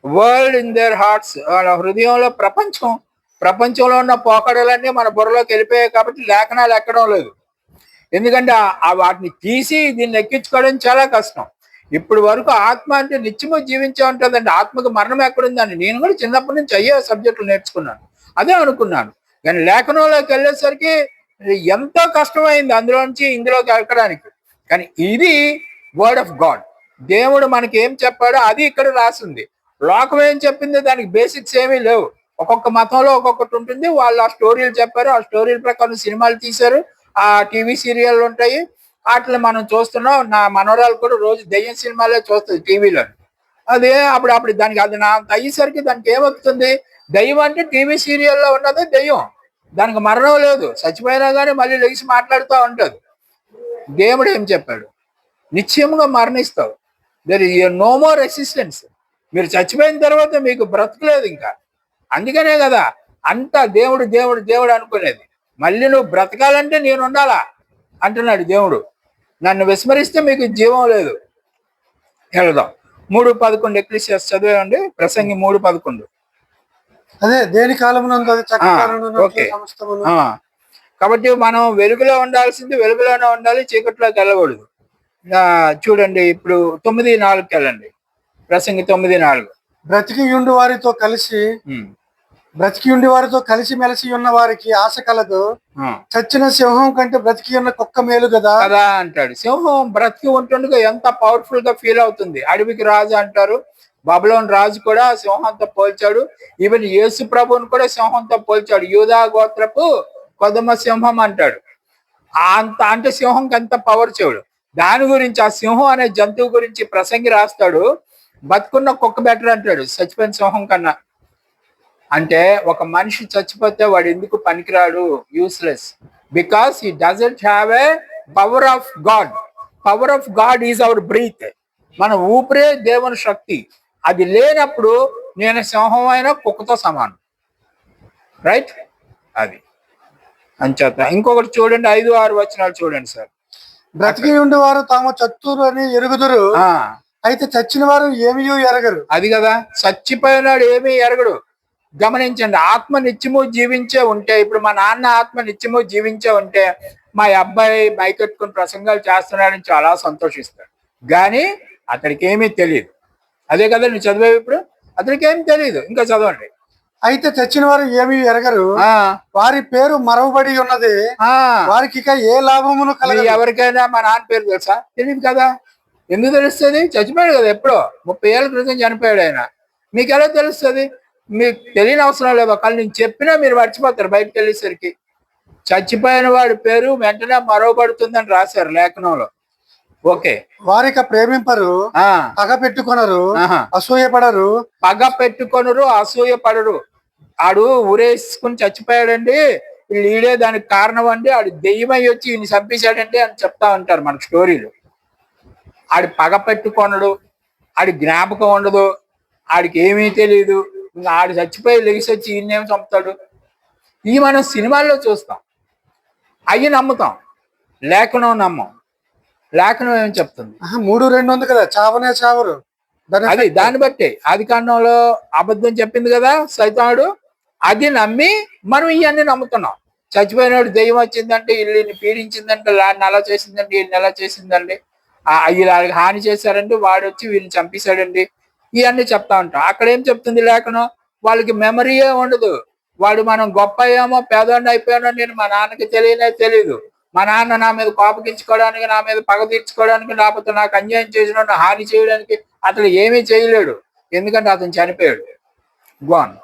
Speaker 1: వరల్డ్ ఇన్ దేర్ హార్ట్స్, వాళ్ళ హృదయంలో ప్రపంచంలో ఉన్న పోకడలన్నీ మన బుర్రలోకి వెళ్ళిపోయాయి. కాబట్టి లేఖనాలు ఎక్కడం లేదు. ఎందుకంటే వాటిని తీసి దీన్ని ఎక్కించుకోవడం చాలా కష్టం. ఇప్పుడు వరకు ఆత్మ అంటే నిత్యము జీవించే ఉంటుందండి. ఆత్మకు మరణం ఎక్కడుందని నేను కూడా చిన్నప్పటి నుంచి అయ్యే సబ్జెక్టులు నేర్చుకున్నాను, అదే అనుకున్నాను. కానీ లేఖనంలోకి వెళ్ళేసరికి ఎంతో కష్టమైంది అందులోంచి ఇందులోకి ఎక్కడానికి. కానీ ఇది వర్డ్ ఆఫ్ గాడ్. దేవుడు మనకి ఏం చెప్పాడో అది ఇక్కడ రాసింది. లోకం ఏం చెప్పింది దానికి బేసిక్స్ ఏమీ లేవు. ఒక్కొక్క మతంలో ఒక్కొక్కటి ఉంటుంది. వాళ్ళు ఆ స్టోరీలు చెప్పారు, ఆ స్టోరీల ప్రకారం సినిమాలు తీశారు, ఆ టీవీ సీరియల్ ఉంటాయి, వాటిని మనం చూస్తున్నాం. నా మనవరాలు కూడా రోజు దెయ్యం సినిమాలే చూస్తుంది టీవీలో. అదే అప్పుడు దానికి అది నా అయ్యేసరికి దానికి ఏమవుతుంది? దెయ్యం అంటే టీవీ సీరియల్లో ఉన్నది దెయ్యం, దానికి మరణం లేదు. చచ్చిపోయినా కానీ మళ్ళీ లేచి మాట్లాడుతూ ఉంటుంది. దేవుడు ఏం చెప్పాడు? నిశ్చయముగా మరణిస్తావు. There is no more resistance. మీరు చచ్చిపోయిన తర్వాత మీకు బ్రతకలేదు ఇంకా. అందుకనే కదా అంతా దేవుడు దేవుడు దేవుడు అనుకునేది. మళ్ళీ నువ్వు బ్రతకాలంటే నేను ఉండాలా అంటున్నాడు దేవుడు. నన్ను విస్మరిస్తే మీకు జీవం లేదు. వెళదాం. 3:11 ఎక్లీసియాస్ చదివేయండి. ప్రసంగి 3:11.
Speaker 2: అదే దేని కాలమునందు అది చక్కగా నుండినట్లు
Speaker 1: ఓకే.
Speaker 2: సమస్తమును.
Speaker 1: కాబట్టి మనం వెలుగులో ఉండాల్సింది వెలుగులోనే ఉండాలి, చీకట్లోకి వెళ్ళకూడదు. చూడండి ఇప్పుడు 9:4కి వెళ్ళండి. ప్రసంగి 9:4.
Speaker 2: బ్రతికి ఉండి వారితో కలిసి మెలిసి ఉన్న వారికి ఆశ కలదు. చచ్చిన సింహం కంటే బ్రతికి ఉన్న కుక్క మేలు కదా
Speaker 1: కదా అంటాడు. సింహం బ్రతికి ఉంటుండగా ఎంత పవర్ఫుల్ గా ఫీల్ అవుతుంది. అడవికి రాజు అంటారు. బబులోన్ రాజు కూడా సింహంతో పోల్చాడు. ఈవెన్ యేసు ప్రభువుని కూడా సింహంతో పోల్చాడు. యూదా గోత్రపు కొదమ సింహం అంటాడు. అంత అంటే సింహంకి ఎంత పవర్ చెవుడు. దాని గురించి ఆ సింహం అనే జంతువు గురించి ప్రసంగి రాస్తాడు. బతుకున్న కుక్క బెటర్ అంటాడు చచ్చిపోయిన సింహం కన్నా. అంటే ఒక మనిషి చచ్చిపోతే వాడు ఎందుకు పనికిరాడు? Useless. Because he doesn't have a power of God. Power of God is our breath. మన ఊపిరే దేవుని శక్తి. అది లేనప్పుడు నేను సింహం అయినా కుక్కతో సమానం. రైట్? అది అంచేత ఇంకొకటి చూడండి, 5, 6 వచనాలు చూడండి సార్.
Speaker 2: బ్రతికి ఉండేవారు తాము చత్తురు అని ఎరుగుదురు,
Speaker 1: ఆ
Speaker 2: అయితే చచ్చిన వారు ఏమీ ఎరగరు.
Speaker 1: అది కదా, చచ్చిపోయినాడు ఏమీ ఎరగడు. గమనించండి, ఆత్మ నిత్యము జీవించే ఉంటే, ఇప్పుడు మా నాన్న ఆత్మ నిత్యము జీవించే ఉంటే మా అబ్బాయి మైకెట్టుకుని ప్రసంగాలు చేస్తున్నాడని చాలా సంతోషిస్తాడు. కానీ అతడికి ఏమీ తెలియదు. అదే కదా నువ్వు చదివే, ఇప్పుడు అతడికి ఏమి తెలియదు. ఇంకా చదవండి.
Speaker 2: అయితే చచ్చిన వారు ఏమీ ఎరగరు,
Speaker 1: ఆ
Speaker 2: వారి పేరు మరవబడి ఉన్నది,
Speaker 1: ఆ
Speaker 2: వారికి ఇక ఏ లాభమును
Speaker 1: మీ
Speaker 2: కలగదు.
Speaker 1: ఎవరికైనా మా నాన్న పేరు తెలుసా? తెలియదు కదా. ఎందుకు తెలుస్తుంది? చచ్చిపోయాడు కదా, ఎప్పుడో 30 ఏళ్ళ క్రితం చనిపోయాడు ఆయన. మీకు ఎలా తెలుస్తుంది? మీకు తెలియని అవసరం లేదు. ఒకవేళ నేను చెప్పినా మీరు మర్చిపోతారు బయటకు వెళ్ళేసరికి. చచ్చిపోయిన వాడి పేరు వెంటనే మరవబడుతుందని రాశారు లేఖనంలో. ఓకే.
Speaker 2: వారిక ప్రేమింపరు,
Speaker 1: ఆ
Speaker 2: పగ పెట్టుకొనరు,
Speaker 1: ఆహా.
Speaker 2: అసూయపడరు.
Speaker 1: పగ పెట్టుకొనరు, అసూయ పడరు. ఆడు ఊరేసుకుని చచ్చిపోయాడండి, వీళ్ళు ఈడే దానికి కారణం అండి, ఆడు దెయ్యమై వచ్చి ఈయన చంపేశాడండి అని చెప్తా ఉంటారు మనకు స్టోరీలు. ఆడి పగ పెట్టుకొనడు, ఆడి జ్ఞాపకం ఉండదు, ఆడికి ఏమీ తెలియదు. ఇంకా ఆడు చచ్చిపోయి లెగిసి వచ్చి ఈయనేం చంపుతాడు? ఇవి మనం సినిమాల్లో చూస్తాం, అవి నమ్ముతాం. లేఖనం నమ్మం. లేఖనం ఏం చెప్తుంది?
Speaker 2: 3:2 ఉంది కదా, చావనే చావరు.
Speaker 1: అది దాన్ని బట్టి ఆది కాండంలో అబద్ధం చెప్పింది కదా సైతానుడు, అది నమ్మి మనం ఇవన్నీ నమ్ముతున్నాం. చచ్చిపోయినాడు దెయ్యం వచ్చిందంటే, వీళ్ళని పీడించిందంటే, లాన్ని అలా చేసిందండి, వీళ్ళని ఎలా చేసిందండి, వీళ్ళ హాని చేశారండి, వాడు వచ్చి వీళ్ళని చంపేశాడండి, ఇవన్నీ చెప్తా ఉంటాం. అక్కడ ఏం చెప్తుంది లేఖనం? వాళ్ళకి మెమరీయే ఉండదు. వాడు మనం గొప్ప అయ్యామో పేదోడిని అయిపోయానో నేను మా నాన్నకి తెలియదు. మా నాన్న నా మీద కోపగించుకోవడానికి, నా మీద పగ తీర్చుకోవడానికి, లేకపోతే నాకు అన్యాయం చేసిన హాని చేయడానికి అతను ఏమీ చేయలేడు. ఎందుకంటే అతను చనిపోయాడు. గోన్.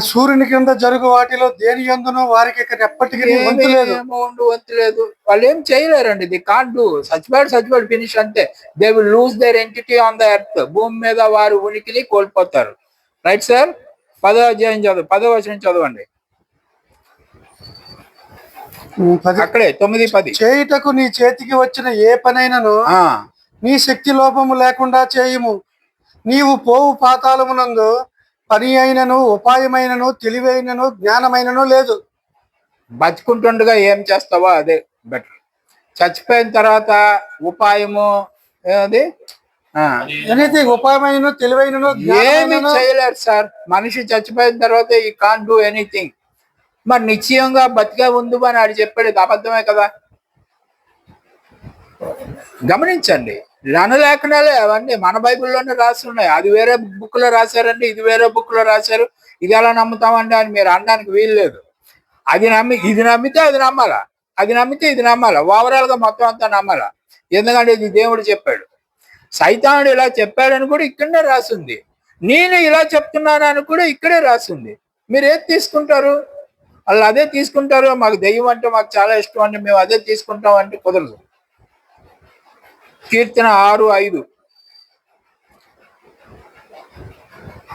Speaker 2: సూర్యుని కింద జరుగు వాటిలో దేని యందును వారికి ఇక ఎప్పటికీ వంతు లేదు.
Speaker 1: వంతు లేదు. వాళ్ళు ఏం చేయలేరండి. They can't do. చచ్చిపోయాడు ఫినిష్ అంతే. They will lose their entity on the earth. భూమి మీద వారు ఉనికిని కోల్పోతారు. Right sir. 10వ అధ్యాయం 10వ వచనం చదవండి. అక్కడే 9-10.
Speaker 2: చేయుటకు నీ చేతికి వచ్చిన ఏ పనైనను నీ శక్తి లోపము లేకుండా చేయుము. నీవు పోవు పాతాళమునందు పని అయినను, ఉపాయమైనను, తెలివైనను, జ్ఞానమైనను లేదు.
Speaker 1: బతుకుంటుండగా ఏం చేస్తావో అదే బెటర్. చచ్చిపోయిన తర్వాత ఉపాయము అది
Speaker 2: ఎనీథింగ్, ఉపాయమైనను, తెలివైనను,
Speaker 1: ఏమి చేయలేరు సార్. మనిషి చచ్చిపోయిన తర్వాత ఈ కాంట్ డూ ఎనీథింగ్. మరి నిశ్చయంగా బతికే ఉంది అని ఆడు చెప్పాడు, ఇది అబద్ధమే కదా. గమనించండి, లేఖనాలే అవన్నీ మన బైబిల్లోనే రాసి ఉన్నాయి. అది వేరే బుక్ లో రాశారండి, ఇది వేరే బుక్ లో రాశారు. ఇది ఎలా నమ్ముతామండి అని మీరు అనడానికి వీలు లేదు. ఇది నమ్మితే అది నమ్మాలా, అది నమ్మితే ఇది నమ్మాలా. ఓవరాల్ గా మొత్తం అంతా నమ్మాలా. ఎందుకంటే ఇది దేవుడు చెప్పాడు. సైతానుడు ఇలా చెప్పాడని కూడా ఇక్కడనే రాసింది. నేను ఇలా చెప్తున్నాను అని కూడా ఇక్కడే రాసింది. మీరు ఏది తీసుకుంటారు? వాళ్ళు అదే తీసుకుంటారు. మాకు దెయ్యం అంటే మాకు చాలా ఇష్టం అంటే మేము అదే తీసుకుంటాం అంటే కుదరదు. కీర్తన 6:5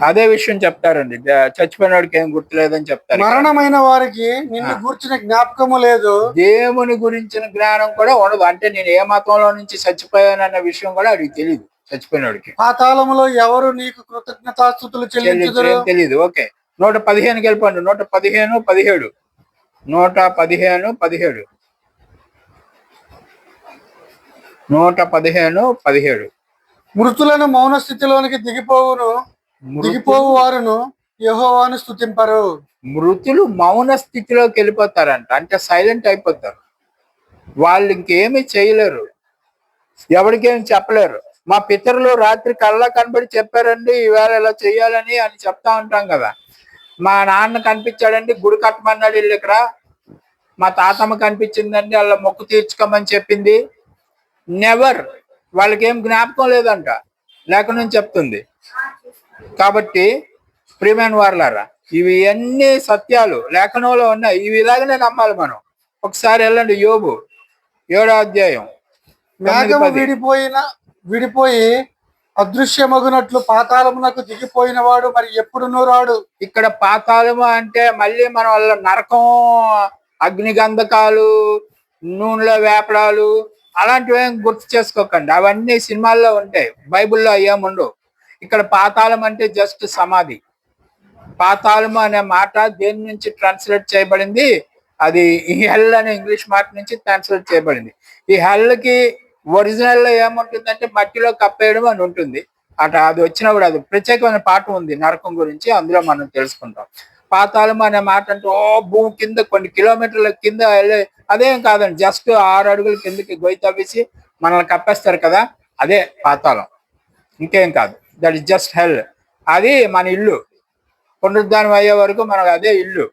Speaker 1: అదే విషయం చెప్తారండి. చచ్చిపోయినోడికి ఏం గుర్తులేదని చెప్తారు.
Speaker 2: మరణమైన వారికి నిన్ను గురించిన జ్ఞాపకము లేదు.
Speaker 1: దేవుని గురించిన జ్ఞానం కూడా ఉండదు. అంటే నేను ఏ మతంలో నుంచి చచ్చిపోయానన్న విషయం కూడా అడిగి తెలియదు చచ్చిపోయినోడికి.
Speaker 2: పాతాళములో ఎవరు నీకు కృతజ్ఞతాస్తుతులు చెల్లించుదురు?
Speaker 1: తెలియదు. ఓకే, 115కి వెళ్ళిపోండి. 115-17. 115-17. 115-17.
Speaker 2: మృతులను మౌన స్థితిలోనికి దిగిపోవు వారును యెహోవాను స్తుతింపరు.
Speaker 1: మృతులు మౌన స్థితిలోకి వెళ్ళిపోతారంట. అంటే సైలెంట్ అయిపోతారు. వాళ్ళు ఇంకేమీ చేయలేరు, ఎవరికేం చెప్పలేరు. మా పితరులు రాత్రి కళ్ళ కనబడి చెప్పారండి ఈవేళ ఇలా చెయ్యాలని అని చెప్తా ఉంటాం కదా. మా నాన్న కనిపించాడండి, గుడి కట్టమన్నాడు వీళ్ళు ఇక్కడ. మా తాతమ్మ కనిపించిందండి, వాళ్ళ మొక్కు తీర్చుకోమని చెప్పింది. నెవర్. వాళ్ళకి ఏం జ్ఞాపకం లేదంట, లేఖనం చెప్తుంది. కాబట్టి ప్రియమైన వారలారా, ఇవి అన్ని సత్యాలు లేఖనంలో ఉన్నాయి. ఇవి ఇలాగనే నమ్మాలి మనం. ఒకసారి వెళ్ళండి యోబు 7వ అధ్యాయం.
Speaker 2: మేఘము విడిపోయి అదృశ్యమగునట్లు పాతాళమునకు దిగిపోయిన వాడు మరి ఎప్పుడునూ రాడు.
Speaker 1: ఇక్కడ పాతాళము అంటే మళ్ళీ మనం వాళ్ళ నరకం, అగ్నిగంధకాలు, నూనెలో వేపడాలు అలాంటివి ఏం గుర్తు చేసుకోకండి. అవన్నీ సినిమాల్లో ఉంటాయి, బైబిల్లో అయ్యేముండవు. ఇక్కడ పాతాళం అంటే జస్ట్ సమాధి. పాతాళము అనే మాట దేని నుంచి ట్రాన్స్లేట్ చేయబడింది? అది ఈ హెల్ అనే ఇంగ్లీష్ మాట నుంచి ట్రాన్స్లేట్ చేయబడింది. ఈ హెల్కి ఒరిజినల్ లో ఏముంటుందంటే మట్టిలో కప్పేయడం అని ఉంటుంది. అది వచ్చినప్పుడు అది ప్రత్యేకమైన పాఠం ఉంది నరకం గురించి, అందులో మనం తెలుసుకుంటాం. పాతాళం అనే మాట అంటే భూమి కింద కొన్ని కిలోమీటర్ల కింద వెళ్ళే అదేం కాదండి, జస్ట్ 6 అడుగుల కిందకి గొయ్యి తవ్వేసి మనల్ని కప్పేస్తారు కదా, అదే పాతాళం, ఇంకేం కాదు. దట్ ఇస్ జస్ట్ హెల్. అది మన ఇల్లు, పునరుద్ధానం అయ్యే వరకు మనకు అదే ఇల్లు.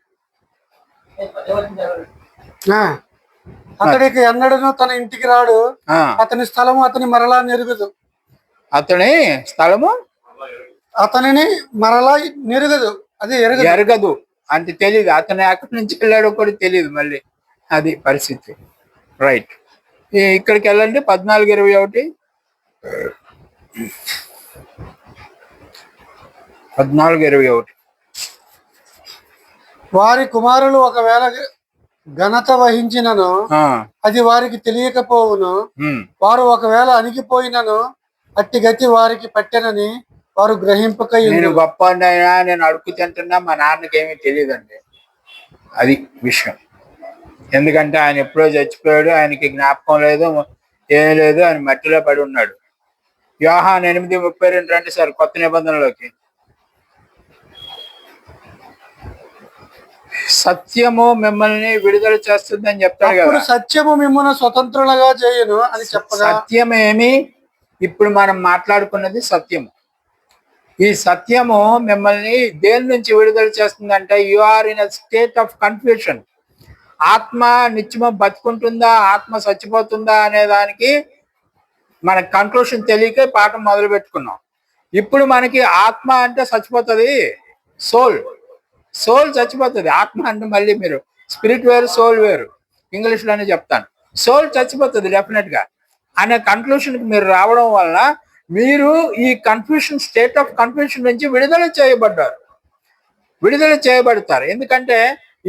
Speaker 2: అతడికి ఎన్నడను తన ఇంటికి రాడు, అతని స్థలము అతని మరలా నెరుగదు.
Speaker 1: అతని స్థలము
Speaker 2: అతనిని మరలా నెరుగదు, అది
Speaker 1: ఎరగదు అంటే తెలియదు. అతను ఎక్కడి నుంచి వెళ్ళాడో కూడా తెలియదు మళ్ళీ, అది పరిస్థితి. రైట్, ఇక్కడికి వెళ్ళండి 14:21. 14:21.
Speaker 2: వారి కుమారులు ఒకవేళ ఘనత వహించినను అది వారికి తెలియకపోవును, వారు ఒకవేళ అణిగిపోయినను అట్టి గతి వారికి పట్టెనని వారు గ్రహింపక,
Speaker 1: నేను గొప్ప అయినా నేను అడుగు తింటున్నా మా నాన్నకి ఏమీ తెలియదండి, అది విషయం. ఎందుకంటే ఆయన ఎప్పుడో చచ్చిపోయాడు, ఆయనకి జ్ఞాపకం లేదు, ఏం లేదు, ఆయన మట్టిలో పడి ఉన్నాడు. యోహాను 8:32 రండి సార్, కొత్త నిబంధనలోకి. సత్యము మిమ్మల్ని విడుదల చేస్తుంది అని చెప్తాడు కదా.
Speaker 2: సత్యము మిమ్మల్ని స్వతంత్రులుగా చేయను అని చెప్పగా,
Speaker 1: సత్యమేమి ఇప్పుడు మనం మాట్లాడుకున్నది సత్యము. ఈ సత్యము మిమ్మల్ని దేని నుంచి విడుదల చేస్తుందంటే, you are in a state of confusion. ఆత్మ నిత్యము బతుకుంటుందా, ఆత్మ చచ్చిపోతుందా అనే దానికి మన కన్క్లూషన్ తెలియక పాఠం మొదలు పెట్టుకున్నాం. ఇప్పుడు మనకి ఆత్మ అంటే చచ్చిపోతుంది, సోల్ చచ్చిపోతుంది. ఆత్మ అంటే మళ్ళీ మీరు స్పిరిట్ వేరు, సోల్ వేరు, ఇంగ్లీష్లోనే చెప్తాను. సోల్ చచ్చిపోతుంది డెఫినెట్ గా అనే కన్క్లూషన్కి మీరు రావడం వల్ల మీరు ఈ కన్ఫ్యూషన్, స్టేట్ ఆఫ్ కన్ఫ్యూషన్ నుంచి విడుదల చేయబడతారు. ఎందుకంటే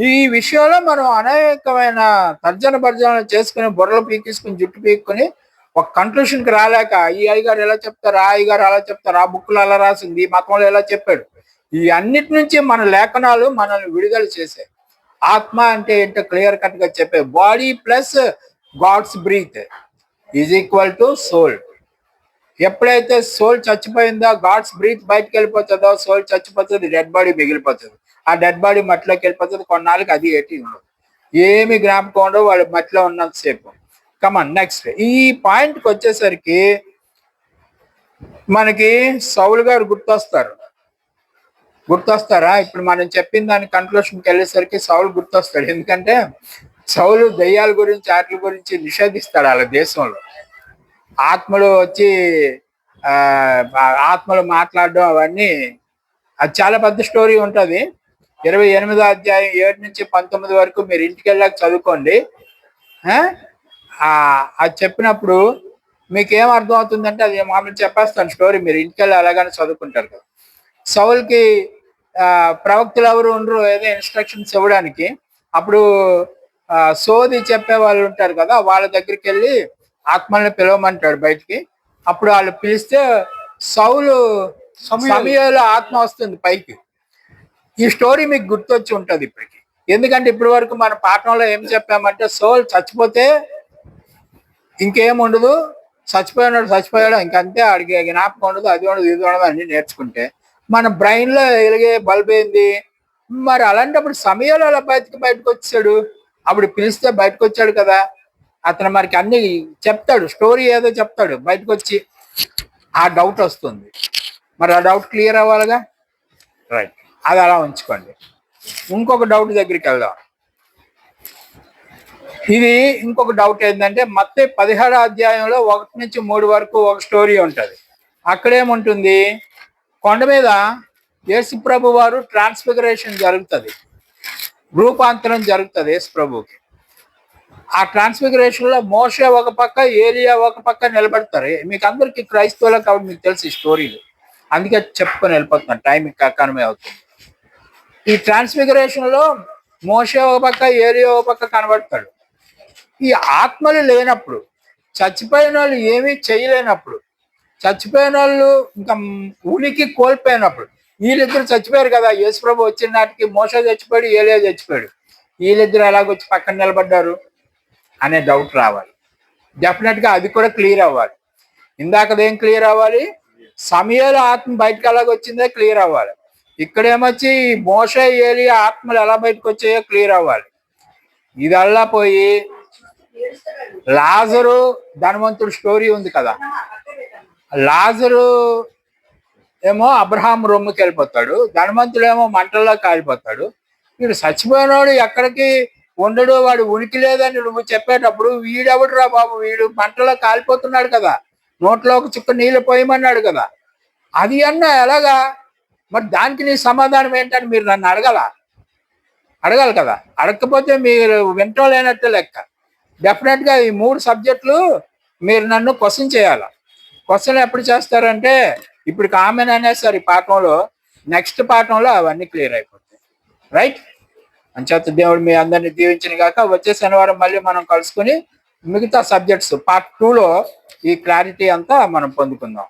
Speaker 1: ఈ విషయంలో మనం అనేకమైన తర్జన భర్జనలు చేసుకుని, బుర్రలు పీకేసుకుని, జుట్టు పీక్కుని ఒక కన్క్లూషన్కి రాలేక, ఈ అయ్యగారు ఎలా చెప్తారు, ఆ అయ్యగారు అలా చెప్తారు, ఆ బుక్లో అలా రాసింది, ఈ మతంలో ఎలా చెప్పాడు, ఈ అన్నిటి నుంచి మన లేఖనాలు మనల్ని విడుదల చేసాయి. ఆత్మ అంటే ఏంటో క్లియర్ కట్ గా చెప్పే, body plus God's breath is equal to soul. ఎప్పుడైతే సోల్ చచ్చిపోయిందో, గాడ్స్ బ్రీత్ బయటకు వెళ్ళిపోతుందో, సోల్ చచ్చిపోతుంది, డెడ్ బాడీ మిగిలిపోతుంది. ఆ డెడ్ బాడీ మట్టిలోకి వెళ్ళిపోతుంది, కొన్నాళ్ళకి అది ఏటి ఉండదు, ఏమి జ్ఞాపకం ఉండవు వాళ్ళు మట్టిలో ఉన్నంతసేపు. కమాన్ నెక్స్ట్, ఈ పాయింట్కి వచ్చేసరికి మనకి సౌలు గారు గుర్తొస్తారా? ఇప్పుడు మనం చెప్పిన దాని కన్క్లూషన్కి వెళ్ళేసరికి సౌలు గుర్తొస్తాడు. ఎందుకంటే సౌలు దయ్యాల గురించి, వాటి గురించి నిషేధిస్తాడు వాళ్ళ దేశంలో. ఆత్మలు వచ్చి ఆత్మలు మాట్లాడడం అవన్నీ, అది చాలా పెద్ద స్టోరీ ఉంటుంది. 28వ అధ్యాయం 7 నుంచి 19 వరకు మీరు ఇంటికి వెళ్ళాక చదువుకోండి. అది చెప్పినప్పుడు మీకు ఏం అర్థం అవుతుందంటే, అది మామూలు చెప్పేస్తాను స్టోరీ, మీరు ఇంటికి వెళ్ళి అలాగనే చదువుకుంటారు కదా. సౌల్కి ప్రవక్తలు ఎవరు ఉండరు ఏదో ఇన్స్ట్రక్షన్స్ ఇవ్వడానికి. అప్పుడు సోది చెప్పే వాళ్ళు ఉంటారు కదా, వాళ్ళ దగ్గరికి వెళ్ళి ఆత్మల్ని పిలవమంటాడు బయటికి. అప్పుడు వాళ్ళు పిలిస్తే సౌలు సమయంలో ఆత్మ వస్తుంది పైకి. ఈ స్టోరీ మీకు గుర్తొచ్చి ఉంటుంది ఇప్పటికి. ఎందుకంటే ఇప్పటి వరకు మన పాఠంలో ఏం చెప్పామంటే, సౌల్ చచ్చిపోతే ఇంకేం ఉండదు, చచ్చిపోయాడు ఇంకంతే, అడిగే జ్ఞాపకం ఉండదు, అది ఉండదు, ఇది ఉండదు అన్ని నేర్చుకుంటే మన బ్రెయిన్ లో వెలిగే బల్బ్ ఏంది మరి. అలాంటప్పుడు సమయంలో అలా బయటకు వచ్చాడు, అప్పుడు పిలిస్తే బయటకు వచ్చాడు కదా. అతను మనకి అన్ని చెప్తాడు, స్టోరీ ఏదో చెప్తాడు, బయటకు వచ్చి ఆ డౌట్ వస్తుంది. మరి ఆ డౌట్ క్లియర్ అవ్వాలిగా. రైట్, అది అలా ఉంచుకోండి. ఇంకొక డౌట్ దగ్గరికి వెళ్దాం. ఇది ఇంకొక డౌట్ ఏంటంటే, మత్తయి 17వ అధ్యాయంలో 1 నుంచి 3 వరకు ఒక స్టోరీ ఉంటుంది. అక్కడేముంటుంది, కొండ మీద యేసు ప్రభు వారు ట్రాన్స్ఫిగరేషన్ జరుగుతుంది, రూపాంతరం జరుగుతుంది యేసు ప్రభుకి. ఆ ట్రాన్స్ఫిగరేషన్ లో మోషే ఒక పక్క, ఏలియా ఒక పక్క నిలబడతారు. మీకు అందరికి క్రైస్తవులకు కాబట్టి మీకు తెలిసి స్టోరీలు, అందుకే చెప్పుకొని వెళ్ళిపోతున్నాను, టైం ఎకానమీ అవుతుంది. ఈ ట్రాన్స్ఫిగరేషన్ లో మోషే ఒక పక్క, ఏలియా ఒక పక్క కనబడతాడు. ఈ ఆత్మలు లేనప్పుడు, చచ్చిపోయిన వాళ్ళు ఏమీ చేయలేనప్పుడు, చచ్చిపోయిన వాళ్ళు ఇంకా ఉనికి కోల్పోయినప్పుడు, వీళ్ళిద్దరు చచ్చిపోయారు కదా. యేసు ప్రభు వచ్చిన నాటికి మోషే చచ్చిపోయాడు, ఏలియా చచ్చిపోయాడు. వీళ్ళిద్దరు ఎలాగొచ్చి పక్కన నిలబడ్డారు అనే డౌట్ రావాలి. డెఫినెట్గా అది కూడా క్లియర్ అవ్వాలి. ఇందాకదేం క్లియర్ అవ్వాలి? సమయాలు ఆత్మ బయటకు ఎలాగొచ్చిందో క్లియర్ అవ్వాలి. ఇక్కడేమొచ్చి మోషే ఏలి ఆత్మలు ఎలా బయటకు వచ్చాయో క్లియర్ అవ్వాలి. ఇదల్లా పోయి లాజరు ధనవంతుడు స్టోరీ ఉంది కదా, లాజరు ఏమో అబ్రహాం రొమ్ముకి వెళ్ళిపోతాడు, ధనవంతుడు ఏమో మంటల్లో కాలిపోతాడు. వీడు చచ్చిపోయినోడు ఎక్కడికి ఉండడు, వాడు ఉనికి లేదని నువ్వు చెప్పేటప్పుడు వీడెవడురా బాబు, వీడు మంటలో కాలిపోతున్నాడు కదా, నోట్లో ఒక చుక్క నీళ్ళు పోయమన్నాడు కదా, అది అన్నా ఎలాగా? మరి దానికి నీ సమాధానం ఏంటని మీరు నన్ను అడగాలి కదా. అడగకపోతే మీరు వింటం లేనట్టు లెక్క. డెఫినెట్గా ఈ 3 సబ్జెక్టులు మీరు నన్ను క్వశ్చన్ చేయాలి. క్వశ్చన్ ఎప్పుడు చేస్తారంటే ఇప్పుడు కామన్ అనేసరి పాఠంలో, నెక్స్ట్ పాఠంలో అవన్నీ క్లియర్ అయిపోతాయి. రైట్? అంచేత దేవుడు మీ అందరినీ దీవించిన గాక. వచ్చే శనివారం మళ్ళీ మనం కలుసుకుని మిగతా సబ్జెక్ట్స్ పార్ట్ 2లో ఈ క్లారిటీ అంతా మనం పొందుకుందాం.